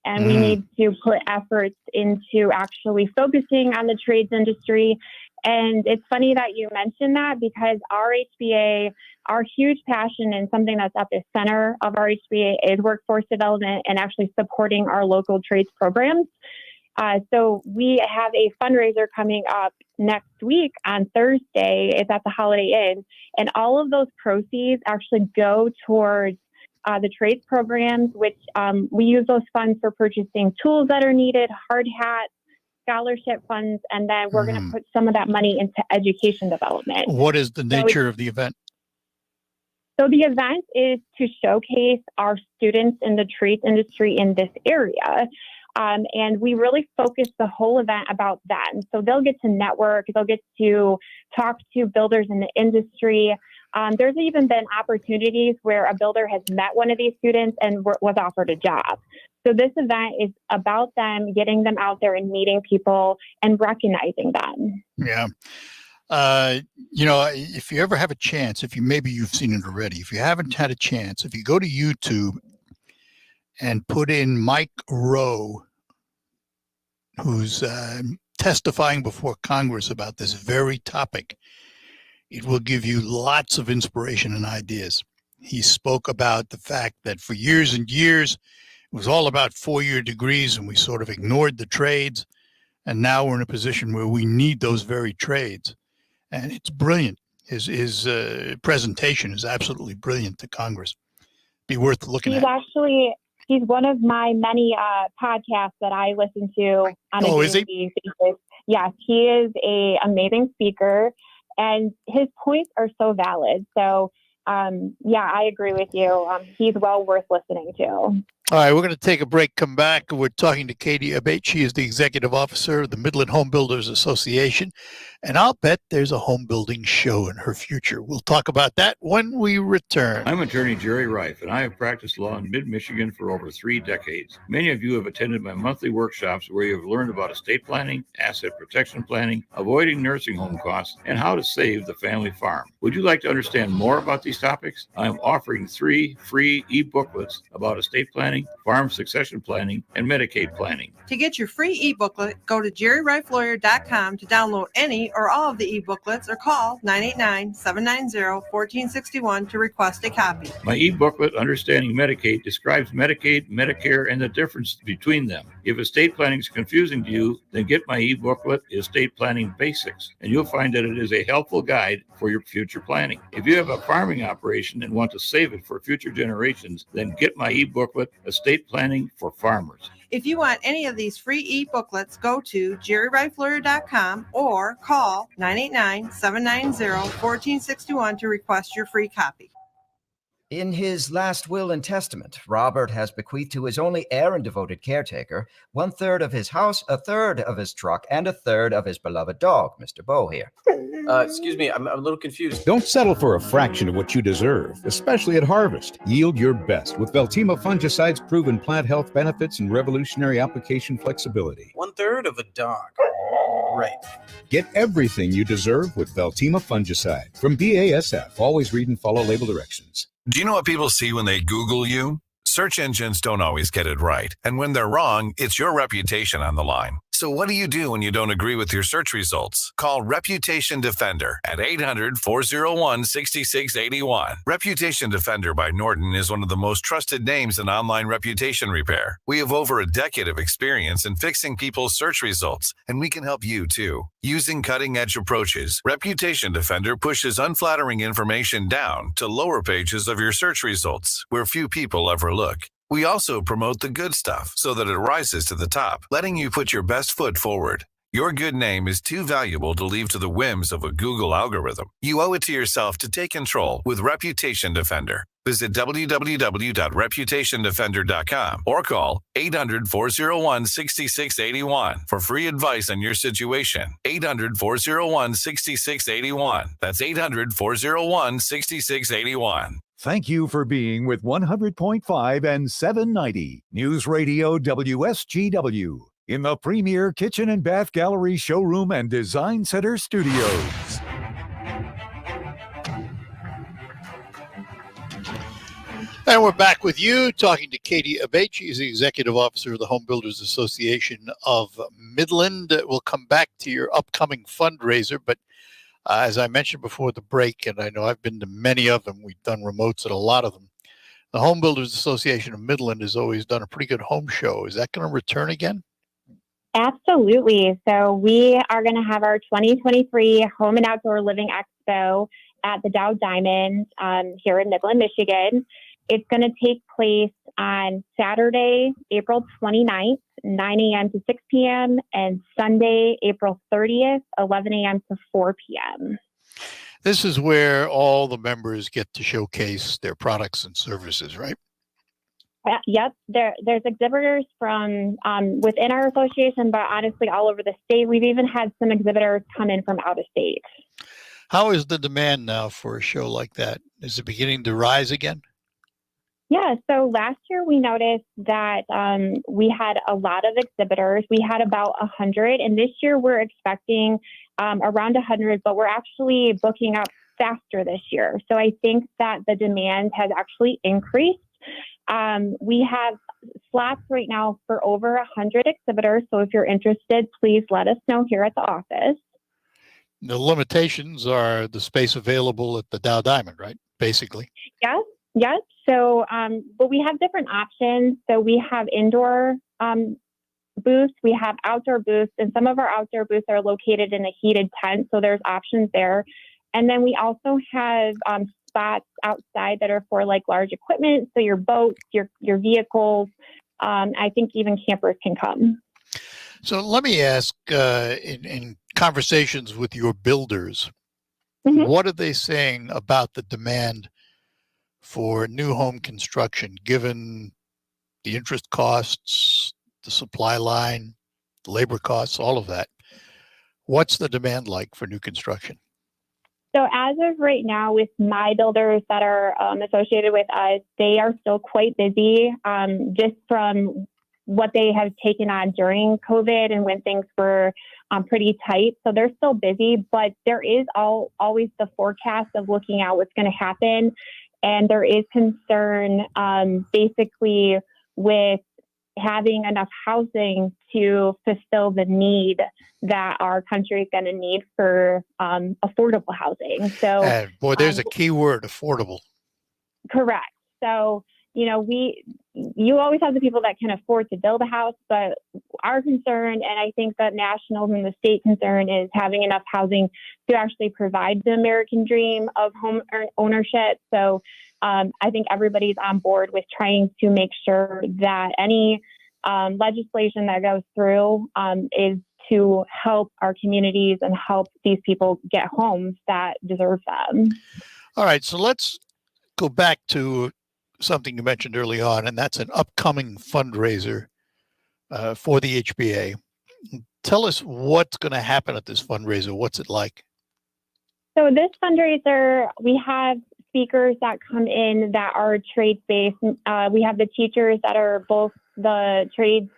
and we need to put efforts into actually focusing on the trades industry. And it's funny that you mentioned that, because our HBA, our huge passion and something that's at the center of our HBA is workforce development and actually supporting our local trades programs. So we have a fundraiser coming up next week on Thursday. It's at the Holiday Inn, and all of those proceeds actually go towards the trades programs, which we use those funds for purchasing tools that are needed, hard hats, scholarship funds, and then we're going to put some of that money into education development. What is the nature of the event? So the event is to showcase our students in the trades industry in this area. And we really focus the whole event about them. So they'll get to network, they'll get to talk to builders in the industry. There's even been opportunities where a builder has met one of these students and was offered a job. So this event is about them, getting them out there and meeting people and recognizing them. Yeah. If you ever have a chance, maybe you've seen it already, if you haven't had a chance, if you go to YouTube and put in Mike Rowe, who's testifying before Congress about this very topic, it will give you lots of inspiration and ideas. He spoke about the fact that for years and years, it was all about 4-year degrees, and we sort of ignored the trades. And now we're in a position where we need those very trades. And it's brilliant. His presentation is absolutely brilliant to Congress. Be worth looking at. He's one of my many podcasts that I listen to on a daily basis. Yes, he is an amazing speaker, and his points are so valid. So, I agree with you. He's well worth listening to. All right, we're going to take a break, come back. We're talking to Katie Abate. She is the executive officer of the Midland Home Builders Association, and I'll bet there's a home building show in her future. We'll talk about that when we return. I'm attorney Jerry Reif, and I have practiced law in mid-Michigan for over 3 decades. Many of you have attended my monthly workshops where you have learned about estate planning, asset protection planning, avoiding nursing home costs, and how to save the family farm. Would you like to understand more about these topics? I'm offering 3 free e-booklets about estate planning, farm succession planning, and Medicaid planning. To get your free e-booklet, go to jerryrifelawyer.com to download any or all of the e-booklets, or call 989-790-1461 to request a copy. My e-booklet, Understanding Medicaid, describes Medicaid, Medicare, and the difference between them. If estate planning is confusing to you, then get my e-booklet, Estate Planning Basics, and you'll find that it is a helpful guide for your future planning. If you have a farming operation and want to save it for future generations, then get my e-booklet, Estate Planning for Farmers. If you want any of these free e-booklets, go to jerryrifelawyer.com or call 989-790-1461 to request your free copy. In his last will and testament, Robert has bequeathed to his only heir and devoted caretaker 1/3 of his house, 1/3 of his truck, and 1/3 of his beloved dog, Mr. Bo here. Excuse me, I'm a little confused. Don't settle for a fraction of what you deserve, especially at harvest. Yield your best with Veltima fungicide's proven plant health benefits and revolutionary application flexibility. 1/3 of a dog. Right. Get everything you deserve with Veltima fungicide from BASF. Always read and follow label directions. Do you know what people see when they Google you? Search engines don't always get it right. And when they're wrong, it's your reputation on the line. So So what do you do when you don't agree with your search results? Call Reputation Defender at 800-401-6681. Reputation Defender by Norton is one of the most trusted names in online reputation repair. We have over a decade of experience in fixing people's search results, and we can help you too. Using cutting-edge approaches, Reputation Defender pushes unflattering information down to lower pages of your search results, where few people ever look. We also promote the good stuff so that it rises to the top, letting you put your best foot forward. Your good name is too valuable to leave to the whims of a Google algorithm. You owe it to yourself to take control with Reputation Defender. Visit www.reputationdefender.com or call 800-401-6681 for free advice on your situation. 800-401-6681. That's 800-401-6681. Thank you for being with 100.5 and 790 News Radio WSGW in the premier kitchen and bath gallery showroom and design center studios. And we're back with you, talking to Katie Abate. She's the Executive Officer of the Home Builders Association of Midland. We'll come back to your upcoming fundraiser, but as I mentioned before the break, and I know I've been to many of them, we've done remotes at a lot of them. The Home Builders Association of Midland has always done a pretty good home show. Is that going to return again? Absolutely. So we are going to have our 2023 Home and Outdoor Living Expo at the Dow Diamond here in Midland, Michigan. It's going to take place on Saturday, April 29th, 9 a.m. to 6 p.m., and Sunday, April 30th, 11 a.m. to 4 p.m. This is where all the members get to showcase their products and services, right? Yep. There's exhibitors from within our association, but honestly, all over the state. We've even had some exhibitors come in from out of state. How is the demand now for a show like that? Is it beginning to rise again? Yeah, so last year we noticed that we had a lot of exhibitors. We had about 100, and this year we're expecting around 100, but we're actually booking up faster this year. So I think that the demand has actually increased. We have slots right now for over 100 exhibitors. So if you're interested, please let us know here at the office. The limitations are the space available at the Dow Diamond, right? Basically. Yes. So, but we have different options. So we have indoor booths, we have outdoor booths, and some of our outdoor booths are located in a heated tent. So there's options there. And then we also have spots outside that are for like large equipment. So your boats, your vehicles, I think even campers can come. So let me ask, in conversations with your builders, what are they saying about the demand for new home construction, given the interest costs, the supply line, the labor costs, all of that? What's the demand like for new construction? So as of right now, with my builders that are associated with us, they are still quite busy, just from what they have taken on during COVID and when things were pretty tight. So they're still busy, but there is always the forecast of looking at what's going to happen. And there is concern basically with having enough housing to fulfill the need that our country is going to need for affordable housing. So, and boy, there's a key word: affordable. Correct. So, you always have the people that can afford to build a house, but our concern, and I think that national and the state concern, is having enough housing to actually provide the American dream of home ownership. So I think everybody's on board with trying to make sure that any legislation that goes through is to help our communities and help these people get homes that deserve them. All right, so let's go back to something you mentioned early on, and that's an upcoming fundraiser for the HBA. Tell us what's going to happen at this fundraiser. What's it like? So this fundraiser, we have speakers that come in that are trade-based. We have the teachers that are both the trades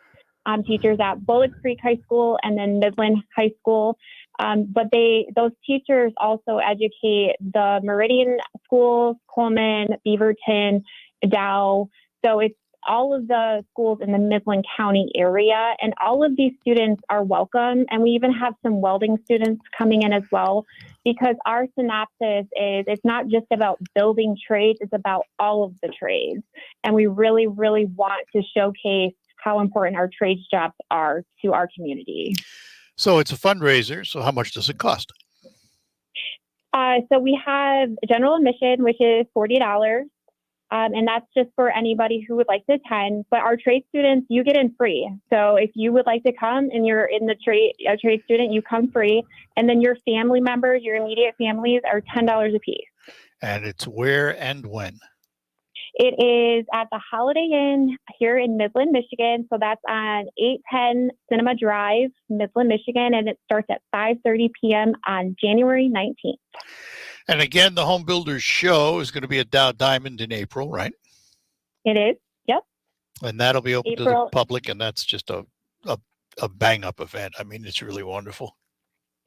teachers at Bullock Creek High School and then Midland High School. But those teachers also educate the Meridian schools, Coleman, Beaverton, Dow. So it's all of the schools in the Midland County area, and all of these students are welcome. And we even have some welding students coming in as well, because our synopsis is it's not just about building trades, it's about all of the trades. And we really, really want to showcase how important our trades jobs are to our community. So it's a fundraiser. So how much does it cost? So we have general admission, which is $40. And that's just for anybody who would like to attend. But our trade students, you get in free. So if you would like to come and you're in the a trade student, you come free. And then your family members, your immediate families, are $10 a piece. And it's where and when? It is at the Holiday Inn here in Midland, Michigan. So that's on 810 Cinema Drive, Midland, Michigan. And it starts at 5:30 p.m. on January 19th. And again, the Home Builders Show is going to be at Dow Diamond in April, right? It is. Yep. And that'll be open to April. the public. And that's just a bang-up event. I mean, it's really wonderful.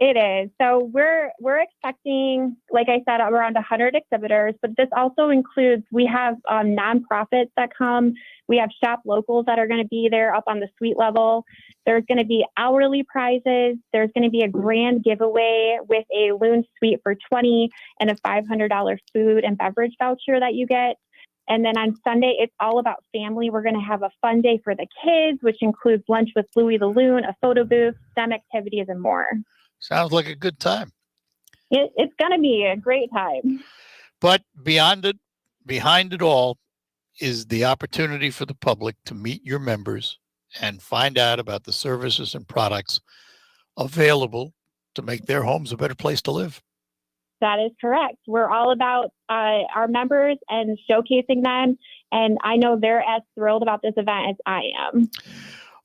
It is. So we're expecting, like I said, around 100 exhibitors, but this also includes, we have nonprofits that come. We have shop locals that are going to be there up on the suite level. There's going to be hourly prizes. There's going to be a grand giveaway with a Loon suite for $20 and a $500 food and beverage voucher that you get. And then on Sunday, it's all about family. We're going to have a fun day for the kids, which includes lunch with Louie the Loon, a photo booth, STEM activities, and more. Sounds like a good time. It's going to be a great time. But behind it all is the opportunity for the public to meet your members and find out about the services and products available to make their homes a better place to live. That is correct. We're all about our members and showcasing them. And I know they're as thrilled about this event as I am.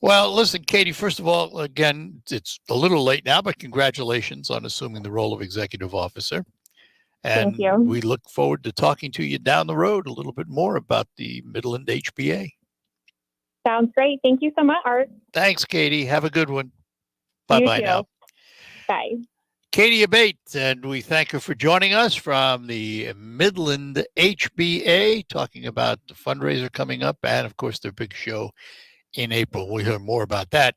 Well, listen, Katie, first of all, again, it's a little late now, but congratulations on assuming the role of executive officer. And Thank you. We look forward to talking to you down the road a little bit more about the Midland HBA. Sounds great. Thank you so much, Art. Thanks, Katie. Have a good one. Bye-bye now. Bye. Katie Abate, and we thank her for joining us from the Midland HBA, talking about the fundraiser coming up and, of course, their big show in April. We'll hear more about that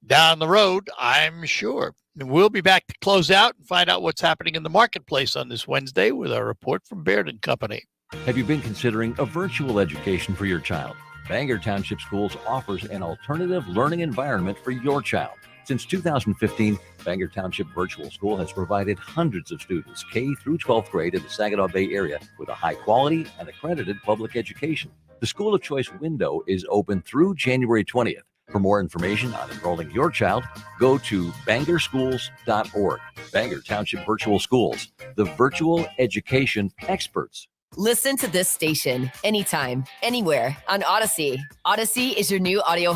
down the road, I'm sure. And we'll be back to close out and find out what's happening in the marketplace on this Wednesday with our report from Baird & Company. Have you been considering a virtual education for your child? Bangor Township Schools offers an alternative learning environment for your child. Since 2015, Bangor Township Virtual School has provided hundreds of students K through 12th grade in the Saginaw Bay area with a high quality and accredited public education. The School of Choice window is open through January 20th. For more information on enrolling your child, go to bangorschools.org. Bangor Township Virtual Schools, the virtual education experts. Listen to this station anytime, anywhere on Odyssey. Odyssey is your new audio